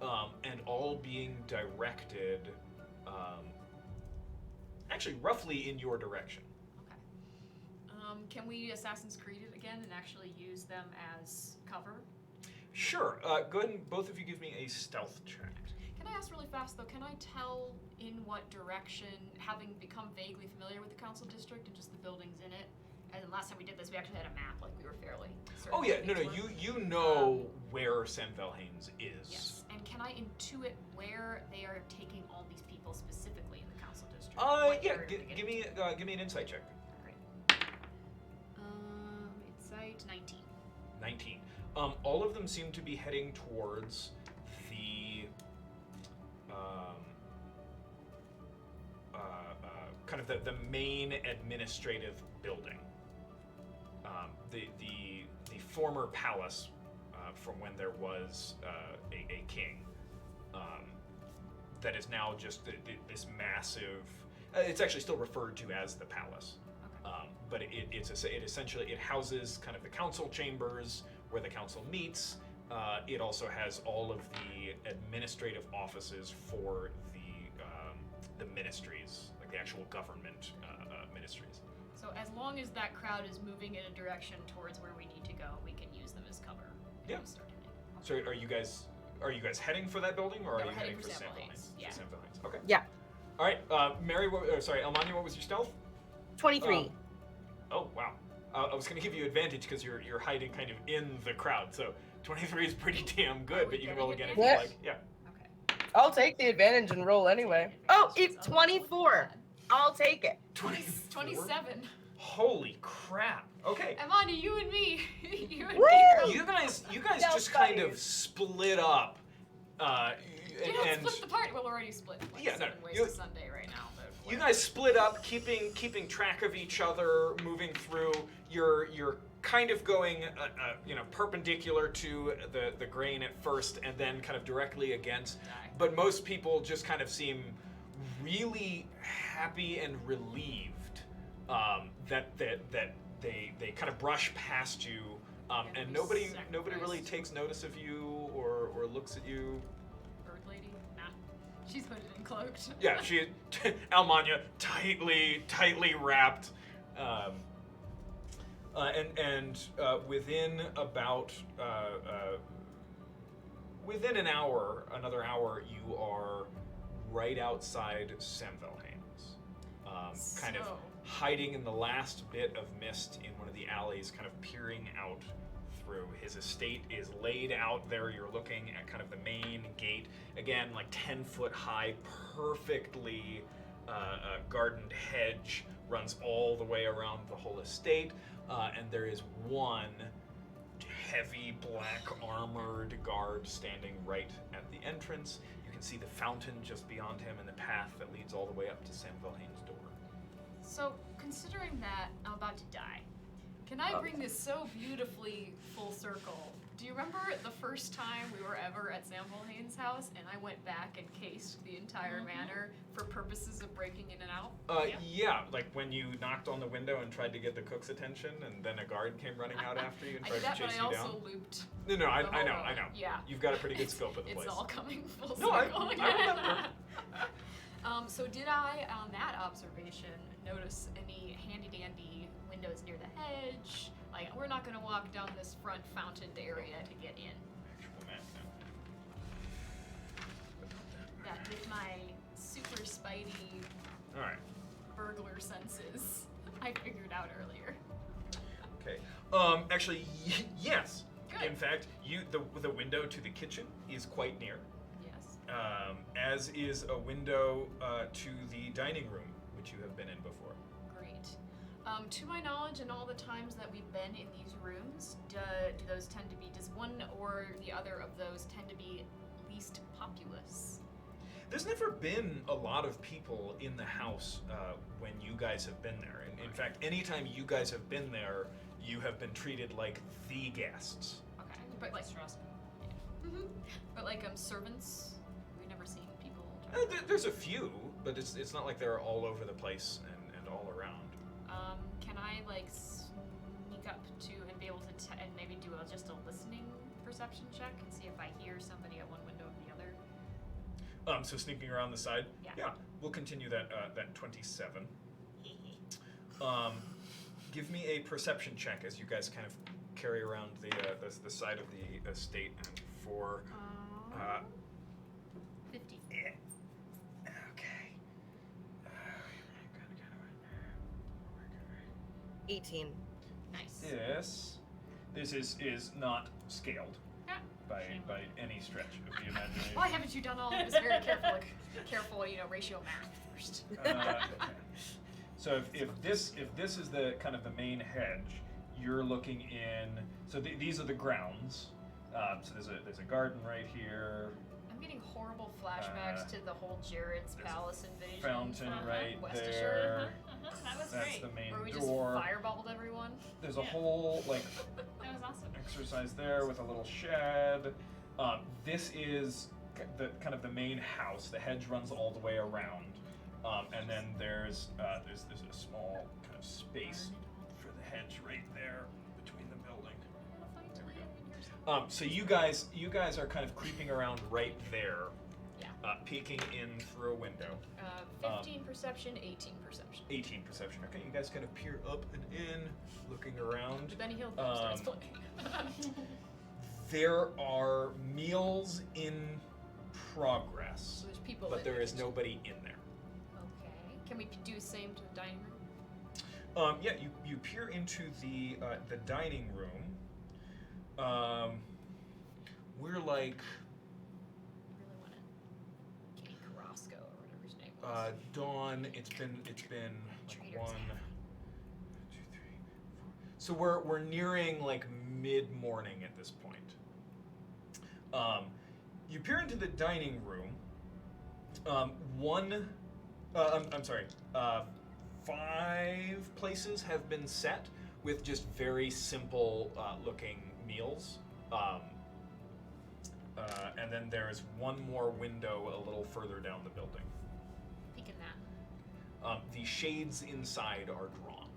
and all being directed, actually roughly in your direction. Okay. Can we Assassin's Creed it again and actually use them as cover? Sure. Go ahead and both of you give me a stealth check. Can I ask really fast though, can I tell in what direction, having become vaguely familiar with the council district and just the buildings in it, and last time we did this we actually had a map, like we were fairly certain. Oh yeah, that no, things were. you know where Sanvelheim's is. Yes, and can I intuit where they are taking all these people specifically in the council district? Yeah, give me an insight check. Alright. Insight 19. 19. All of them seem to be heading towards the kind of the main administrative building. The former palace from when there was a king. That is now just this massive. It's actually still referred to as the palace, but it essentially it houses kind of the council chambers where the council meets. It also has all of the administrative offices for the ministries, like the actual government ministries. So as long as that crowd is moving in a direction towards where we need to go, we can use them as cover. Yeah. And start hitting. So are you guys heading for that building, or No, are we're you heading heading for for Sanvelheim. Sanvelheim? Yeah. For Sanvelheim. Okay. Yeah. All right. Mary, Elmania, what was your stealth? 23. Oh wow. I was gonna give you advantage because you're hiding kind of in the crowd. So 23 is pretty damn good, Are we but you can getting roll again if you advantage? like. Yeah. Okay. I'll take the advantage and roll anyway. Oh, it's Otherwise, 24. I'll take it. 24? 27. Holy crap. Okay. Amanda, you and me. You and Woo! me. You guys Stealth just kind buddies. of split up. You don't And split the party. Well, we're already split like Yeah, no, 7 ways you- to Sunday right now. But you whatever. guys split up, keeping track of each other, moving through. You're kind of going, perpendicular to the grain at first, and then kind of directly against. Die. But most people just kind of seem really happy and relieved that they kind of brush past you, and we nobody sacrificed. really takes notice of you or looks at you. Bird lady? Nah. She's hooded and cloaked. Yeah, she Almania tightly wrapped, and within about within another hour, you are right outside Sanvelheim's, kind of So- hiding in the last bit of mist in one of the alleys, kind of peering out through. His estate is laid out there. You're looking at kind of the main gate. Again, like 10-foot high, perfectly gardened hedge runs all the way around the whole estate. And there is one heavy black armored guard standing right at the entrance. You can see the fountain just beyond him and the path that leads all the way up to Sanvelheim's door. So, considering that I'm about to die, can I bring this so beautifully full circle? Do you remember the first time we were ever at Sanvelheim's house and I went back and cased the entire manor for purposes of breaking in and out? Yeah, like when you knocked on the window and tried to get the cook's attention, and then a guard came running out after you and I tried did that, to but chase I you down. also looped. No, the I whole know. road. Yeah. You've got a pretty good scope of the place. It's all coming full No, I circle again. remember. So did I, on that observation, notice any handy-dandy windows near the hedge? Like, we're not gonna walk down this front fountained area to get in. Actual map now. That with my super spidey All right. burglar senses, I figured out earlier. Okay. Actually, yes. Good. In fact, the window to the kitchen is quite near, Yes. as is a window to the dining room, which you have been in before. Great. To my knowledge, in all the times that we've been in these rooms, do those tend to be, does one or the other of those tend to be least populous? There's never been a lot of people in the house when you guys have been there. And in fact, anytime you guys have been there, you have been treated like the guests. Okay. But like, mm-hmm. But like servants, we've never seen people. There's a few, but it's not like they're all over the place and all around. Can I like sneak up to and be able to and maybe do just a listening perception check and see if I hear somebody at one window or the other? So sneaking around the side. Yeah. We'll continue that 27. Give me a perception check as you guys kind of carry around the side of the estate and for. 50. Okay. 18. Nice. This is not scaled Yeah. by any stretch of the imagination. Why haven't you done all of this very careful, ratio math first? Okay. So if this is the kind of the main hedge, you're looking in. So these are the grounds. So there's a garden right here. I'm getting horrible flashbacks to the whole Jared's there's a Palace invasion. Fountain from right West there. That was That's great. the main Where we door. just fireballed everyone. There's a Yeah. whole like That was awesome. exercise there with a little shed. This is kind of the main house. The hedge runs all the way around, and then there's a small kind of space for the hedge right there between the building. There we go. So you guys are kind of creeping around right there, Yeah. peeking in through a window. 15 perception, 18 perception. 18 perception. Okay, you guys kind of peer up and in, looking around. The Benny Hill thing starts Um, playing. There are meals in progress, So there's people but in there the is kitchen. nobody in there. Okay. Can we do the same to the dining room? Yeah, you peer into the dining room. We're like I really want to Kenny Carrasco or whatever his name was. dawn. It's been like Trader's 1, Tavern. 2, 3, 4. So we're nearing like mid morning at this point. You peer into the dining room. I'm sorry. 5 places have been set with just very simple looking meals. And then there's one more window a little further down the building. Peeking that. The shades inside are drawn.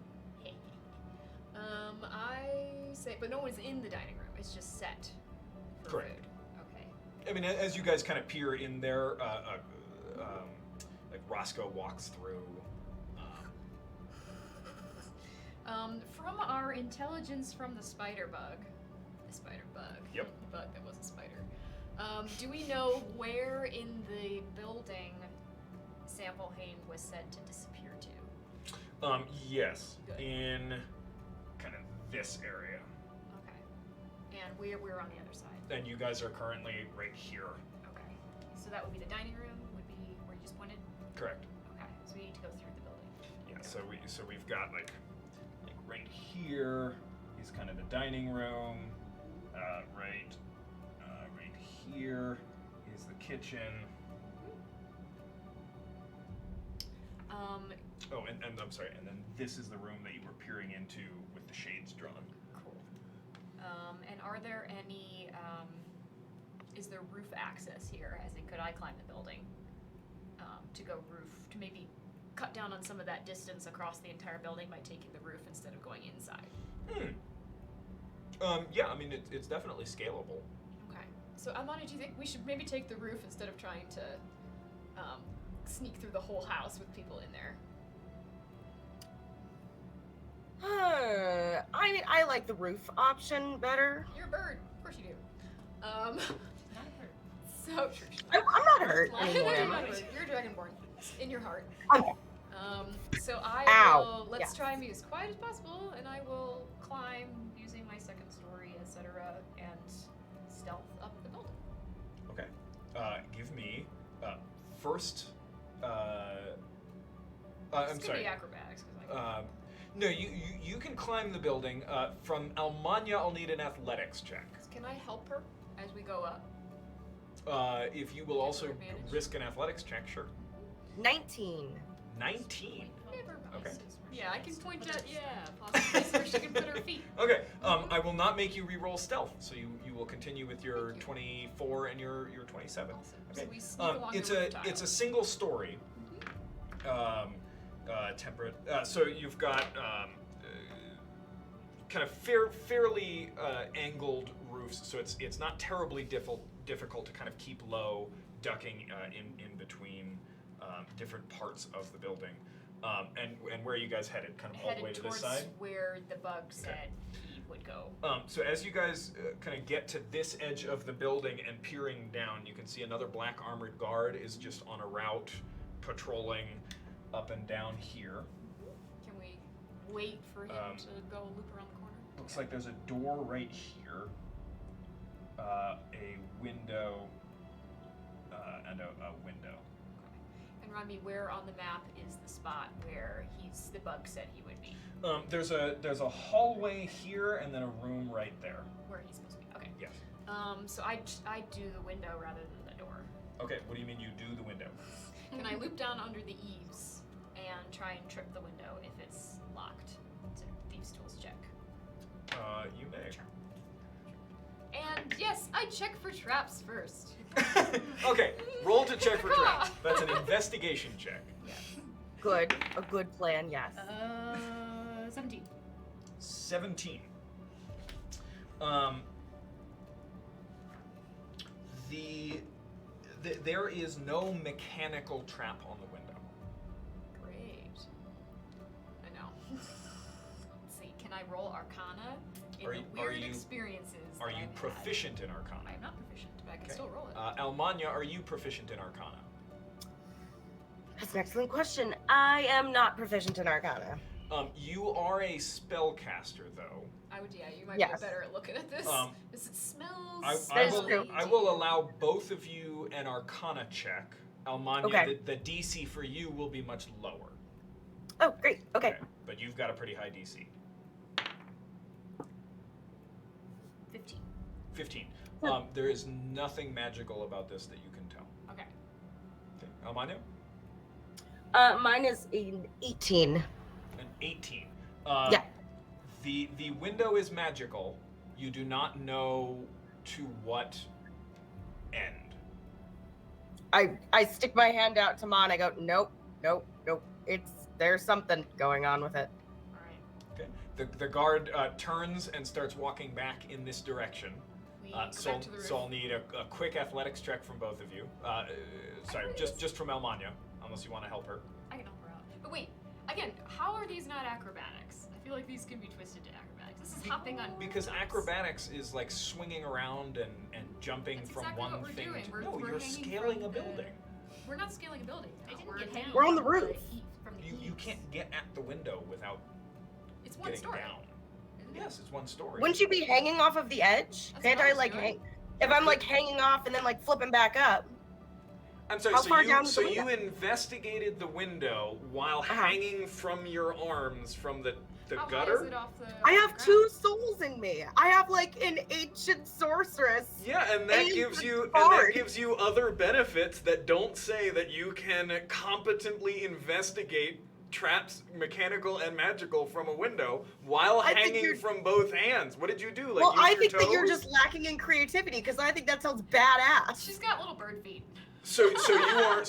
I say, but no one's in the dining room. It's just set. For Correct. Food. Okay. I mean, as you guys kind of peer in there, like Roscoe walks through. From our intelligence from the spider bug. Yep. The bug that was a spider. Do we know where in the building Sanvelheim was said to disappear to? Yes, Good. in kind of this area. Okay. And we're on the other side. And you guys are currently right here. Okay. So that would be the dining room, would be where you just pointed? Correct. Okay. So we need to go through the building. Yeah. So we've got like right here is kind of the dining room. Right here is the kitchen. Oh, and I'm sorry. And then this is the room that you were peering into with the shades drawn. Cool. And are there any, is there roof access here? As in, could I climb the building to go roof, to maybe cut down on some of that distance across the entire building by taking the roof instead of going inside? Yeah, I mean, it's definitely scalable. Okay. So, Amani, do you think we should maybe take the roof instead of trying to sneak through the whole house with people in there? I mean, I like the roof option better. You're a bird. Of course you do. Not hurt. So, I'm not hurt You're anymore, am not I? a bird. You're a dragonborn. In your heart. Okay. So I Ow. will, let's Yes. try and be as quiet as possible, and I will climb using my second story, etc., and stealth up the building. Okay. Give me first. It's I'm gonna sorry. be acrobatics, because No, you can climb the building. From Almanya, I'll need an athletics check. can I help her as we go up? If you will also Advantage? risk an athletics check, sure. 19. 19. Never mind. Okay. Yeah, I can point out, possible places where she can put her feet. Okay. I will not make you re-roll stealth, so you will continue with your Thank you. 24 and your 27. Awesome. Okay. So we sneak along It's the a roof tile. it's a single story. Temperate. So you've got kind of fairly angled roofs, so it's not terribly difficult to kind of keep low, ducking in between different parts of the building. And where are you guys headed? Kind of all the Headed way to this towards side? where the bug said he would go. So as you guys kind of get to this edge of the building and peering down, you can see another black armored guard is just on a route patrolling up and down here. Can we wait for him to go loop around the corner? Looks like there's a door right here, a window, and a window. And remind me, where on the map is the spot where the bug said he would be? There's a hallway here and then a room right there. Where he's supposed to be. Okay. Yes. So I do the window rather than the door. Okay. What do you mean you do the window? Can I loop down under the eaves and try and trip the window if it's locked. It's a thieves' tools check. You may. And yes, I check for traps first. Okay, roll to check for traps. That's an investigation check. Yes. Good. A good plan, yes. 17. 17. There is no mechanical trap on the window. Great. I know. Let's see, can I roll Arcana in Are the you- are weird you- experiences? Are that you I've had? proficient in Arcana? I'm not proficient, but I can Okay. still roll it. Almania, are you proficient in Arcana? That's an excellent question. I am not proficient in Arcana. You are a spellcaster, though. I would, yeah, you might Yes. be better at looking at this. Um, Because it smells. I That is true. will. I will allow both of you an Arcana check. Almania, Okay. the DC for you will be much lower. Oh, great. Okay. But you've got a pretty high DC. 15. 15. Huh. There is nothing magical about this that you can tell. Okay. Okay. Almania? Mine is an 18. An 18. Yeah. The window is magical. You do not know to what end. I stick my hand out to Mon. I go, nope. There's something going on with it. Alright. Okay. The guard turns and starts walking back in this direction. We So go back to the roof. I'll need a quick athletics check from both of you. Sorry, just from Almania, unless you want to help her. I can help her out. But wait, again, how are these not acrobatics? I feel like these can be twisted to acrobatics. This is hopping on. Because rooftops. acrobatics is like swinging around and jumping That's from exactly one what we're thing doing. to We're you're hanging scaling from a the- building. We're not scaling a building. They didn't We're get hanging down. We're on the from roof. From the You eaves. can't get at the window without It's one getting story. down. Isn't it? Yes, it's one story. Wouldn't you be hanging off of the edge? That's Can't what I I was like doing. hang? If I'm like hanging off and then like flipping back up. I'm sorry. How So far you down is the you window? investigated the window while Uh-huh. hanging from your arms from the How gutter. high is it off the I have ground? 2 souls in me. I have like an ancient sorceress. Yeah, and that And gives it's you hard. other benefits that don't say that you can competently investigate traps, mechanical and magical, from a window while I think hanging you're- from both hands. What did you do? Like Well, use I your think that you're toes? just lacking in creativity because I think that sounds badass. She's got little bird feet. So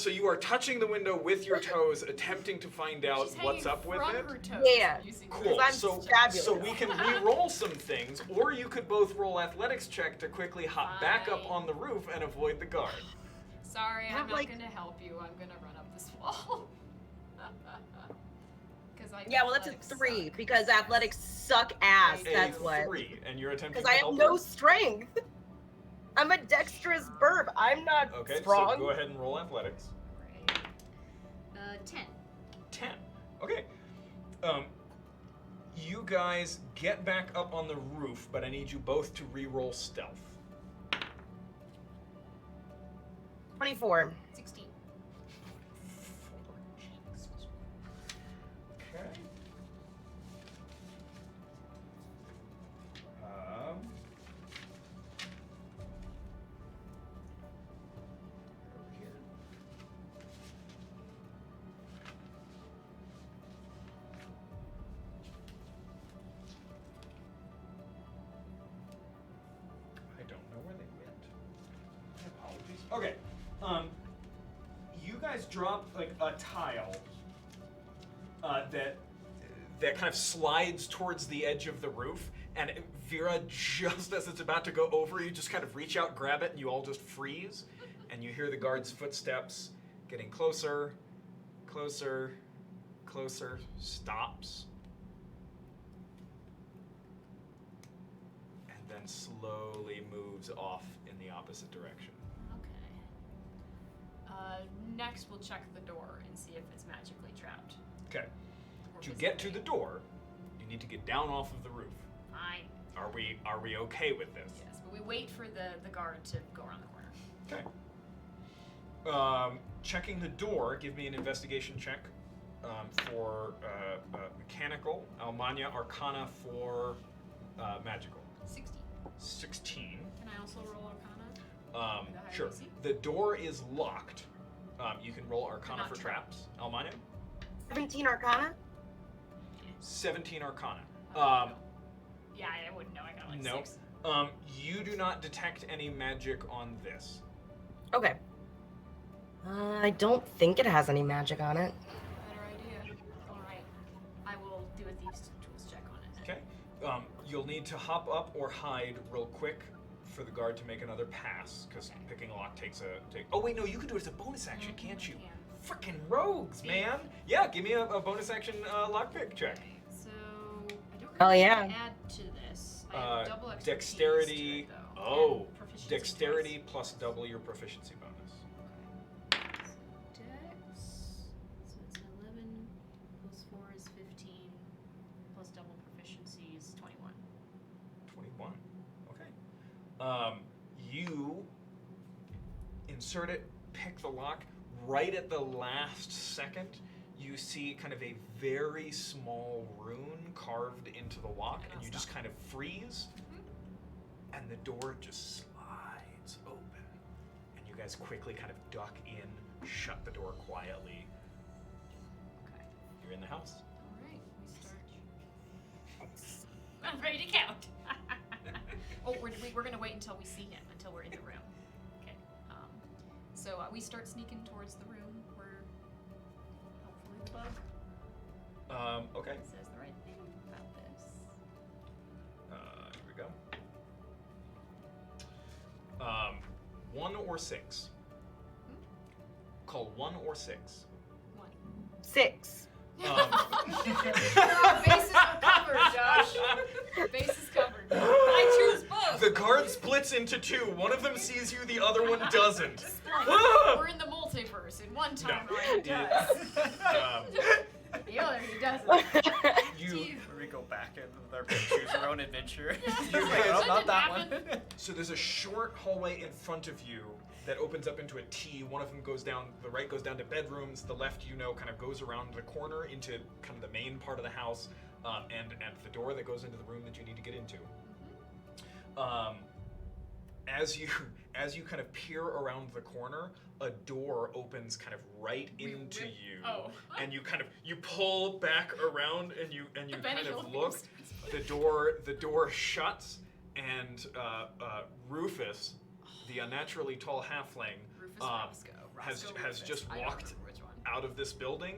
you are touching the window with your toes, attempting to find out She's what's hanging up with from it. her toes Yeah. using Cool. I'm So fabulous. so we can re-roll some things, or you could both roll athletics check to quickly hop back up Fine. on the roof and avoid the guard. Sorry, Have, I'm not like- gonna help you. I'm gonna run up this wall. Because I. Yeah, well, that's a athletics 3 suck. because athletics suck ass. A That's A what. 3, and you're attempting Because to I have help no her? strength. I'm a dexterous burb. I'm not Okay, strong. so go ahead and roll athletics. Great. 10. 10. Okay. You guys get back up on the roof, but I need you both to re-roll stealth. 24. 16. Okay. Over here. I don't know where they went. My apologies. Okay. You guys dropped like a tile that kind of slides towards the edge of the roof, and Vera, just as it's about to go over, you just kind of reach out, grab it, and you all just freeze, and you hear the guard's footsteps getting closer, closer, closer, stops, and then slowly moves off in the opposite direction. Okay. Next, we'll check the door and see if it's magically trapped. Okay. Or To get to the physically. door, you need to get down off of the roof. Fine. Are we okay with this? Yes, but we wait for the guard to go around the corner. Okay. Checking the door, give me an investigation check for mechanical. Almania Arcana for magical. 16. 16. Can I also roll Arcana? With a higher Sure. DC? The door is locked. You can roll Arcana Not for trapped. traps. Almania? 17 Arcana? 17 Arcana. Yeah, I wouldn't know. I got like No. 6. You do not detect any magic on this. Okay. I don't think it has any magic on it. Better idea. All right. I will do a thieves' tools check on it. Okay. You'll need to hop up or hide real quick for the guard to make another pass, because picking a lock takes a... Oh, wait, no, you can do it as a bonus action, can't you? Frickin' rogues, man! Yeah, give me a bonus action lockpick check. Okay, so I don't Oh, really yeah. want to add to this. I have double expertise Dexterity. to it, though, Oh, and proficiency dexterity twice. plus double your proficiency bonus. So Dex. So it's 11 plus 4 is 15 plus double proficiency is 21. 21. Okay. You insert it, pick the lock. Right at the last second, you see kind of a very small rune carved into the lock, And and I'll you just stop. kind of freeze, and the door just slides open. And you guys quickly kind of duck in, shut the door quietly. Okay. You're in the house. All right. We start. I'm ready to count. Oh, we're gonna wait until we see him, until we're in the room. Okay. So we start sneaking towards the room where hopefully the bug Okay. says the right thing about this. Here we go. 1 or 6. Call 1 or 6. 1. 6. Our bases are covered, Josh. Bases covered. I choose both. The guard splits into 2. One of them sees you, the other one doesn't. We're in the multiverse. In one timeline, he Yeah. does. The other, he doesn't. You. We go back and they're choose our own adventure. Yeah. You're like, That oh, not didn't that happen. one. So there's a short hallway in front of you that opens up into a T. One of them goes down, the right goes down to bedrooms. The left, kind of goes around the corner into kind of the main part of the house, and the door that goes into the room that you need to get into. As you kind of peer around the corner, a door opens kind of right into you, and you pull back around and you kind of look. The door shuts, and Rufus, the unnaturally tall halfling, Rufus has Rufus. just I don't walked remember which one. out of this building,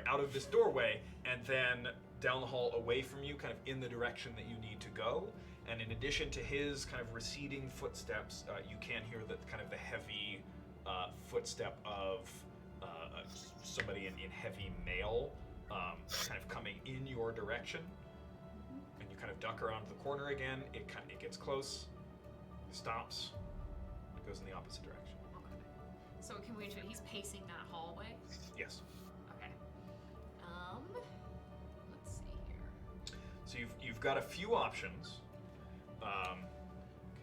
out of this doorway, and then down the hall away from you, kind of in the direction that you need to go. And in addition to his kind of receding footsteps, you can hear the heavy footstep of somebody in heavy mail, kind of coming in your direction. And you kind of duck around the corner again. It gets close, stops, goes in the opposite direction. Okay. So can we? He's pacing that hallway. Yes. Okay. Let's see here. So you've got a few options.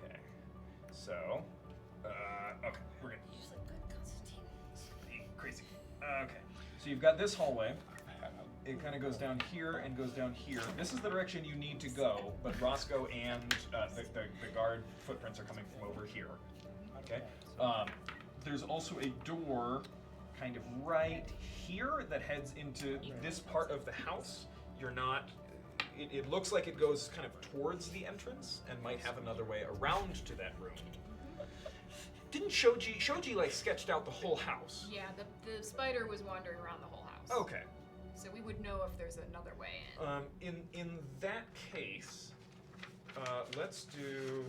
Okay. So, okay, we're gonna You're just like, good Constantine. be crazy. Okay. So you've got this hallway. It kind of goes down here and goes down here. This is the direction you need to go, but Roscoe and the guard footprints are coming from over here. Okay. There's also a door kind of right here that heads into this part of the house. You're not... It looks like it goes kind of towards the entrance and might have another way around to that room. Didn't Shoji like sketched out the whole house? Yeah, the spider was wandering around the whole house. Okay. So we would know if there's another way in. In that case, let's do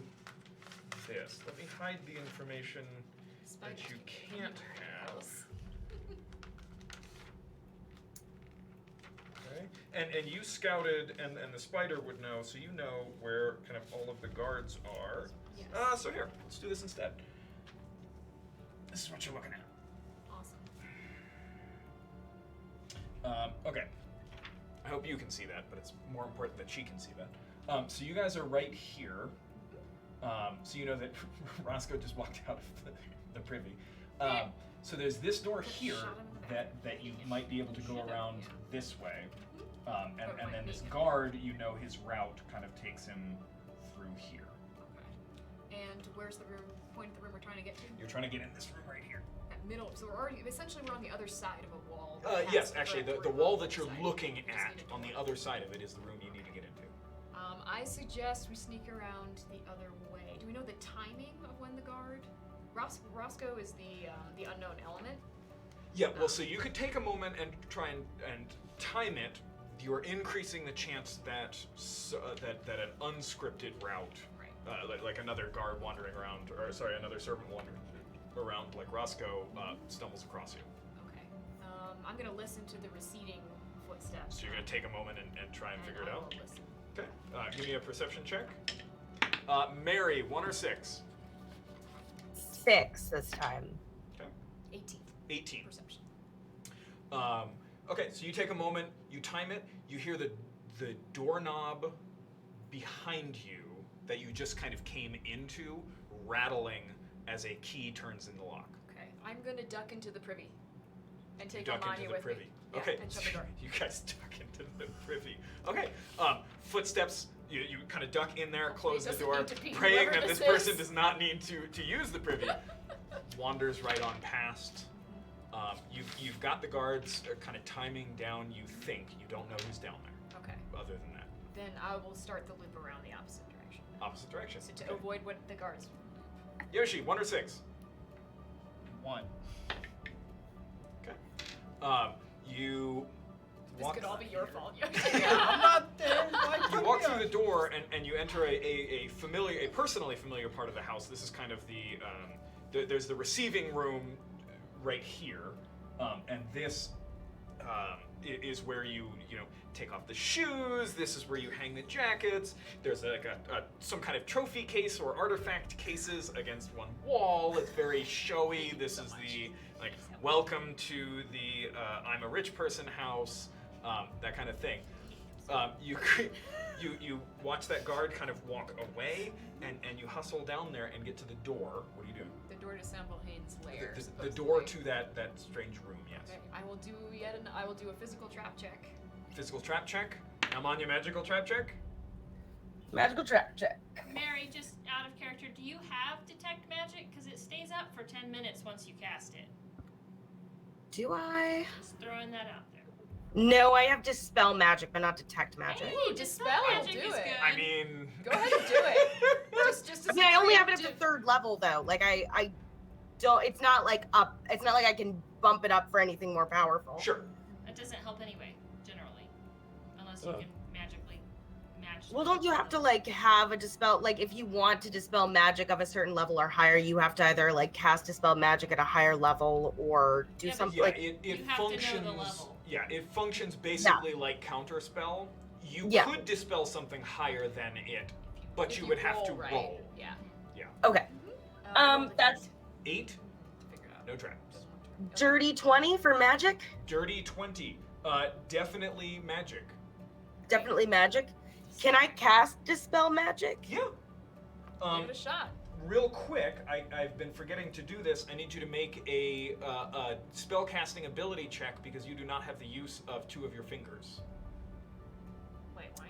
this. Let me hide the information that you can't have. Okay. And you scouted, and the spider would know, so you know where kind of all of the guards are. Yes. So here, let's do this instead. This is what you're looking at. Awesome. Okay. I hope you can see that, but it's more important that she can see that. So you guys are right here. So you know that Roscoe just walked out of the privy. So there's this door here that you might be able to go around this way. And then this guard, you know his route kind of takes him through here. Okay. And where's the room? Point of the room we're trying to get to? You're trying to get in this room right here. Okay. middle. So we're on the other side of a wall. Yes, actually, the wall that you're looking We just at need a on the door. other side of it is the room you need to get into. I suggest we sneak around the other way. Do we know the timing of when the guard? Roscoe is the unknown element. Yeah, well, so you could take a moment and try and time it. You're increasing the chance that that an unscripted route, Right. like another guard wandering around, or sorry, another servant wandering around like Roscoe, stumbles across you. Okay. I'm gonna listen to the receding footsteps. So you're gonna take a moment and try and figure it I out. will listen. Okay. Give me a perception check. Mary, 1 or 6? 6 this time. 18. 18. Perception. Okay, so you take a moment, you time it, you hear the doorknob behind you that you just kind of came into rattling as a key turns in the lock. Okay. I'm gonna duck into the privy and take Duck Amani into the with privy. me. Yeah, Okay, and shut the door. you guys duck into the privy. Okay, footsteps. You kind of duck in there, Hopefully close it the doesn't door, need to be praying whoever that this this person is. does not need to use the privy. Wanders right on past. You've got the guards kind of timing down. You think you don't know who's down there. Okay. Other than that, Then I will start the loop around the opposite direction. opposite direction. So to Okay. avoid what the guards. Yoshi, 1 or 6? 1. Okay. You This walk. could all be your fault. I'm not there. You walk through the door and you enter a personally familiar part of the house. This is kind of there's the receiving room right here, and this is where you take off the shoes. This is where you hang the jackets. There's like some kind of trophy case or artifact cases against one wall. It's very showy. This is the welcome to the I'm a rich person house. That kind of thing. You watch that guard kind of walk away, and you hustle down there and get to the door. What do you do? The door to Sanvelheim's lair. The door to that strange room. Yes. Okay, I will do a physical trap check. Physical trap check. I'm on your magical trap check. Magical trap check. Mary, just out of character, do you have detect magic? Because it stays up for 10 minutes once you cast it. Do I? Just throwing that out there. No, I have dispel magic, but not detect magic. Hey, dispel magic will do is it. good. I mean. Go ahead and do it. just I mean, I only have it at the 3rd level though. Like I don't. It's not like up. It's not like I can bump it up for anything more powerful. Sure. That doesn't help anyway, generally. Unless you can magically match. Well, don't you have to like have a dispel? Like, if you want to dispel magic of a certain level or higher, you have to either like cast dispel magic at a higher level or do Yeah, but something Yeah, like. it You have to know the functions. level. Yeah, it functions basically like counterspell. You Yeah. could dispel something higher than it, but If you would have to right. roll. Yeah. Okay. I rolled a That's 8, 10 to figure it out. no traps. dirty 20 for magic. Dirty 20, definitely magic. Definitely magic. Can I cast dispel magic? Yeah. Give it a shot. Real quick, I've been forgetting to do this. I need you to make a spellcasting ability check because you do not have the use of 2 of your fingers. Wait, why?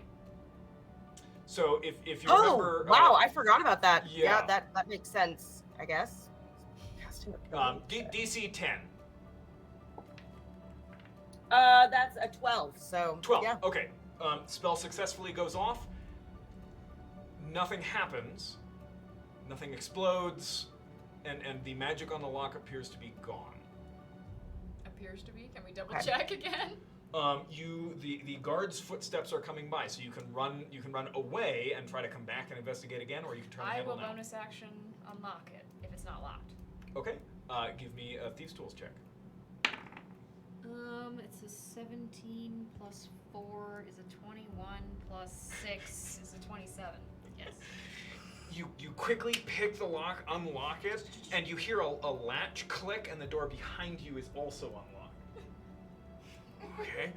So if you Oh, remember, wow! I forgot about that. yeah. Yeah, that makes sense. I guess. Casting ability. DC 10. That's a 12. So 12. yeah. Okay. Spell successfully goes off. Nothing happens. Nothing explodes, and the magic on the lock appears to be gone. Appears to be. Can we double Okay. check again? The guard's footsteps are coming by, so you can run away and try to come back and investigate again, or you can turn the I handle will now. bonus action unlock it if it's not locked. Okay. Give me a thieves' tools check. It's a 17 plus 4 is a 21 plus 6 is a 27. Yes. You quickly pick the lock, unlock it, and you hear a latch click, and the door behind you is also unlocked. Okay.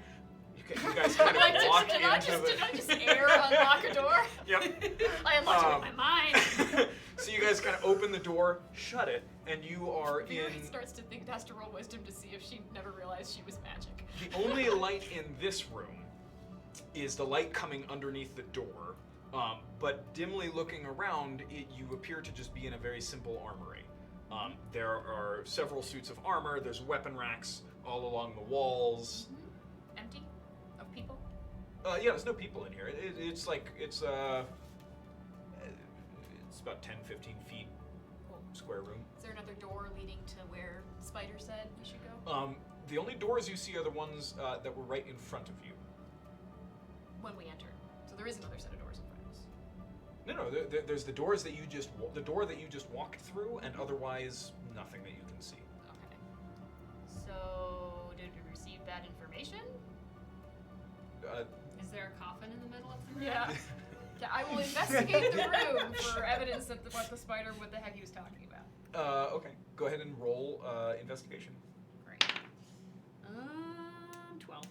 You guys kind of walk did I into just air unlock a door? Yep. I unlocked it with my mind. So you guys kind of open the door, shut it, and you are Vera in. starts to think has to roll wisdom to see if she never realized she was magic. The only light in this room is the light coming underneath the door. But dimly looking around, you appear to just be in a very simple armory. There are several suits of armor. There's weapon racks all along the walls. Empty of people. Yeah, there's no people in here. It's about 10, 15 feet Cool. square room. Is there another door leading to where Spider said we should go? The only doors you see are the ones that were right in front of you. When we entered. So there is another set of doors in front of us. No, there's the doors that you just the door that you just walked through, and otherwise nothing that you can see. Okay. So did we receive that information? Is there a coffin in the middle of the room? Yeah. Yeah, I will investigate the room for evidence that what the heck he was talking about. Okay, go ahead and roll investigation. Great. 12.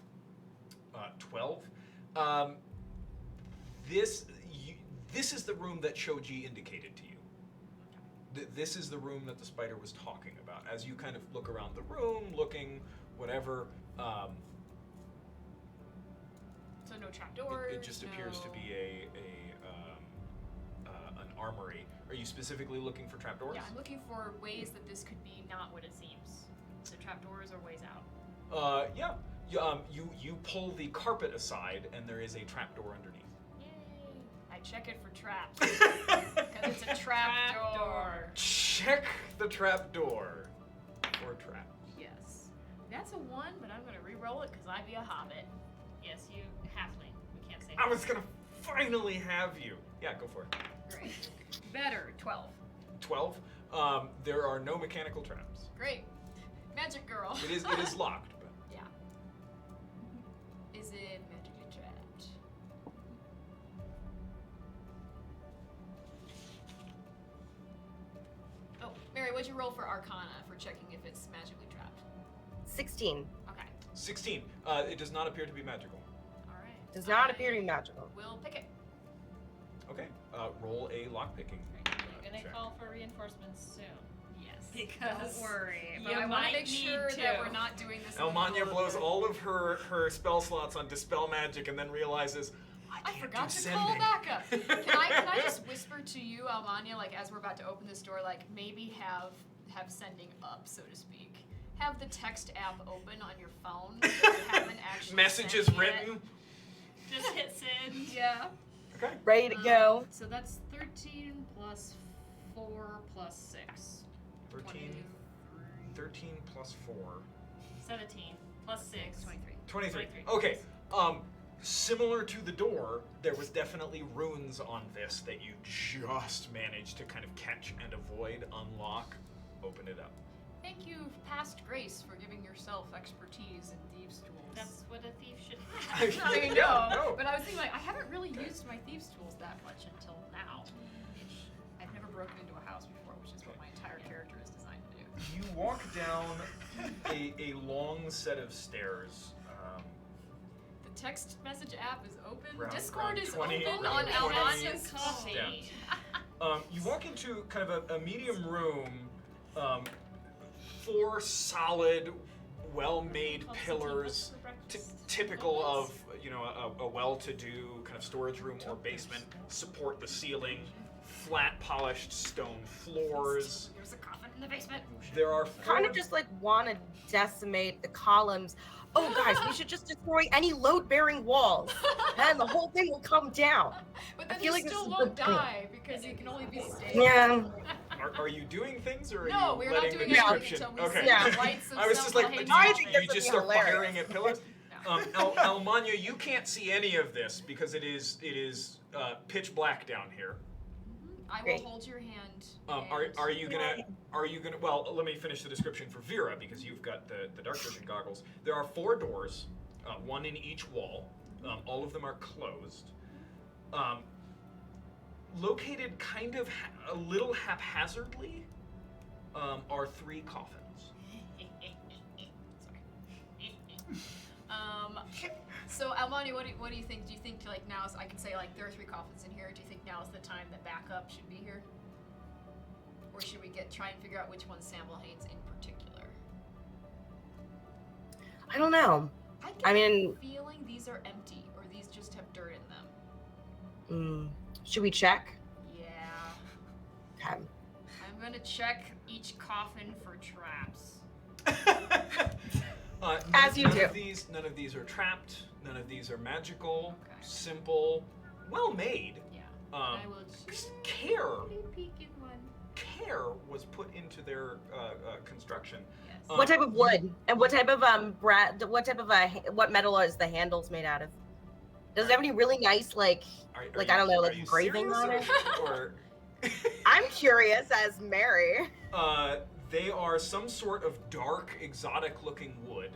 12. This is the room that Shoji indicated to you. This is the room that the spider was talking about. As you kind of look around the room, looking, whatever, So no trapdoors. it just appears to be an armory. Are you specifically looking for trapdoors? Yeah, I'm looking for ways that this could be not what it seems. So trapdoors or ways out. Yeah. You pull the carpet aside, and there is a trapdoor underneath. Yay! I check it for traps. Because it's a trapdoor. Check the trapdoor for traps. Yes. That's a 1, but I'm gonna re-roll it because I be a hobbit. Yes, you halfling. We can't say I was gonna finally have you. Yeah, go for it. Great. Better. 12. 12. There are no mechanical traps. Great. Magic girl. It is locked, but Yeah. Is it magically trapped? Oh, Mary, what'd you roll for Arcana for checking if it's magically trapped? 16. Okay. 16. It does not appear to be magical. All right. Does not appear to be magical. We'll pick it. Okay. Roll a lockpicking. I'm gonna check. call for reinforcements soon. Yes. Because don't worry. Yeah, I want to make sure that we're not doing this. in the Elmania middle of blows the- all of her spell slots on Dispel Magic and then realizes, I can't forgot do to call sending." backup. Can I just whisper to you, Almania, like as we're about to open this door, like maybe have sending up, so to speak. Have the text app open on your phone. So you haven't actually Messages sent yet. written. Just hit send. Yeah. Okay. Ready to go. So that's 13 plus 4 plus 6. 13 plus 4. 17 plus 6. 23. 23. 23. Okay. Similar to the door, there was definitely runes on this that you just managed to kind of catch and avoid, unlock, open it up. Thank you, past Grace, for giving yourself expertise in thieves' tools. That's what a thief should have. I Yeah, know, no. but I was thinking like I haven't really used my thieves' tools that much until now. I've never broken into a house before, which is what my entire character is designed to do. You walk down a long set of stairs. The text message app is open. Round- Discord round is 20 open round on 20 Almania's steps. coffee. You walk into kind of a medium room, 4 solid, well-made pillars, typical of a well-to-do kind of storage room or basement, support the ceiling, flat polished stone floors. There's a coffin in the basement. There are Kind 4 of just like want to decimate the columns. Oh, guys, we should just destroy any load-bearing walls, and the whole thing will come down. But then feel you like this still is won't the point. die because you can only be stable. Yeah. Are you doing things or are No, you we're not letting doing the anything description? until we Okay. see Yeah. the lights of I was just like, Sanvelheim I think you this would just be start hilarious. firing at pillars. No. Almania, you can't see any of this because it is pitch black down here. I will Great. hold your hand. Are you gonna? Well, let me finish the description for Vera because you've got the dark vision goggles. There are 4 doors, 1 in each wall. All of them are closed. Located kind of a little haphazardly are 3 coffins. So Almani, what do you think? Do you think like now is I can say like there are 3 coffins in here? Do you think now is the time that backup should be here, or should we try and figure out which one Sanvelheim's in particular? I don't know. I mean- get the feeling these are empty, or these just have dirt in them. Should we check? Yeah, Okay. I'm I'm gonna check each coffin for traps. As you none do. None of these are trapped. None of these are magical. Okay. Simple. Well made. Yeah. Um, I will care peek in one. care was put into their construction. Yes. What type of wood and what type of what metal is the handles made out of? Does it have any really nice like I don't know, are like you engraving on it? serious, or I'm curious as Mary. they are some sort of dark, exotic-looking wood.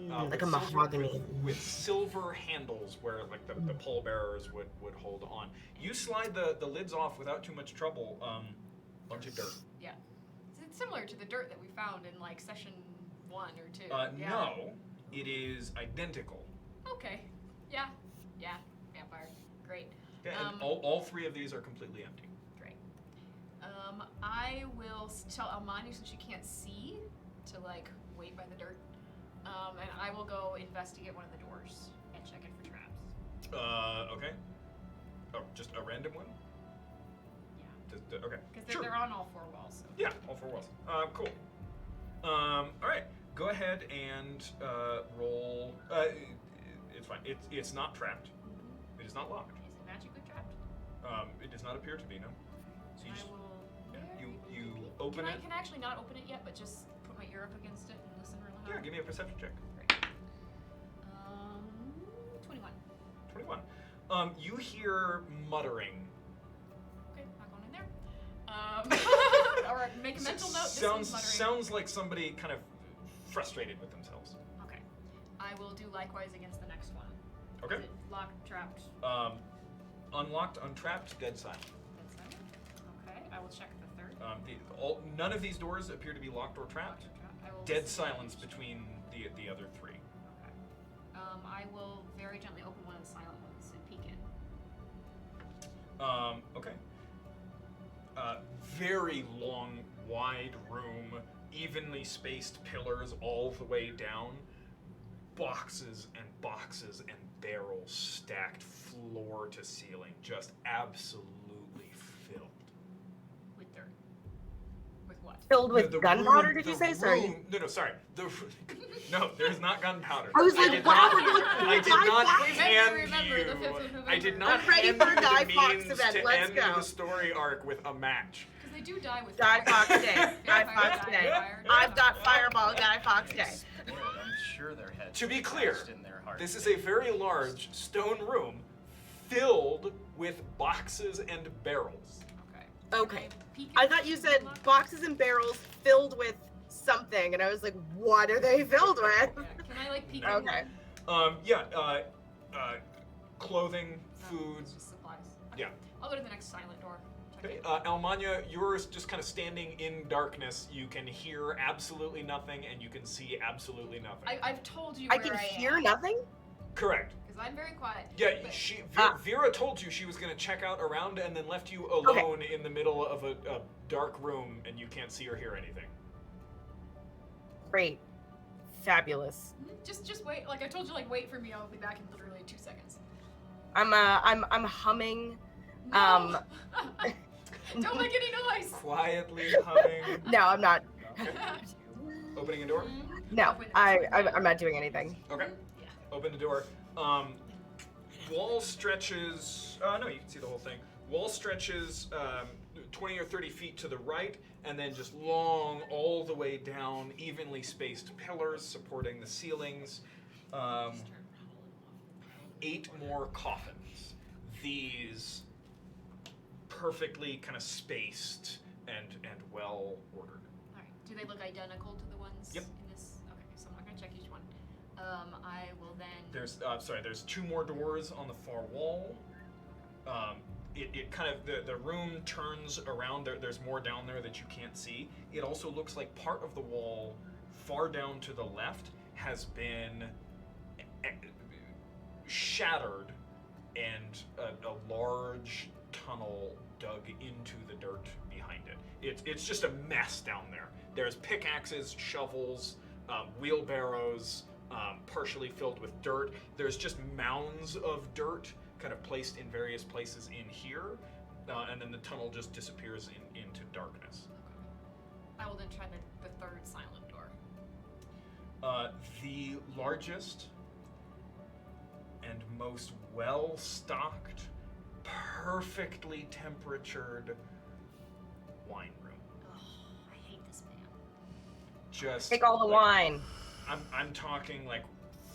Like with a mahogany. with silver handles where like the pallbearers would hold on. You slide the lids off without too much trouble. Bunch of dirt. Yeah. It's similar to the dirt that we found in like session 1 or 2. Yeah. No, it is identical. Okay. Yeah. Yeah. Vampire. Great. Okay, and all 3 of these are completely empty. Great. I will tell Almani, since she can't see, to like wait by the dirt. And I will go investigate one of the doors and check it for traps. Okay. Oh, just a random one? Yeah. Okay. Because Sure. they're on all 4 walls. So. Yeah, all 4 walls. Cool. All right. Go ahead and roll. It's fine. It's not trapped. It is not locked. Is it magically trapped? It does not appear to be, no. So you I just, will. you open it. Can I actually not open it yet, but just put my ear up against it and listen really Yeah, hard? give me a perception check. Great. 21. 21. You hear muttering. Okay, not going in there. Or make a mental note. This one's muttering. Sounds like somebody kind of frustrated with themselves. Okay. I will do likewise against the next one. Okay. Is it locked, trapped? Unlocked, untrapped, dead silent. That's fine. Okay, I will check the third. None of these doors appear to be locked or trapped. Locked or trapped. I will Dead see. silence between the other 3. Okay. I will very gently open one of the silent ones and peek in. Okay. Very long, wide room, evenly spaced pillars all the way down. Boxes and boxes and barrels stacked floor to ceiling, just absolutely filled. With dirt. With what? Filled with The gunpowder, room- did you the say? Sorry. room- No, sorry. No, there's not gunpowder. I was like, did wow, not- look, I did Guy not Fawkes. hand Remember the 5th of you. November. I did not I'm ready hand for you the Guy Fawkes means event. to Let's end go. the story arc with a match. Because they do die with Guy fire. Fawkes Day. Guy Vampire Fawkes die Day. fire. I've got Fireball Guy Fawkes Day. Spoiled, I'm sure their heads To be are clear, etched in their hearts. This is a very large stone room filled with boxes and barrels. Okay. Okay. Peek I in thought you the said lock? boxes and barrels filled with something, and I was like, what are they filled with? Yeah. Can I like peek in? Okay. Clothing, No, food. it's just supplies. Yeah. I'll go to the next silent door. Check Okay, it. Almania, you're just kind of standing in darkness. You can hear absolutely nothing, and you can see absolutely nothing. I've told you I where can I hear am. nothing? Correct. Because I'm very quiet. Yeah, But- Vera told you she was going to check out around and then left you alone in the middle of a dark room, and you can't see or hear anything. Great. Fabulous. Just wait. Like I told you, like wait for me. I'll be back in literally 2 seconds. I'm humming. No. Don't make any noise. Quietly humming. No, I'm not. Okay. Opening a door. No, I'm not doing anything. Okay. Yeah. Open the door. Wall stretches. No, you can see the whole thing. Wall stretches 20 or 30 feet to the right, and then just long all the way down, evenly spaced pillars supporting the ceilings. 8 more coffins. These perfectly kind of spaced and well ordered. Alright. Do they look identical to the ones Yep. in this? Okay, so I'm not gonna check each one. I will then. There's 2 more doors on the far wall. It kind of, the room turns around. There's more down there that you can't see. It also looks like part of the wall far down to the left has been shattered, and a large tunnel dug into the dirt behind it. It's just a mess down there. There's pickaxes, shovels, wheelbarrows, partially filled with dirt. There's just mounds of dirt kind of placed in various places in here, and then the tunnel just disappears into darkness. I will then try the third silent door. The largest and most well-stocked, perfectly temperatured wine room. Oh, I hate this man. Just Take all the wine. I'm talking like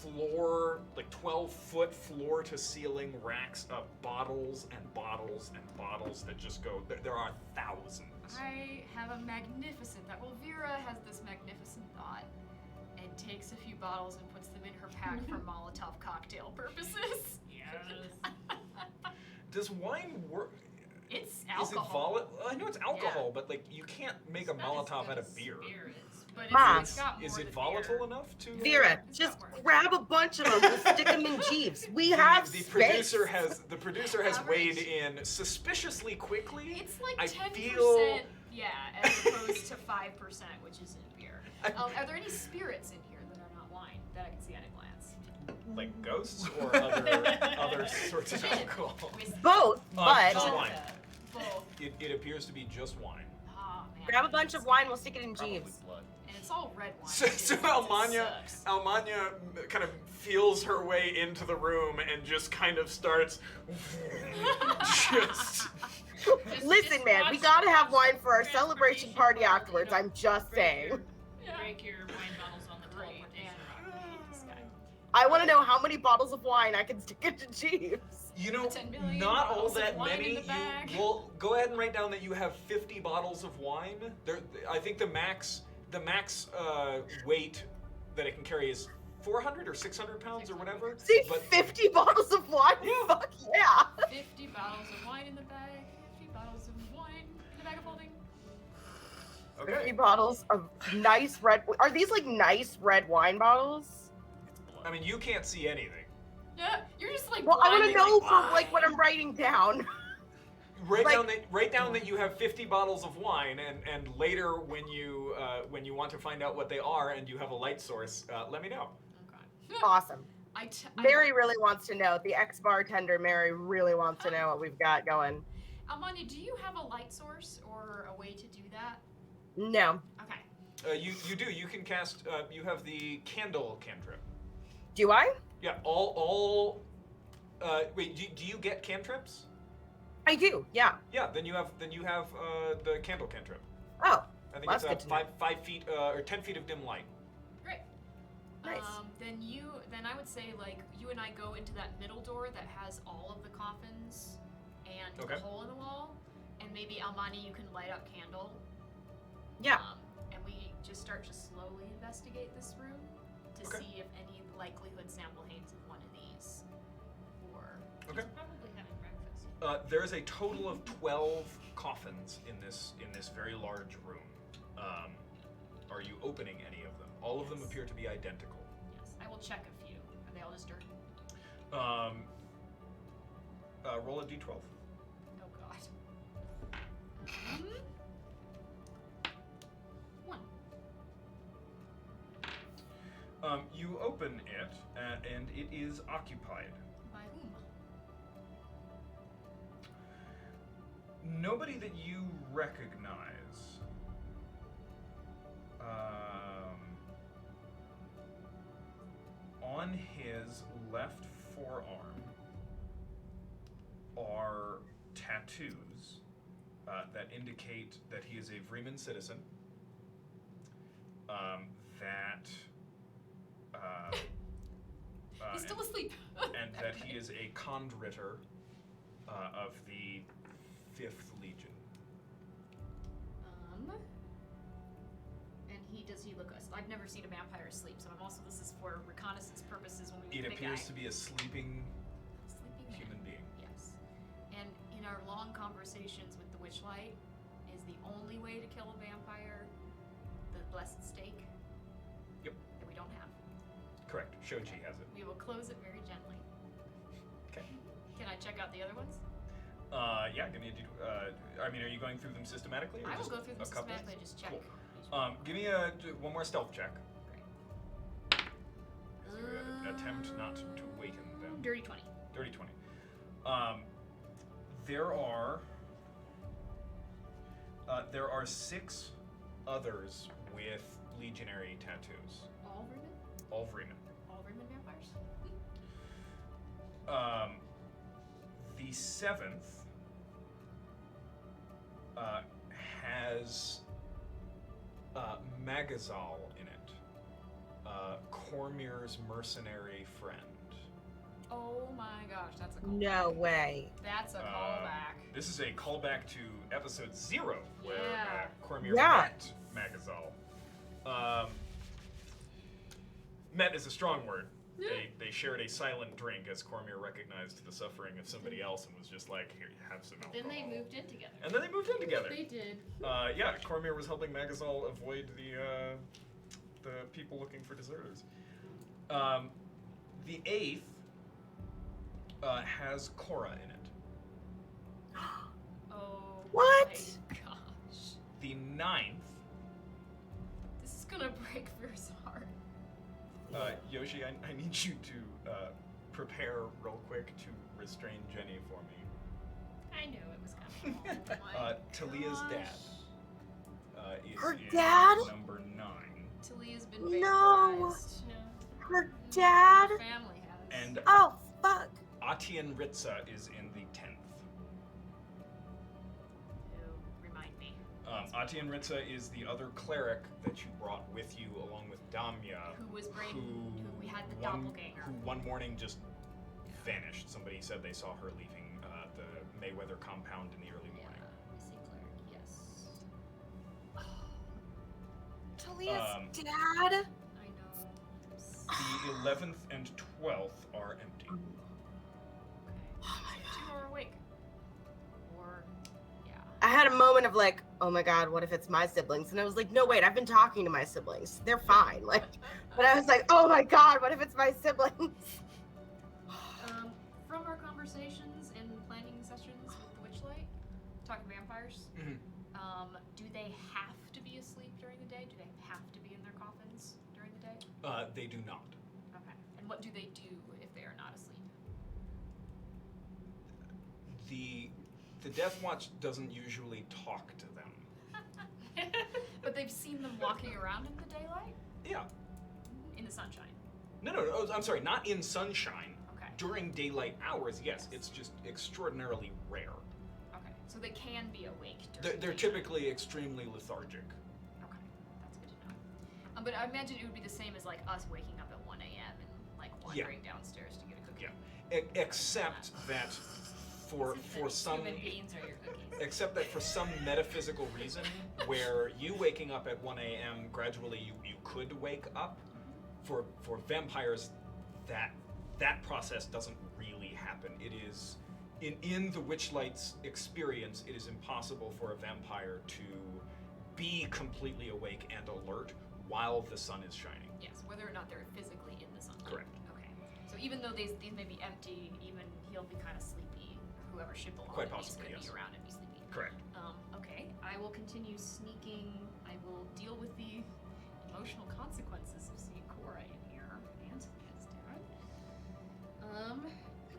floor, like 12-foot floor to ceiling racks of bottles and bottles and bottles that just go. There are thousands. I have a magnificent thought. Well, Vera has this magnificent thought and takes a few bottles and puts them in her pack for Molotov cocktail purposes. Yes. Does wine work? It's Is it alcohol. volatile? I know it's alcohol, Yeah. but like you can't make It's a not as Molotov good out of as beer. spirits, But Ma, it's got more Is it than volatile beer. enough to? Vera, It's just not worth it. grab a bunch of them. We'll stick them in jeeps. We have the space. producer has weighed Average. in suspiciously quickly. It's like I 10%, feel- yeah, as opposed to 5%, which is in beer. Are there any spirits in here that are not wine that I can see at a glance? Like ghosts or other sorts of Gin. alcohol. Whiskey. Both, but just wine. Both. It appears to be just wine. Oh, man. grab a bunch of wine. We'll stick it in Probably jeeves. blood. And it's all red wine. So, too, so it sucks. Almanya kind of feels her way into the room and just kind of starts just. Listen, man, we gotta have wine for our celebration party afterwards. I'm just saying. Break your wine bottles on the Great, teleportation and rod. I hate this guy. I want to know how many bottles of wine I can stick into jeeves. You know, 10 million not all bottles of that wine in many. the bag. Well, go ahead and write down that you have 50 bottles of wine. There, I think the max weight that it can carry is 400 or 600 pounds or whatever. See, But 50 bottles of wine? Yeah. Fuck yeah. 50 bottles of wine in the bag. 50 bottles of wine in the bag of holding. 50 okay, bottles of nice red. Are these like nice red wine bottles? It's blood. I mean you can't see anything. Yeah, you're just like. Well, I want to blindly know like, for like what I'm writing down. Write down that you have 50 bottles of wine, and later when you want to find out what they are and you have a light source, let me know. Okay. Awesome. I Mary really wants to know. The ex-bartender Mary really wants to know what we've got going. Almanya, do you have a light source or a way to do that? No. Okay. You do. You can cast. You have the candle cantrip. Do I? Yeah. All. Wait. Do you get cantrips? I do. Yeah. Yeah. Then you have the candle cantrip. Oh. I think Well, it's that's good to know. 5 feet or 10 feet of dim light. Great. Nice. Then I would say like you and I go into that middle door that has all of the coffins and Okay. the hole in the wall, and maybe Almani you can light up candle. Yeah. And we just start to slowly investigate this room to Okay. see if any likelihood Sanvelheim's in one of these. Or Okay. He's probably having breakfast. There is a total of 12 coffins in this very large room. Are you opening any of them? All of them Yes. appear to be identical. yes, I will check a few. Are they all just dirt? Roll a d12. Oh god. One. You open it, and it is occupied. By whom? Nobody that you recognize. On his left forearm are tattoos that indicate that he is a Vreeman citizen. He's still asleep. and that he is a condritter of the 5th Legion. And does he look us? I've never seen a vampire sleep, so I'm also, this is for reconnaissance purposes when we It meet the appears guy. to be a sleeping Sleeping man. human being. Yes. And in our long conversations with the Witchlight, is the only way to kill a vampire the blessed stake? Yep. That we don't have. Correct. Shoji has it. We will close it very gently. Okay. Can I check out the other ones? Yeah, give me a I mean, are you going through them systematically? Or I will just go through them a couple? systematically and just check. Cool. each one. Give me one more stealth check. Great. As you attempt not to waken them. Dirty 20. Dirty 20. There are 6 others with legionary tattoos. All Vreeman? All Vreeman. All Vreeman vampires? The seventh has Magazal in it, Cormier's mercenary friend. Oh my gosh, that's a callback. No way. That's a callback. This is a callback to episode 0, where Yeah. Cormier Yeah. met Magazal. Met is a strong word. They shared a silent drink as Cormier recognized the suffering of somebody else and was just like, here, have some alcohol. Then they moved in together. And then they moved in together. They did. Yeah, Cormier was helping Magazal avoid the people looking for deserters. The 8th has Cora in it. Oh What? my gosh. The 9th, This is gonna break Veer's heart. Yoshi, I need you to prepare real quick to restrain Jenny for me. I knew it was coming. Oh my Talia's gosh. dad is Her in dad? number 9. Talia's been No. vaporized. No. Her dad? Her family has. And Oh, fuck. Atian Ritza is in the 10th. Remind me. Atian Ritza is the other cleric that you brought with you along with Damya. Who was brain? Who we had the one, doppelganger. who one morning just vanished. Somebody said they saw her leaving the Mayweather compound in the early morning. Missing cleric. Yes. Talia's dad? I know. The 11th and 12th are empty. Okay. Oh my Two god. are awake. Or, yeah. I had a moment of like, oh my god, what if it's my siblings? And I was like, no, wait, I've been talking to my siblings. They're fine. Like, but I was like, oh my god, what if it's my siblings? From our conversations and planning sessions with the Witchlight, talking vampires, Mhm. Do they have to be asleep during the day? Do they have to be in their coffins during the day? They do not. Okay. And what do they do if they are not asleep? The Death Watch doesn't usually talk to them. But they've seen them walking around in the daylight? Yeah. In the sunshine. No. Oh, I'm sorry. Not in sunshine. Okay. During daylight hours, yes. It's just extraordinarily rare. Okay. So they can be awake during They're the typically extremely lethargic. Okay. That's good to know. But I imagine it would be the same as like us waking up at 1 a.m. and like wandering downstairs to get a cookie. Yeah. Except that for some Human beings are your cookies. except that for some metaphysical reason where you waking up at 1 a.m. gradually you could wake up. For vampires, that process doesn't really happen. It is in the Witchlight's experience, it is impossible for a vampire to be completely awake and alert while the sun is shining. Yes, whether or not they're physically in the sunlight. Correct. Okay. So even though these may be empty, even he'll be kind of sleepy. Whoever should belong Quite to these possibly, could yes. be around and be sleepy. Correct. Okay. I will continue sneaking. I will deal with the emotional consequences of seeing Cora in here and his dad.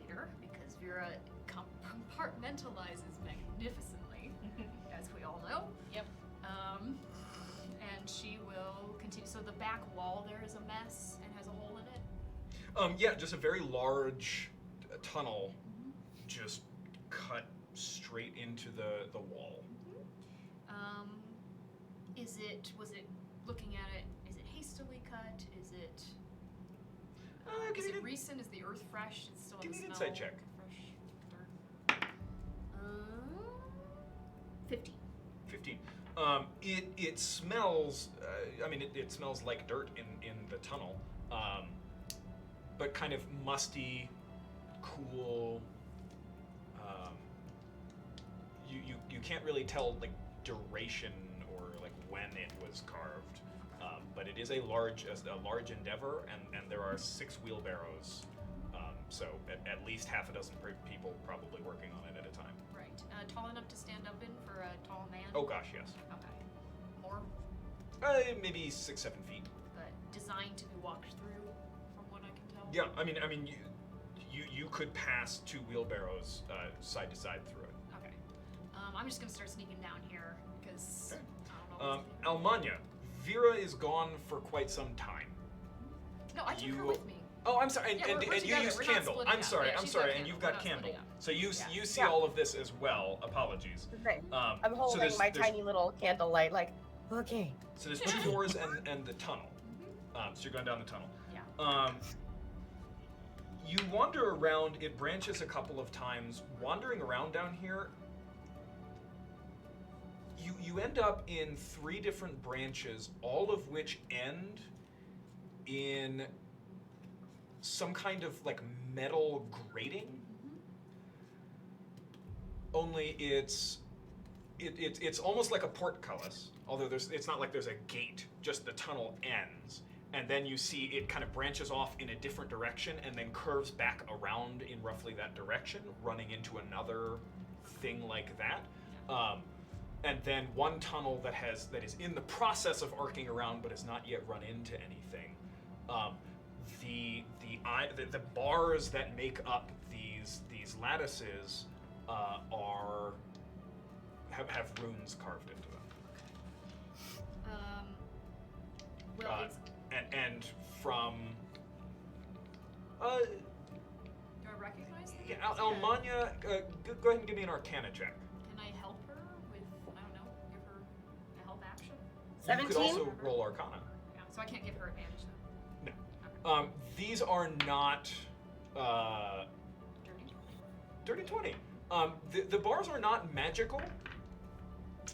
Later, because Vera compartmentalizes magnificently, as we all know. Yep. And she will continue. So the back wall there is a mess and has a hole in it. Yeah, just a very large tunnel, just cut straight into the wall. Was it looking at it, is it hastily cut? Is it Give is me it an- recent? Is the earth fresh? It's still give in me the an smell. insight check. Fresh dirt. 15. 15. It smells. I mean, it smells like dirt in the tunnel, but kind of musty, cool. You can't really tell like duration or like when it was carved, but it is a large endeavor, and there are 6 wheelbarrows. So at least half a dozen people probably working on it at a time. Right. Tall enough to stand up in for a tall man? Oh gosh, yes. Okay. More, Maybe 6-7 feet. but designed to be walked through, from what I can tell? Yeah, I mean, you could pass 2 wheelbarrows side to side through it. Okay. I'm just gonna start sneaking down here because Okay. I don't know Almanya, Vera is gone for quite some time. No, I took her You- with me. Oh, I'm sorry, Yeah, and we're you together. used We're not candle. splitting I'm up. sorry, Yeah, I'm she's sorry, got and you've candle. got We're not candle. splitting up. So you Yeah. you see Yeah. all of this as well. Apologies. Okay. So I'm holding there's- my there's- tiny little candlelight, like, okay. So there's 2 doors and the tunnel. So you're going down the tunnel. Yeah. You wander around. It branches a couple of times. Wandering around down here, you end up in 3 different branches, all of which end in some kind of like metal grating. Only it's almost like a portcullis, although it's not like there's a gate. Just the tunnel ends, and then you see it kind of branches off in a different direction, and then curves back around in roughly that direction, running into another thing like that. And then one tunnel that is in the process of arcing around, but has not yet run into anything. The bars that make up these lattices have runes carved into them. Well, it's, And from do I recognize them? yeah, Almanya, go ahead and give me an Arcana check. Can I help her with, I don't know, give her a help action? You could 17? also roll Arcana. Yeah, so I can't give her advantage then. No. These are not Dirty. dirty 20. The bars are not magical.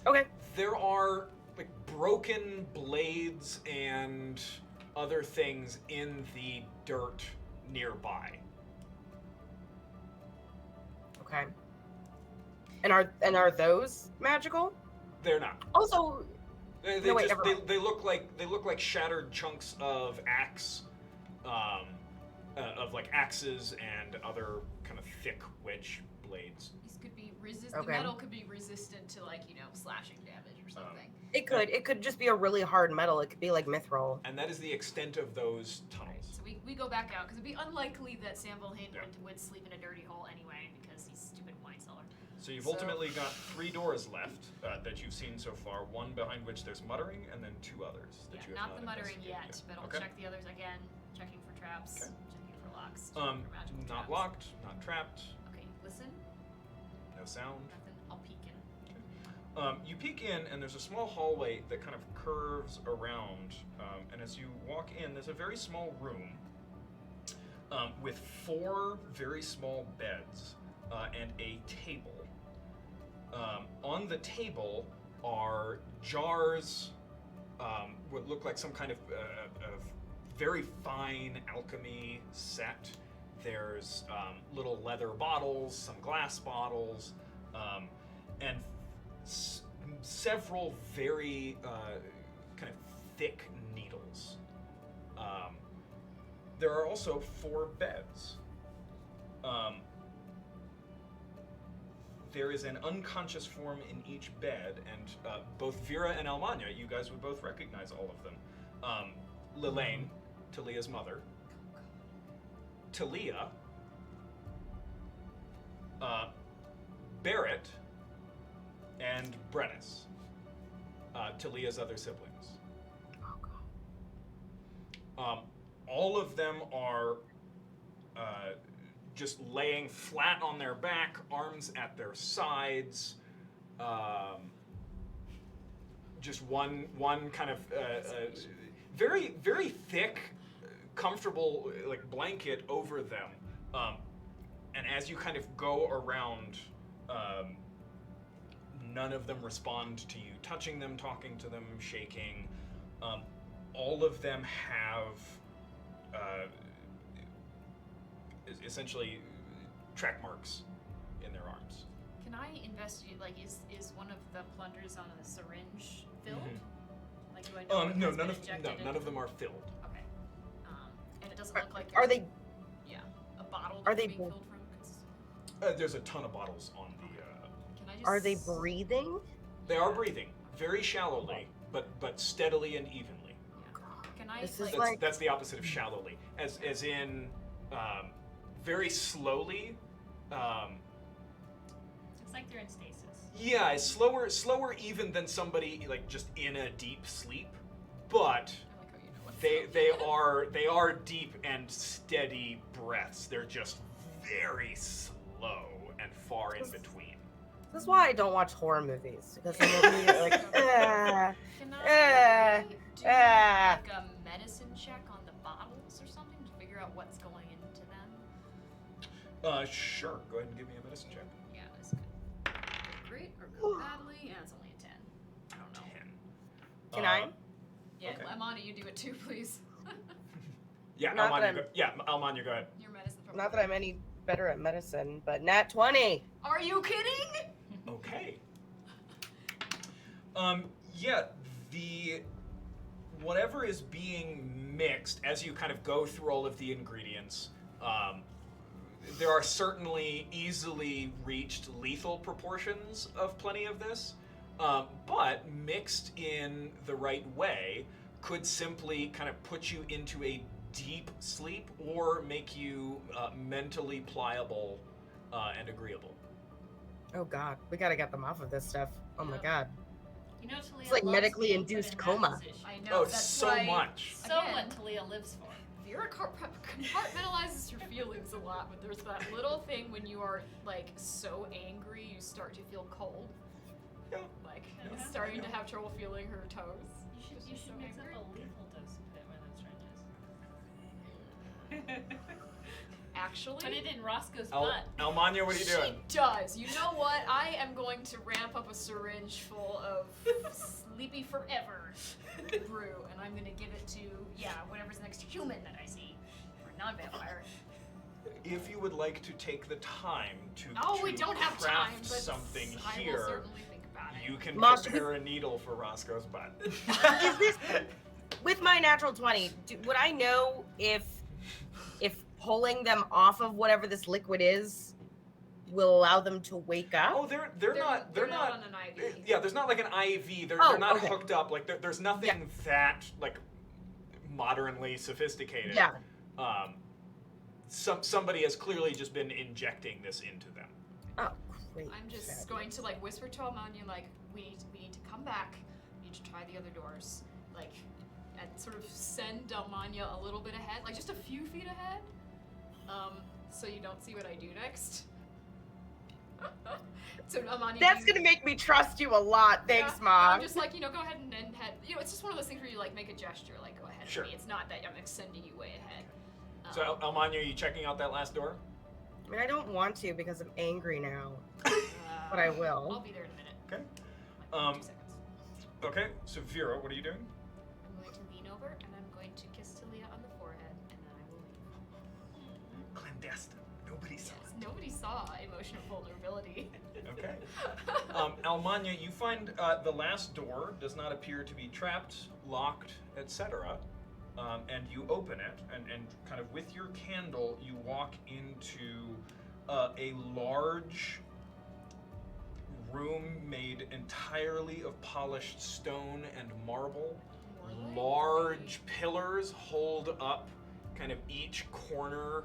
Okay. There are like broken blades and other things in the dirt nearby. Okay. And are those magical? They're not. Also, They No, wait, just never mind. they look like shattered chunks of axe, of like axes and other kind of thick wedge blades. These could be resistant. Okay. The metal could be resistant to slashing damage or something. it could just be a really hard metal. It could be like mithril. And that is the extent of those tunnels. So we go back out because it'd be unlikely that Sanvelheim Yeah. would sleep in a dirty hole anyway because he's a stupid wine cellar. So you've So- ultimately got 3 doors left that you've seen so far. One behind which there's muttering, and then 2 others that Yeah, you have not the muttering investigated yet, but I'll Okay. check the others again, checking for traps, Okay. checking for locks, checking for magical Not traps. locked, not trapped, Okay, listen, no sound. nothing. I'll peek in. You peek in, and there's a small hallway that kind of curves around. And as you walk in, there's a very small room with 4 very small beds and a table. On the table are jars, what look like some kind of very fine alchemy set. There's little leather bottles, some glass bottles, and several very kind of thick needles. There are also 4 beds. There is an unconscious form in each bed, and both Vera and Almanya, you guys would both recognize all of them. Lilane, Talia's mother. Talia. Barrett. And Brennis. Talia's other siblings. All of them are just laying flat on their back, arms at their sides. Just one kind of very, very thick, comfortable like blanket over them. And as you kind of go around, none of them respond to you touching them, talking to them, shaking. All of them have essentially track marks in their arms. Can I investigate? Like, is one of the plungers on a syringe filled? Mhm. Like, do I know? if No, it's been injected none of them are filled. Okay. And it doesn't look like. Are there's they a bottle are that's they being bl- filled from? 'Cause There's a ton of bottles on the. can I just? are they breathing? They are breathing very shallowly, but steadily and evenly. Can I? This is That's, like- that's the opposite of shallowly, as in very slowly. It's like they're in stasis. Yeah, it's slower even than somebody like just in a deep sleep, but I like how you know what's they are deep and steady breaths. They're just very slow and far in between. This is why I don't watch horror movies, because I'm immediately like, Can uh, I do ah. like a medicine check on the bottles or something to figure out what's going into them? Sure. Go ahead and give me a medicine check. Yeah, this could go great or go badly. Yeah, it's only a 10. I don't know. 10. Can I? Yeah, Okay. Amanda, you do it too, please. Yeah, Not that Almanya, go ahead. Your medicine. Not that I'm any better at medicine, but nat 20. Are you kidding? Okay. Yeah, the whatever is being mixed as you kind of go through all of the ingredients, there are certainly easily reached lethal proportions of plenty of this, but mixed in the right way could simply kind of put you into a deep sleep or make you mentally pliable and agreeable. Oh god, we gotta get them off of this stuff. Oh my Yep. god. You know, Talia It's like loves medically being put induced in that coma. position. I know. Oh, that's so why, much. So Again, what Talia lives for. Vera compartmentalizes your feelings a lot, but there's that little thing when you are like so angry, you start to feel cold. Yeah. Like Yeah. starting to have trouble feeling her toes. You She's should so mix angry. up a lethal dose of it when it's Actually, Put it in Roscoe's butt. Almanya, what are you doing? She does. You know what? I am going to ramp up a syringe full of Sleepy Forever brew, and I'm going to give it to, whatever's the next human that I see. Or non-vampire. If you would like to take the time to Oh, we don't have craft time, but something I will here, certainly think about it. you can Mom- prepare a needle for Roscoe's butt. Is this with my natural 20? Would I know if pulling them off of whatever this liquid is will allow them to wake up? Oh, they're not on an IV. Yeah, there's not like an IV. They're Oh, not okay. hooked up. Like there's nothing that like modernly sophisticated. Yeah. Somebody has clearly just been injecting this into them. Oh, great. I'm just going to like whisper to Amanya, like, we need to come back. We need to try the other doors. Like, and sort of send Amanya a little bit ahead, like just a few feet ahead. So you don't see what I do next. So Amanya, That's gonna make me trust you a lot. Thanks, yeah, Mom. I'm just like, go ahead and head. It's just one of those things where you like make a gesture, like go ahead Sure. of me. It's not that I'm sending you way ahead. So Almanya, are you checking out that last door? I mean, I don't want to because I'm angry now, but I I'll will. be there in a minute. Okay. Like 2 seconds. Okay. So Vera, what are you doing? I'm going to lean over and I'm going to kiss Talia on the forehead, and then I will leave. Clandestine. Nobody saw Yes, nobody saw emotional vulnerability. Okay. Almanya, you find the last door does not appear to be trapped, locked, etc. And you open it, and kind of with your candle, you walk into a large room made entirely of polished stone and marble. Large pillars hold up kind of each corner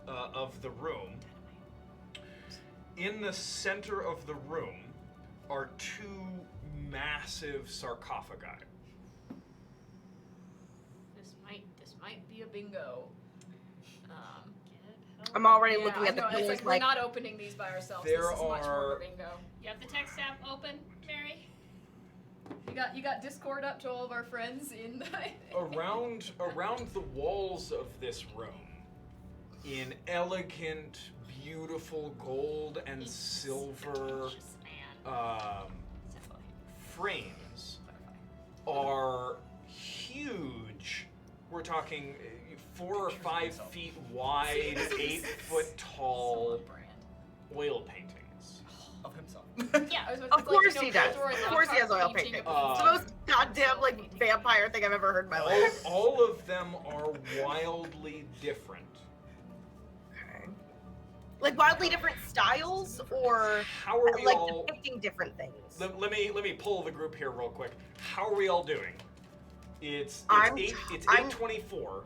of the room. In the center of the room are two massive sarcophagi. This might be a bingo. I'm already Yeah, looking I at the know, it's pillars like we're not opening these by ourselves. There This is much more are- of a bingo. You have the text app open, Mary? You got Discord up to all of our friends in Around the walls of this room, in elegant, beautiful gold and silver frames, are huge. We're talking 4 or 5 feet wide, 8 foot tall brand. oil paintings. Of himself. Yeah, I was about Of to course like, he does. Pandora Of course he has oil painting painting. of It's the most goddamn like vampire thing I've ever heard in my life. All of them are wildly different. Okay. Like wildly different styles, or How are we like all? depicting different things. Let me pull the group here real quick. How are we all doing? It's I'm 8:24.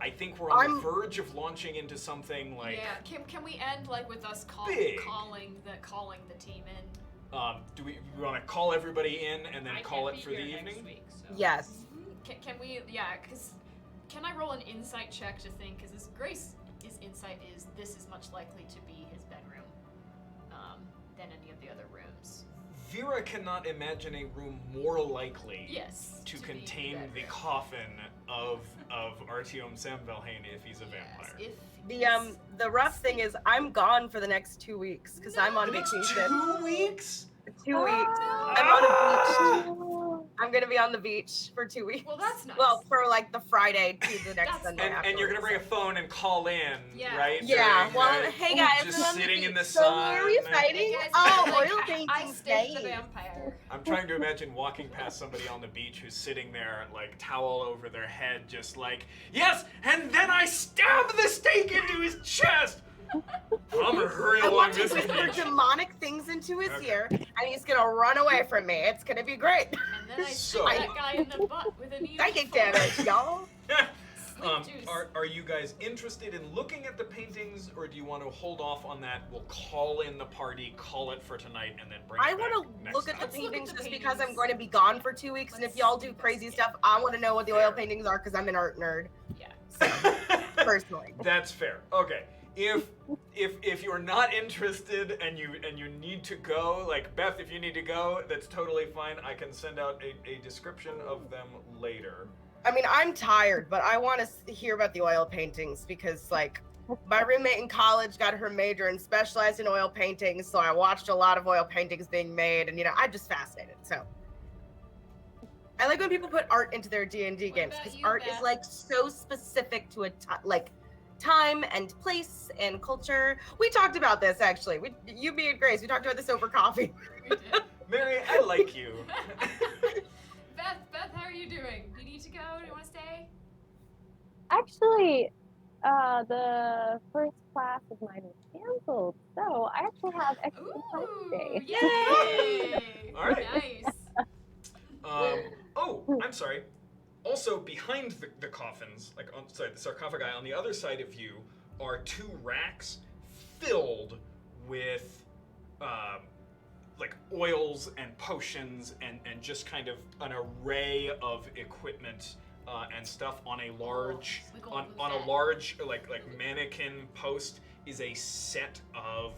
I think we're on I'm- the verge of launching into something like Yeah, can we end like with us Big. calling the team in? Do we want to call everybody in and then I call can't it be for the here next evening? week, so. Yes. Can we? Yeah, because can I roll an insight check to think? Because Grace's insight is this is much likely to be his bedroom than any of the other rooms. Vera cannot imagine a room more likely Yes. to be contain the bedroom. coffin of Artyom Sanvelheim if he's a vampire. Yes, The rough thing is I'm gone for the next 2 weeks because I'm on The next vacation. 2 weeks? 2 weeks. Ah! I'm on a beach. Oh. I'm gonna be on the beach for 2 weeks. Well, that's nice. Well, for like the Friday to the next That's Sunday. And you're gonna bring a phone and call in, Yeah. right? Yeah. During Well, the- hey guys, just we're on the sitting in the beach. So where are we sun. fighting? Hey guys, Oh, like, oil I paintings stayed the day. vampire. I'm trying to imagine walking past somebody on the beach who's sitting there, like towel over their head, just like, yes, and then I stab the stake into his chest. I'm gonna hurry I along want to this whisper beach. demonic things into his Okay. ear, and he's gonna run away from me. It's gonna be great. And then I So- shoot that guy in the butt with a needle. Psychic damage, y'all. Sleep juice. Are you guys interested in looking at the paintings, or do you want to hold off on that? We'll call in the party, call it for tonight, and then bring it I back want to next look at the time. Let's look at paintings the just because I'm paintings. going to be gone for 2 weeks, and if Let's y'all do crazy investigate. stuff, I want to know what the oil Fair. paintings are because I'm an art nerd, Yeah. personally. That's fair. Okay. If you're not interested and you need to go, like Beth, if you need to go, that's totally fine. I can send out a description of them later. I mean, I'm tired, but I want to hear about the oil paintings because, like, my roommate in college got her major and specialized in oil paintings, so I watched a lot of oil paintings being made, and I'm just fascinated. So I like when people put art into their D&D What games about because you, art is Beth? like so specific to a time and place and culture. We talked about this actually. You, me, and Grace. We talked about this over coffee. We did. Mary, I like you. Beth, how are you doing? You need to go? Do you want to stay? Actually, the first class of mine was canceled, so I actually have extra time today. Yay! All right. Nice. Oh, I'm sorry. Also, behind the coffins, the sarcophagi, on the other side of you are 2 racks filled with, oils and potions and just kind of an array of equipment and stuff on a large, We go on with a that. large, mannequin post is a set of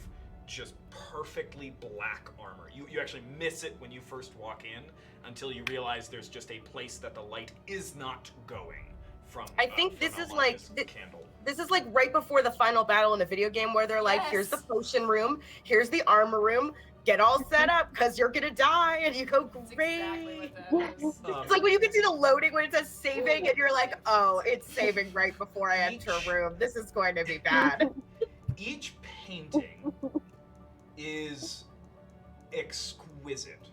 just perfectly black armor. You actually miss it when you first walk in until you realize there's just a place that the light is not going from. I think from this is like Elias' candle. This is like right before the final battle in a video game where they're like, here's the Yes. potion room, here's the armor room, get all set up because you're gonna die, and you go, That's great. exactly what that is. It's like when you can see the loading when it says saving, and you're like, oh, it's saving right before I enter a room. This is going to be bad. Each painting is exquisite.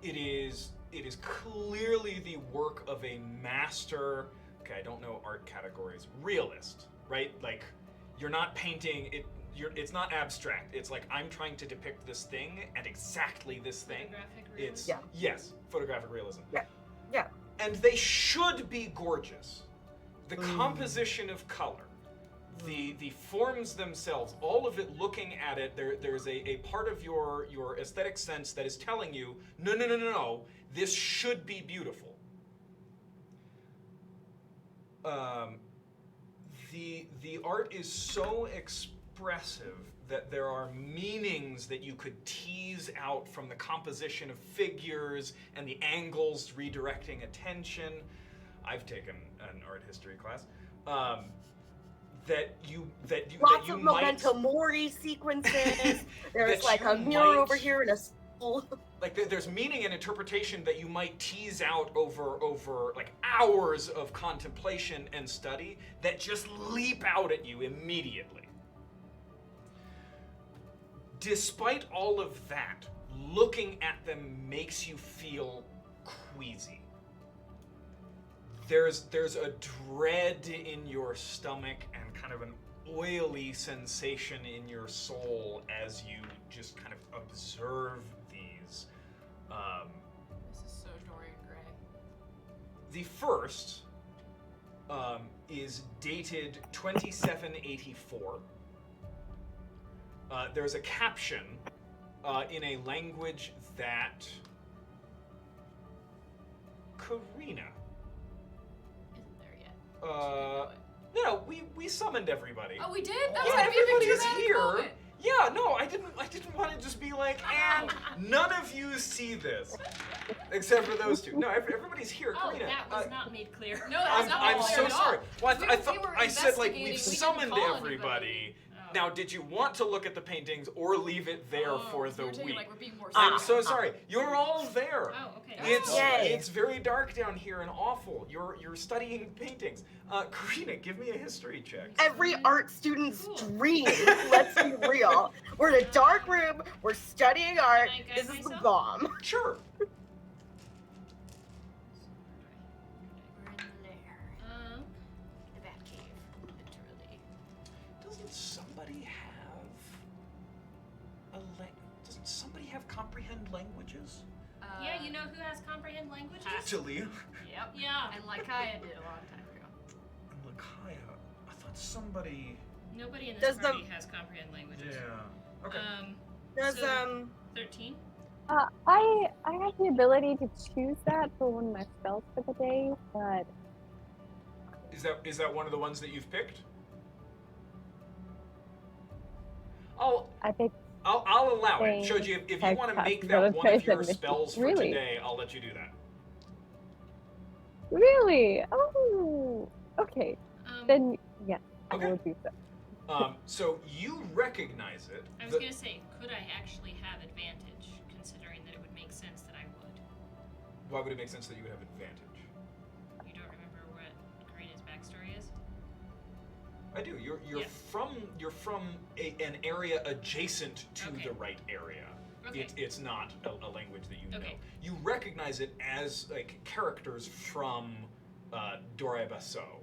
It is clearly the work of a master. Okay, I don't know art categories. Realist, right? Like, you're not painting it. It's not abstract. It's like I'm trying to depict this thing and exactly this thing. Photographic It's realism. yes, photographic realism. Yeah. And they should be gorgeous. The composition of color, the forms themselves, all of it, looking at it, there's a part of your aesthetic sense that is telling you, no, this should be beautiful. The art is so expressive that there are meanings that you could tease out from the composition of figures and the angles redirecting attention. I've taken an art history class. That you Lots of might, memento mori sequences. There's that like you a mirror might- over here and a school. like there's meaning and interpretation that you might tease out over like hours of contemplation and study that just leap out at you immediately. Despite all of that, looking at them makes you feel queasy. There's a dread in your stomach and kind of an oily sensation in your soul as you just kind of observe these. This is so Dorian Gray. The first is dated 2784. There's a caption in a language that Karina. Isn't there yet? No, we summoned everybody. Oh, we did? That Yeah, was gonna be a big everybody's dramatic here. moment. Yeah, no, I didn't want to just be like, and none of you see this, except for those two. No, everybody's here. Oh, Karina, that was not made clear. No, that's not I'm clear so at all. sorry. Well, We I thought were I said like investigating, we we've didn't summoned call everybody. Oh. Now, did you want to look at the paintings or leave it there for so the you're taking, week? like, we're being more I'm serious. so sorry. You're all there. Oh, okay. It's Yay. it's very dark down here and awful. You're studying paintings. Karina, give me a history check. Every art student's Cool. dream. Let's be real. We're in a dark room. We're studying art. Can I guide This is the myself? bomb. Sure. We're in the lair. The bat cave, literally. Doesn't somebody have comprehend languages? Yeah, you know who has comprehend languages? Talia Yep. Yeah. And like Kaya did a long time ago. and Lakaya. I thought somebody. Nobody in this Does the- party has comprehend languages. Yeah. Okay. Does So- 13? I have the ability to choose that for one of my spells for the day, but Is that one of the ones that you've picked? I'll I think allow it. Thanks. Shoji, if you Text want to has make that one of your notification. spells for Really? today, I'll let you do that. really. Oh, okay. Then yes, Okay. I will do so. So you recognize it. I was gonna say, could I actually have advantage, considering that it would make sense that I would? Why would it make sense that you would have advantage? You don't remember what Karina's backstory is? I do. You're Yeah. from an area adjacent to Okay. the right area. Okay. It's not a language that you know. Okay. You recognize it as like characters from Dora Basso.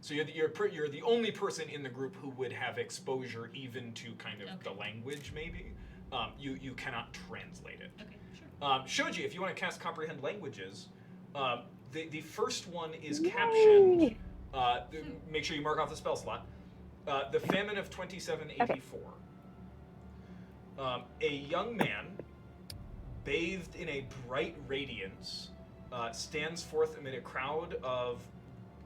So you're the only person in the group who would have exposure even to kind of Okay. the language maybe. You cannot translate it. Okay, sure. Shoji, if you want to cast comprehend languages, the first one is captioned. Yay! Make sure you mark off the spell slot. The Famine of 2784. A young man, bathed in a bright radiance, stands forth amid a crowd of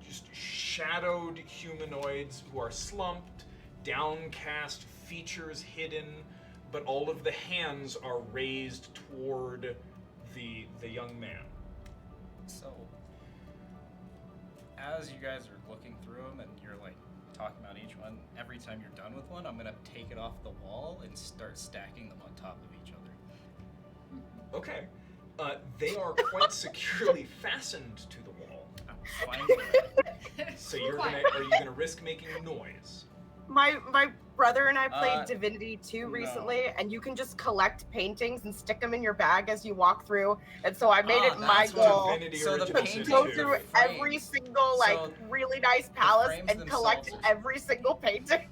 just shadowed humanoids who are slumped, downcast, features hidden, but all of the hands are raised toward the young man. So, as you guys are looking through them and you're like talking about each one, every time you're done with one, I'm gonna take it off the wall and start stacking them on top of each other. Okay. They are quite securely fastened to the wall. I'm fine with that. So are you gonna risk making noise? My brother and I played Uh, Divinity 2 no. recently, and you can just collect paintings and stick them in your bag as you walk through. And so I made it my that's what goal Divinity So the Original to Sin paintings go 2. through frames. every single like So really nice palace frames and collect themselves- every single painting.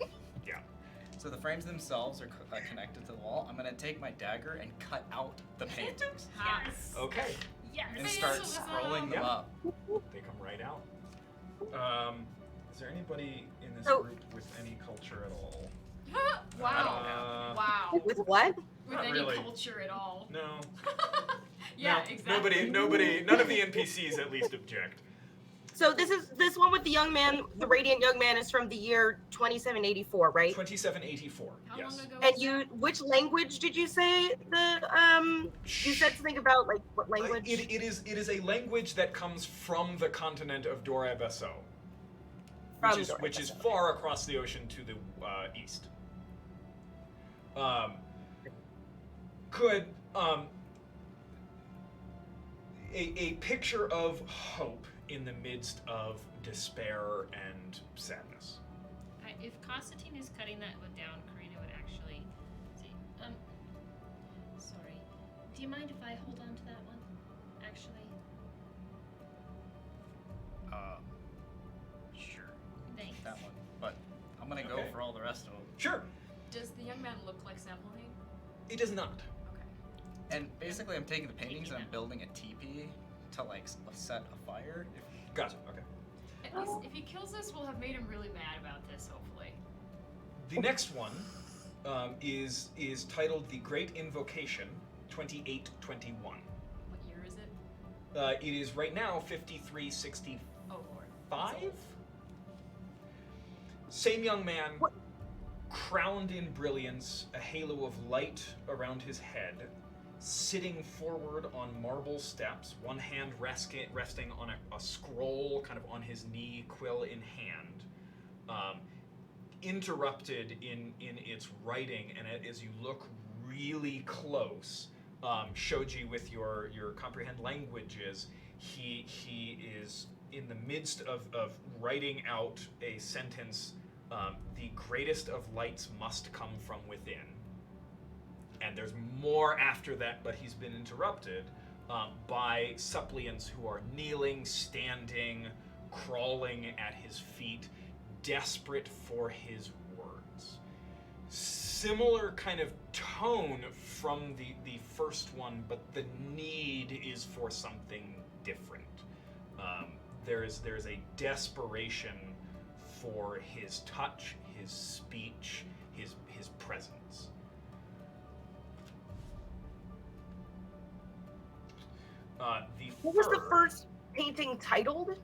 So the frames themselves are connected to the wall. I'm gonna take my dagger and cut out the paintings Yes. Okay, Yes. and start Yes. scrolling them Yeah. up. they come right out. Is there anybody in this So- group with any culture at all? Wow. Wow. With what? With Not any really. culture at all. No. Yeah, No, exactly. none of the NPCs at least object. So this one with the young man, the radiant young man, is from the year 2784, right? 2784. How yes. long ago And was you, that? which language did you say you said something about like what language? It is a language that comes from the continent of Dora Basso, From which Dora is Basso. far across the ocean to the east. Could a picture of hope in the midst of despair and sadness. If Constantine is cutting that one down, Karina would actually say, sorry. Do you mind if I hold on to that one? Actually, Sure. thanks. That one. But I'm gonna go Okay. for all the rest of them. Sure, Does the young man look like Sanvelheim? it does not. Okay. And basically, I'm taking the paintings and I'm building a teepee to like set a fire. Gotcha. Okay. At least if he kills us, we'll have made him really mad about this, hopefully. The next one is titled The Great Invocation 2821. What year is it? It is right now 5365. Oh lord. That's old. Same young man, What? crowned in brilliance, a halo of light around his head, sitting forward on marble steps, one hand resting on a scroll kind of on his knee, quill in hand. Interrupted in its writing, and as you look really close, Shoji, with your comprehend languages, he is in the midst of writing out a sentence. The greatest of lights must come from within. And there's more after that, but he's been interrupted by suppliants who are kneeling, standing, crawling at his feet, desperate for his words. Similar kind of tone from the first one, but the need is for something different. There's a desperation for his touch, his speech, his presence. What was the first painting titled?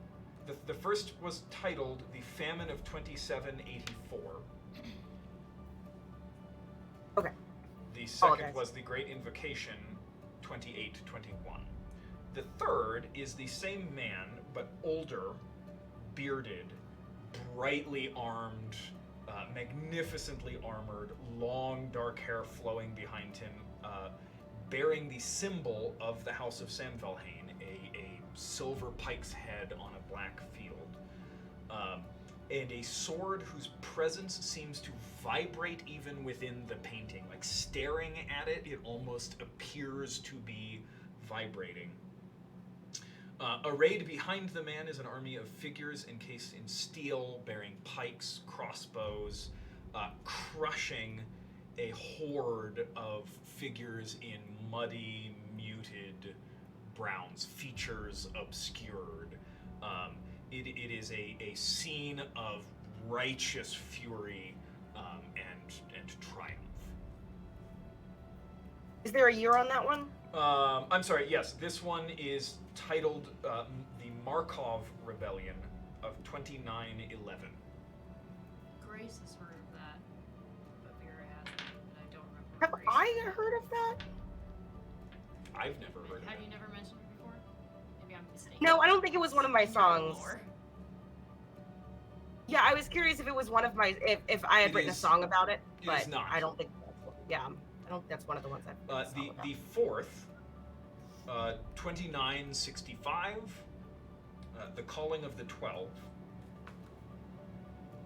The first was titled The Famine of 2784. Okay. The second Apologize. was The Great Invocation 2821. The third is the same man, but older, bearded, brightly armed, magnificently armored, long dark hair flowing behind him, bearing the symbol of the House of Sanvelheim, a silver pike's head on a black field, and a sword whose presence seems to vibrate even within the painting. Like staring at it, it almost appears to be vibrating. Arrayed behind the man is an army of figures encased in steel, bearing pikes, crossbows, crushing a horde of figures in muddy, muted browns, features obscured. It is a scene of righteous fury and triumph. Is there a year on that one? I'm sorry, yes, this one is titled The Markov Rebellion of 2911. Grace has heard of that, but Vera hasn't, and I don't remember. Have Grace. I heard of that? I've never heard of Have it. you never mentioned it before? Maybe I'm mistaken. No, I don't think it was one of my No songs. more. Yeah, I was curious if it was one of my if I had It written a is- song about it, it but is not. I don't think. Yeah, I don't think that's one of the ones I've written a song about. The fourth, 2965, The Calling of the 12.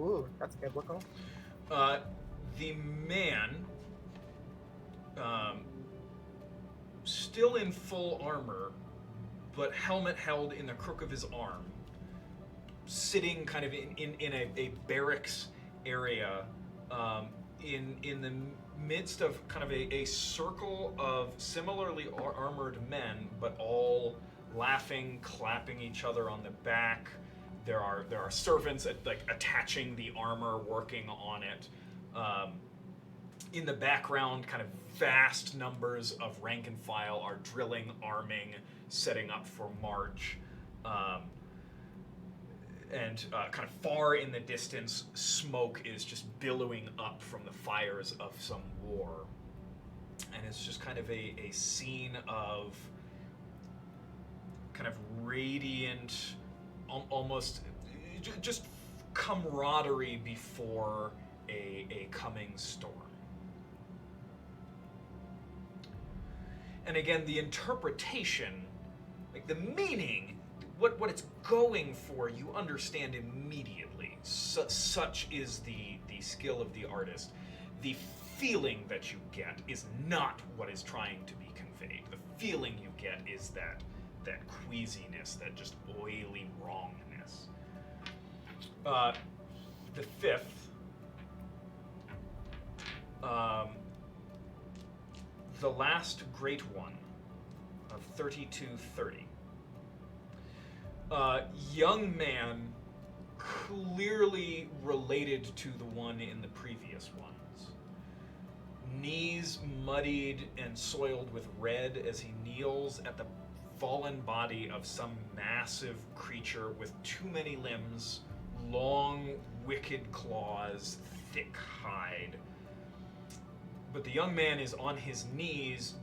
Ooh, that's biblical. The man, still in full armor, but helmet held in the crook of his arm, sitting kind of in a barracks area, in the midst of kind of a circle of similarly armored men, but all laughing, clapping each other on the back. There are servants attaching the armor, working on it. In the background, kind of vast numbers of rank and file are drilling, arming, setting up for march. And kind of far in the distance, smoke is just billowing up from the fires of some war. And it's just kind of a scene of kind of radiant, almost just camaraderie before a coming storm. And again, the interpretation, like the meaning, what it's going for, you understand immediately. Such is the skill of the artist. The feeling that you get is not what is trying to be conveyed. The feeling you get is that queasiness, that just oily wrongness. The fifth, The Last Great One of 3230. Young man, clearly related to the one in the previous ones. knees muddied and soiled with red as he kneels at the fallen body of some massive creature with too many limbs, long, wicked claws, thick hide. But the young man is on his knees,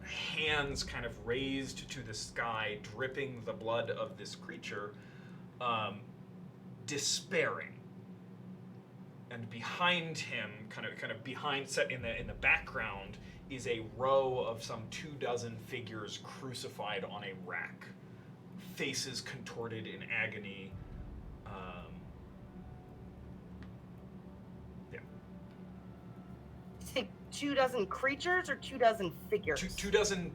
hands kind of raised to the sky, dripping the blood of this creature, despairing. And behind him, kind of behind, set in the background, is a row of some 24 figures crucified on a rack, faces contorted in agony. Yeah. You say 24 creatures or 24 figures? 24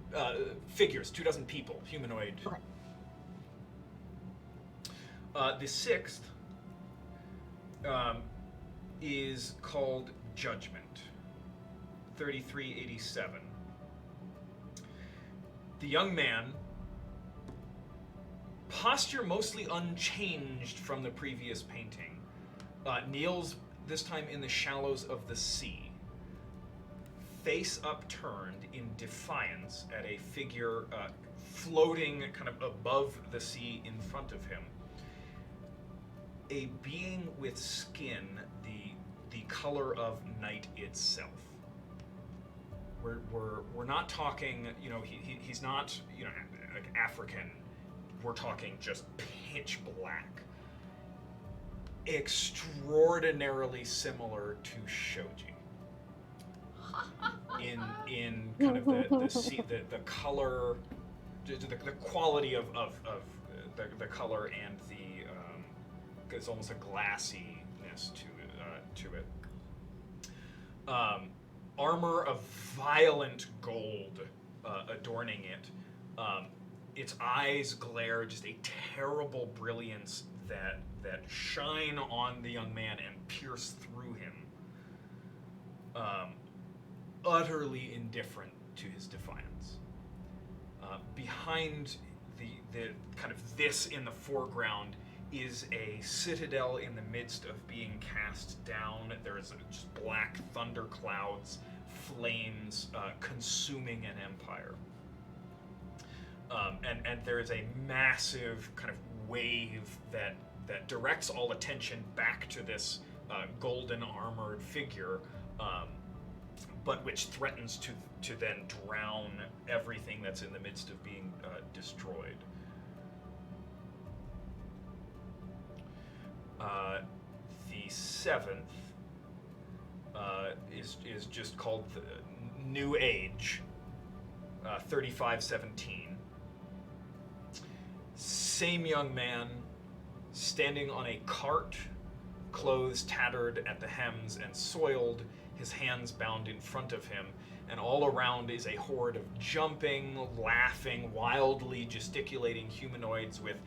figures, 24 people, humanoid. Okay. The sixth is called Judgment, 3387. The young man, posture mostly unchanged from the previous painting, kneels this time in the shallows of the sea, face upturned in defiance at a figure floating kind of above the sea in front of him. A being with skin the color of night itself. We're not talking, he's not, like African. We're talking just pitch black. Extraordinarily similar to shoji. In kind of the color, the quality of the color and it's almost a glassiness to it. Armor of violent gold adorning it. Its eyes glare just a terrible brilliance that shine on the young man and pierce through him. Utterly indifferent to his defiance. Behind the kind of this in the foreground is a citadel in the midst of being cast down. There's just black thunder clouds, flames consuming an empire. And there is a massive kind of wave that directs all attention back to this golden armored figure, but which threatens to then drown everything that's in the midst of being destroyed. The seventh is just called the New Age, 3517. Same young man, standing on a cart, clothes tattered at the hems and soiled, his hands bound in front of him, and all around is a horde of jumping, laughing, wildly gesticulating humanoids with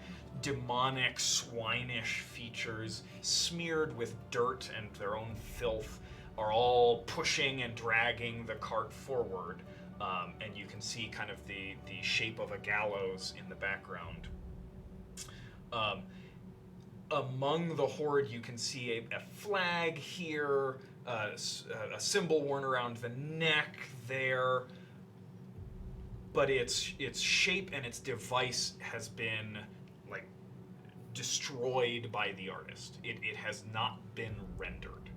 demonic, swinish features, smeared with dirt and their own filth, are all pushing and dragging the cart forward, and you can see kind of the shape of a gallows in the background. Among the horde, you can see a flag here, a symbol worn around the neck there, but its shape and its device has been like destroyed by the artist. It has not been rendered.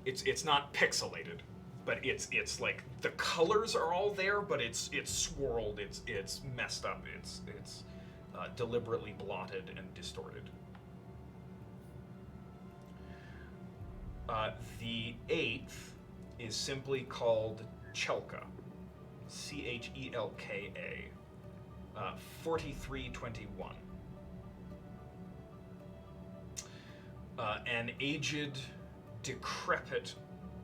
It's not pixelated, but it's like the colors are all there, but it's swirled, it's messed up, it's deliberately blotted and distorted. The eighth is simply called Chelka, Chelka, 4321. An aged, decrepit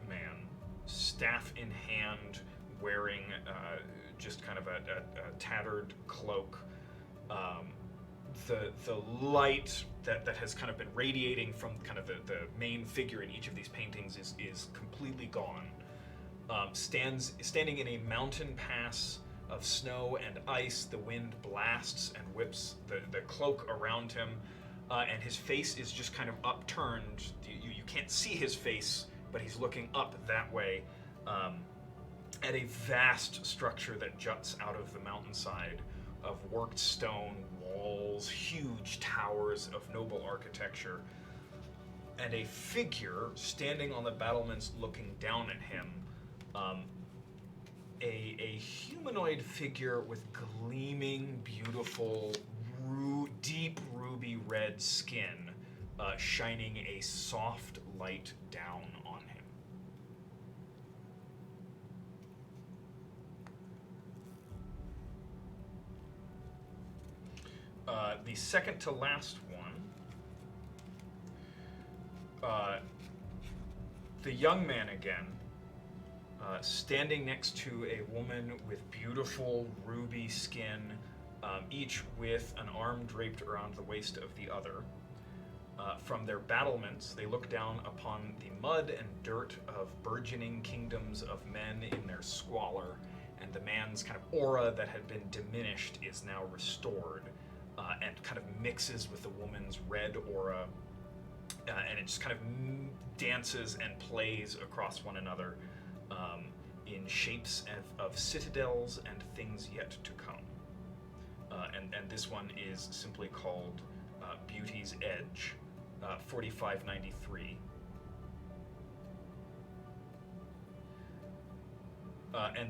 man, staff in hand, wearing just kind of a tattered cloak. The light that has kind of been radiating from kind of the main figure in each of these paintings is completely gone. Standing in a mountain pass of snow and ice, the wind blasts and whips the cloak around him, and his face is just kind of upturned. You can't see his face but he's looking up that way at a vast structure that juts out of the mountainside of worked stone walls, huge towers of noble architecture, and a figure standing on the battlements looking down at him. A humanoid figure with gleaming, beautiful, deep ruby red skin, shining a soft light down on him. The second to last one, the young man again, standing next to a woman with beautiful ruby skin, each with an arm draped around the waist of the other. From their battlements, they look down upon the mud and dirt of burgeoning kingdoms of men in their squalor, and the man's kind of aura that had been diminished is now restored, and kind of mixes with the woman's red aura, and it just kind of dances and plays across one another in shapes of citadels and things yet to come. And this one is simply called Beauty's Edge, 4593.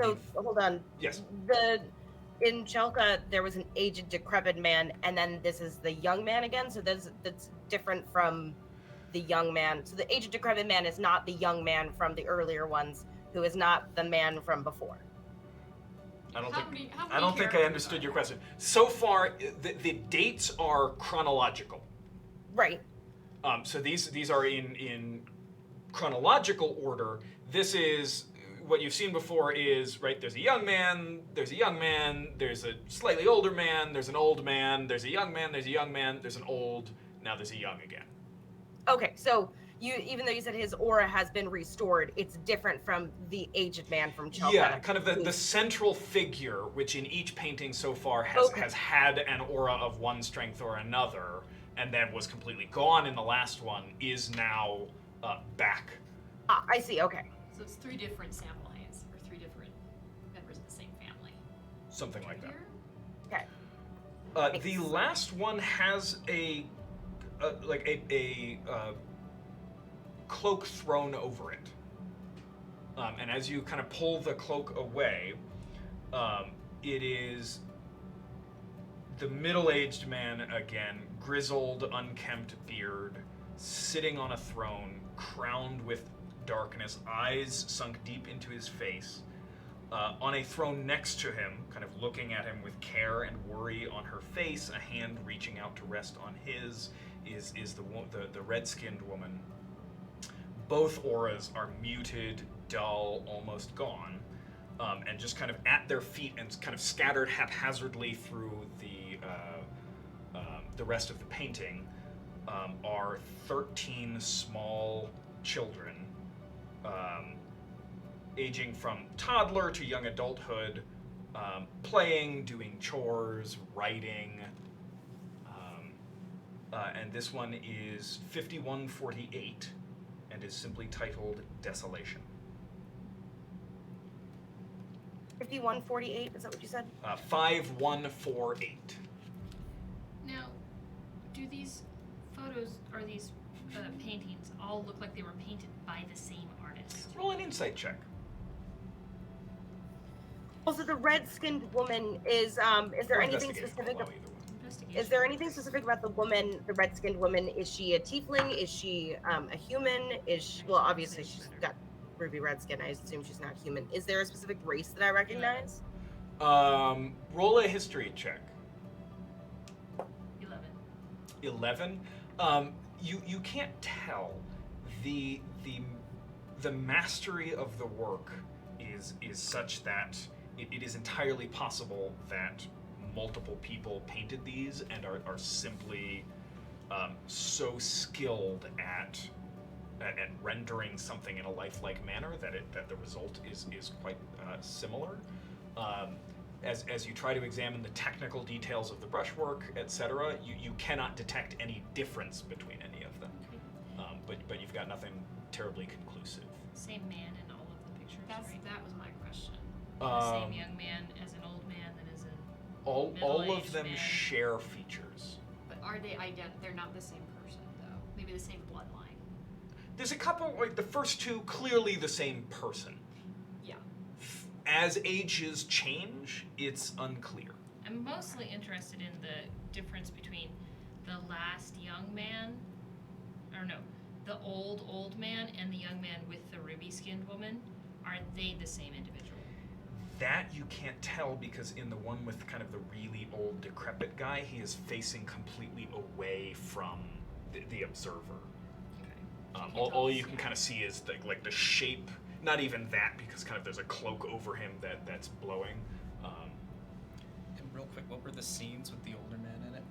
So hold on. Yes. In Chelka, there was an aged, decrepit man, and then this is the young man again. So that's different from the young man. So the aged, decrepit man is not the young man from the earlier ones, who is not the man from before. I don't How think many I don't think I characters understood are your there? question. So far, the dates are chronological. Right. So these are in chronological order. This is what you've seen before is, right, there's a young man, there's a slightly older man, there's an old man, there's a young man, there's an old, now there's a young again. Okay, so even though you said his aura has been restored, it's different from the aged man from Chelka. Yeah, kind of the central figure, which in each painting so far has had an aura of one strength or another, and then was completely gone in the last one, is now back. Ah, I see, okay. So it's 3 different Sanvelheims, or 3 different members of the same family. Something like that. Here? Okay. The last one has a cloak thrown over it. And as you kind of pull the cloak away, it is the middle-aged man again, grizzled, unkempt beard, sitting on a throne, crowned with darkness, eyes sunk deep into his face. On a throne next to him, kind of looking at him with care and worry on her face, a hand reaching out to rest on his, is the red-skinned woman. Both auras are muted, dull, almost gone, and just kind of at their feet and kind of scattered haphazardly through the rest of the painting are 13 small children, aging from toddler to young adulthood, playing, doing chores, writing. And this one is 5148 and is simply titled Desolation. 5148, is that what you said? 5148. Now, do these photos or these paintings all look like they were painted by the same artist? Roll an insight check. Also, the red-skinned woman is there Or anything investigate, specific? allow either one. Investigation. Is there anything specific about the woman, the red-skinned woman? Is she a tiefling? Is she a human? Is she, well, obviously she's got ruby red skin. I assume she's not human. Is there a specific race that I recognize? Roll a history check. 11. 11. You can't tell. The mastery of the work is such that it is entirely possible that multiple people painted these and are simply so skilled at rendering something in a lifelike manner that the result is quite similar. As you try to examine the technical details of the brushwork, etc., you cannot detect any difference between any of them. but you've got nothing terribly conclusive. Same man in all of the pictures, That right? was my question. The same young man as an old man that is an All of middle-aged them man. share features. But are they they're not the same person though. Maybe the same bloodline. There's a couple, like the first two, clearly the same person. Yeah. As ages change, it's unclear. I'm mostly interested in the difference between the last young man, or no, the old man and the young man with the ruby-skinned woman. Are they the same individual? That you can't tell because in the one with kind of the really old decrepit guy, he is facing completely away from the observer. All you can kind of see is like the shape, not even that because kind of there's a cloak over him that's blowing. And real quick, what were the scenes with the older man in it?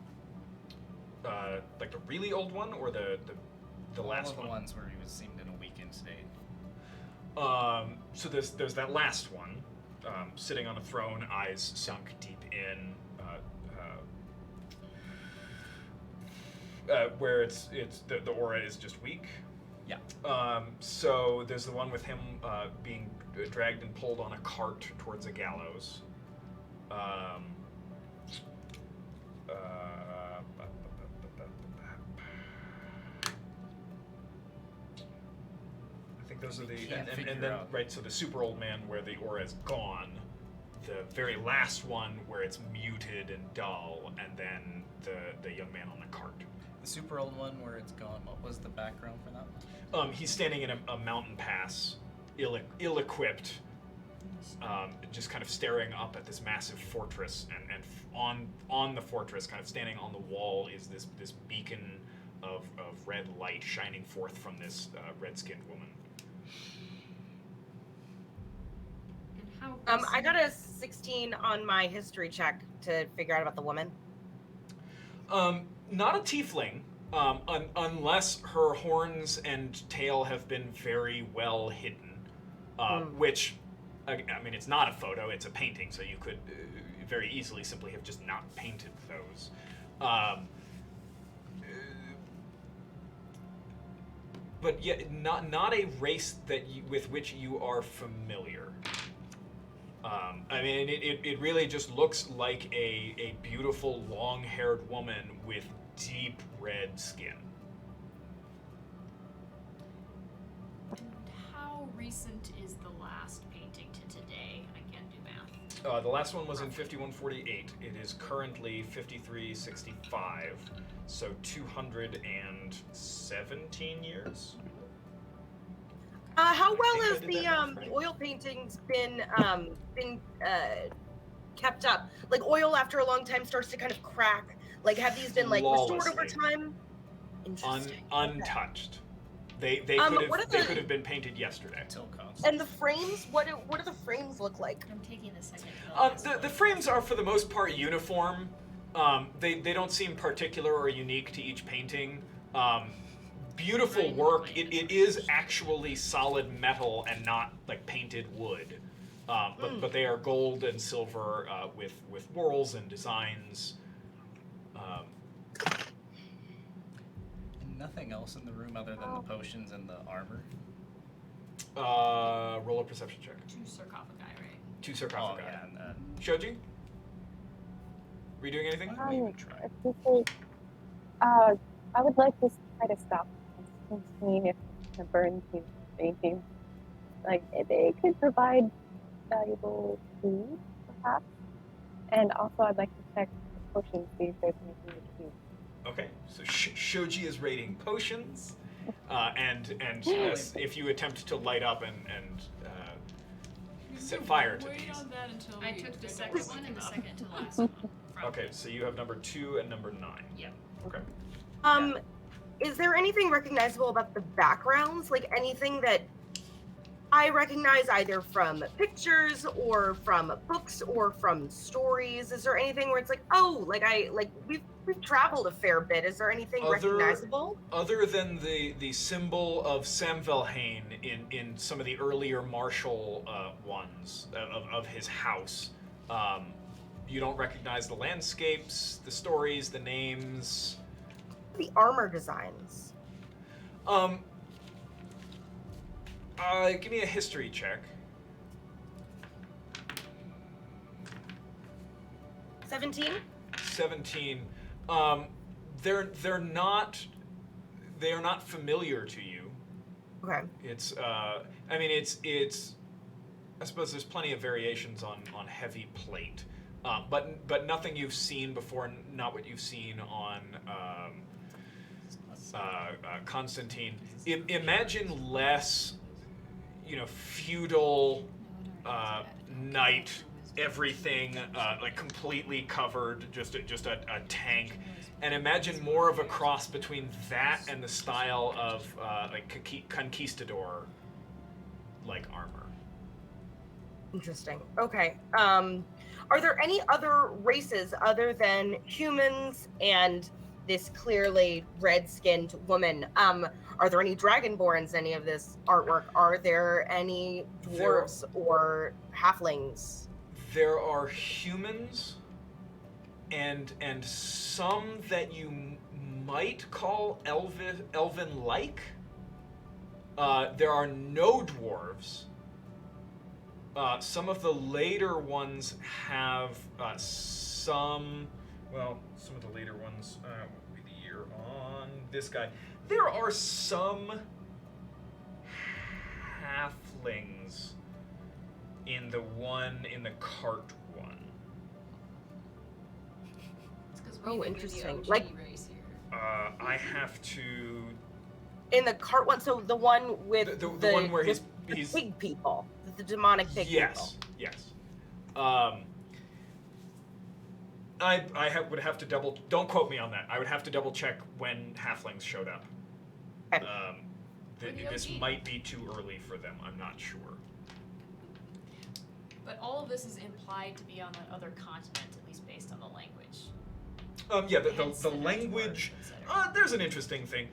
Like the really old one or the last All of the one? ones where he was seemed in a weakened state. So there's that last one, sitting on a throne, eyes sunk deep in, where it's the aura is just weak. Yeah. So there's the one with him being dragged and pulled on a cart towards a gallows. I think those are the Can't and figure then out. right. So the super old man where the aura is gone. The very last one where it's muted and dull, and then the young man on the cart. The super old one where it's gone. What was the background for that one? He's standing in a mountain pass, ill-equipped, just kind of staring up at this massive fortress, and on the fortress, kind of standing on the wall, is this beacon of red light shining forth from this red-skinned woman. And how I got a 16 on my history check to figure out about the woman. Not a tiefling, unless her horns and tail have been very well hidden, which, I mean, it's not a photo, it's a painting, so you could very easily simply have just not painted those. But yet, not a race with which you are familiar. I mean, it really just looks like a beautiful, long-haired woman with deep red skin. And how recent is the last painting to today? I can't do math. The last one was in 5148. It is currently 5365, so 217 years. How well I has did that math right. the oil paintings been kept up? Like oil after a long time starts to kind of crack. Like have these been like restored over Flawlessly. time? Interesting. Untouched. They what could are the- have been painted yesterday. Till cost. And the frames, what do the frames look like? I'm taking the second. The frames are for the most part uniform. They don't seem particular or unique to each painting. Beautiful Right, work. right. It is actually solid metal and not like painted wood. But they are gold and silver with whorls and designs. And nothing else in the room other than the potions and the armor. Roll a perception check. 2 sarcophagi, right? 2 Oh sarcophagi. yeah, and Shoji? Were you doing anything? Why don't we even try? I would like to try to stop this scene if it burns these paintings. Like, they could provide valuable food, perhaps. And also, I'd like to check the potions, see if there's anything we can use. Okay, so Shoji is rating potions, and yes, if you attempt to light up and set fire to Wait these. on that until I we took the figure second out one and the enough. second to the last one. From Okay, so you have number 2 and number 9. Yep. Okay. Is there anything recognizable about the backgrounds? Like anything that I recognize either from pictures or from books or from stories? Is there anything where it's like, oh, we've traveled a fair bit. Is there anything recognizable? Other than the symbol of Sanvelheim in some of the earlier martial ones of his house, you don't recognize the landscapes, the stories, the names. The armor designs. Give me a history check. 17. 17. They're not. They are not familiar to you. Okay. It's. I mean, it's. I suppose there's plenty of variations on heavy plate, but nothing you've seen before. Not what you've seen on. Constantine. Imagine less, feudal, knight, everything like completely covered, just a tank, and imagine more of a cross between that and the style of like conquistador, like armor. Interesting. Okay. Are there any other races other than humans and this clearly red-skinned woman? Are there any dragonborns in any of this artwork? Are there any dwarves or halflings? There are humans and some that you might call elven-like. There are no dwarves. Some of the later ones have some of the later ones, what would be the year on this guy? There are some halflings in the cart one. It's because Oh, we would be interesting. the OG Like- race here. I have to. In the cart one, so the one with The one where with he's the pig people, the demonic pig people. Yes. Would have to double. Don't quote me on that. I would have to double check when halflings showed up. Okay. For the This OG. might be too early for them. I'm not sure. But all of this is implied to be on that other continent, at least based on the language. The Hence the language. network, etc. There's an interesting thing.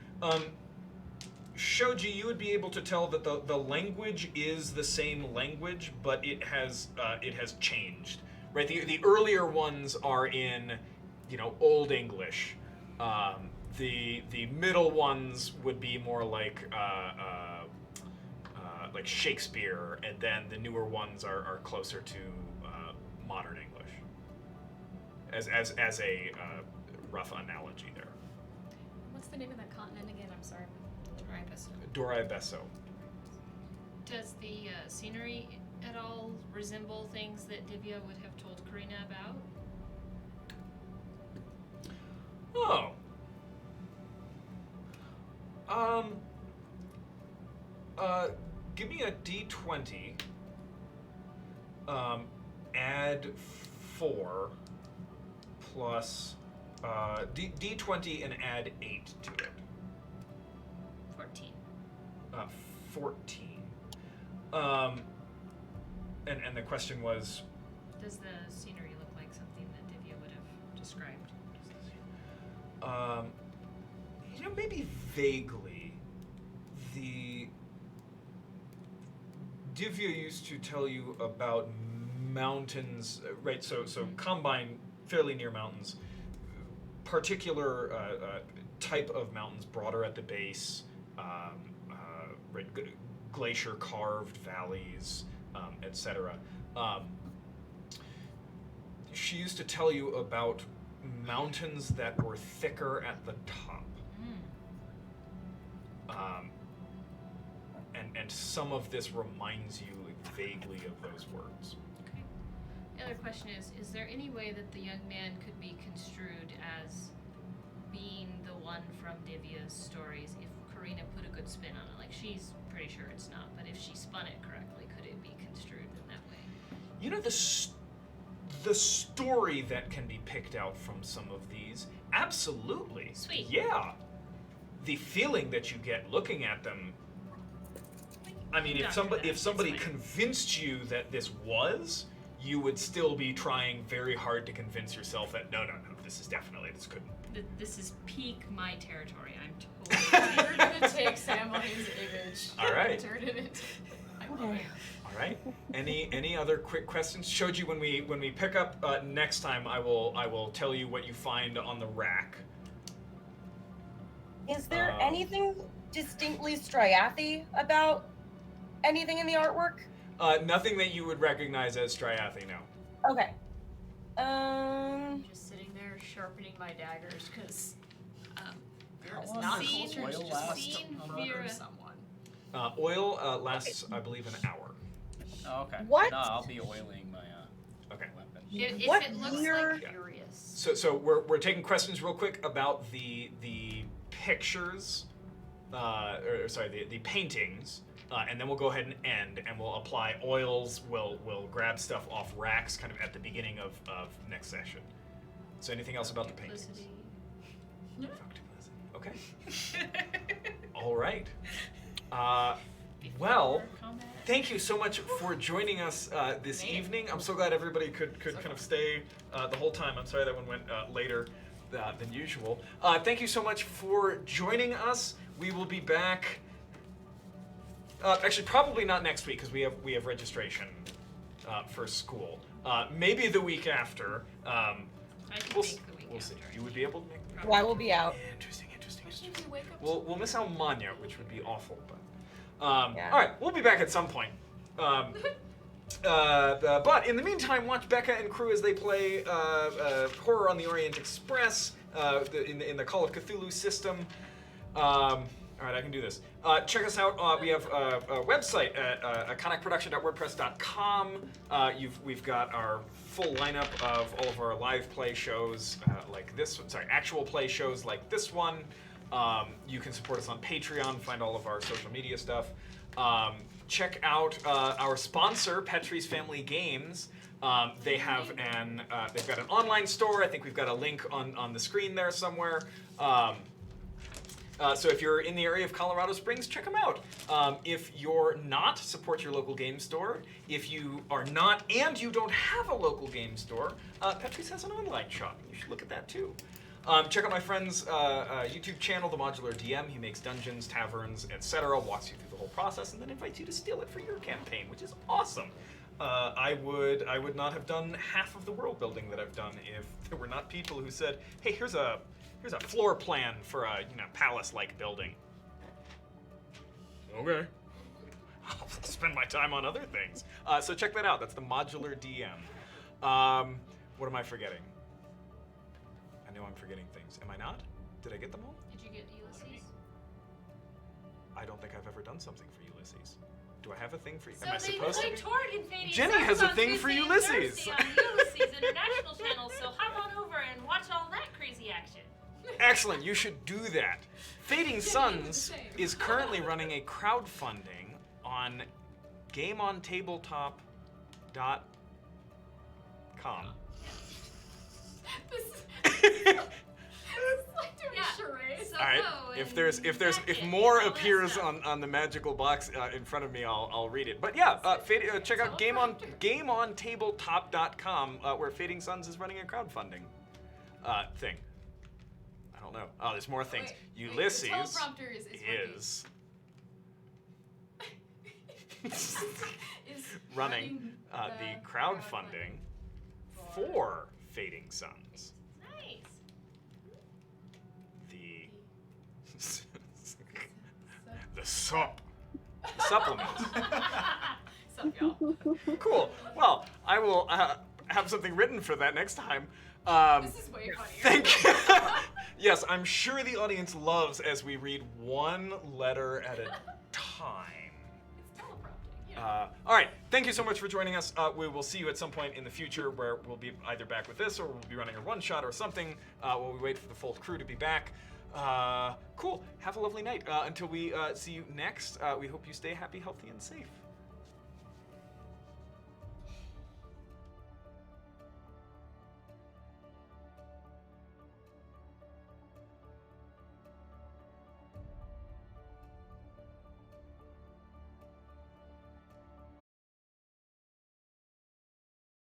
Shoji, you would be able to tell that the language is the same language, but it has changed. Right. The earlier ones are in, Old English. The middle ones would be more like Shakespeare, and then the newer ones are closer to modern English. As a rough analogy there. What's the name of that continent again? I'm sorry. Dorai Besso. Does the scenery at all resemble things that Divya would have told Karina about? Oh. Give me a D20. Add 4 plus D20 and add 8 to it. 14. 14. And the question was, Does the scenery look like something that Divya would have described? maybe vaguely. The Divya used to tell you about mountains, right? So Combine, fairly near mountains. Particular type of mountains, broader at the base, right, glacier carved valleys, etc. She used to tell you about mountains that were thicker at the top. And some of this reminds you vaguely of those words. Okay. The other question is there any way that the young man could be construed as being the one from Divya's stories if Karina put a good spin on it? Like, she's pretty sure it's not, but if she spun it correctly, could it be construed in that way? You know, the story that can be picked out from some of these, absolutely. Sweet. Yeah. The feeling that you get looking at them, I mean, if somebody convinced you that this was, you would still be trying very hard to convince yourself that no, this couldn't. This is peak my territory. I'm totally. We're gonna take Sanvelheim's image. All right. And turn it into. I love it. All right. Any other quick questions? Shoji, when we pick up next time, I will tell you what you find on the rack. Is there anything distinctly striathy about anything in the artwork? Nothing that you would recognize as Striathy, no. Okay. I'm just sitting there sharpening my daggers because How it's long not does culture oil to just last? must murder someone. Oil lasts, I believe, an hour. Oh, okay. What? No, I'll be oiling my Okay. weapon. If What it looks year- like Yeah. furious. So we're taking questions real quick about the pictures, the paintings, and then we'll go ahead and end, and we'll apply oils. We'll grab stuff off racks, kind of at the beginning of next session. So anything else about the paintings? Okay. All right. Well, thank you so much for joining us this evening. I'm so glad everybody could kind of stay the whole time. I'm sorry that one went later than usual. Thank you so much for joining us. We will be back. Actually, probably not next week because we have registration for school. Maybe the week after. I can We'll, make the week we'll see. after. You would be able to make. Well, I will be out. Interesting. If you wake up We'll miss Almania, which would be awful, but Yeah. all right, we'll be back at some point. But in the meantime, watch Becca and crew as they play Horror on the Orient Express in the Call of Cthulhu system. All right, I can do this. Check us out. We have a website at iconicproduction.wordpress.com. We've got our full lineup of all of our live play shows like this one. Sorry, actual play shows like this one. You can support us on Patreon. Find all of our social media stuff. Check out our sponsor, Petrie's Family Games. They've got an online store. I think we've got a link on the screen there somewhere. So if you're in the area of Colorado Springs, check them out. If you're not, support your local game store. If you are not and you don't have a local game store, Petrie's has an online shop. You should look at that too. Check out my friend's YouTube channel, The Modular DM. He makes dungeons, taverns, etc., walks you through the whole process, and then invites you to steal it for your campaign, which is awesome. I would not have done half of the world building that I've done if there were not people who said, "Hey, here's a floor plan for a palace-like building." Okay. I'll spend my time on other things. So check that out. That's the Modular DM. What am I forgetting? I know I'm forgetting things. Am I not? Did I get them all? Did you get Ulysses? I don't think I've ever done something for Ulysses. Do I have a thing for you? So Am I they supposed to? played Torg and Fading Jenny Suns has a on thing for Tuesday and Ulysses. Thursday on Ulysses International channel, so hop on over and watch all that crazy action. Excellent. You should do that. Fading Suns is currently running a crowdfunding on GameOnTabletop.com. This is like doing charades. So All right. go If more appears on the magical box in front of me, I'll read it. But yeah, check out GameOnTabletop.com where Fading Suns is running a crowdfunding thing. I don't know. Oh, there's more things. Ulysses the teleprompter is running the crowdfunding for Fading Suns. Nice. The supplement. Sup, y'all? Cool. Well, I will have something written for that next time. This is way funnier. Thank you. Yes, I'm sure the audience loves as we read one letter at a time. It's teleprompting. Yeah. All right. Thank you so much for joining us. We will see you at some point in the future where we'll be either back with this or we'll be running a one-shot or something while we wait for the full crew to be back. Cool. Have a lovely night. Until we see you next, we hope you stay happy, healthy, and safe.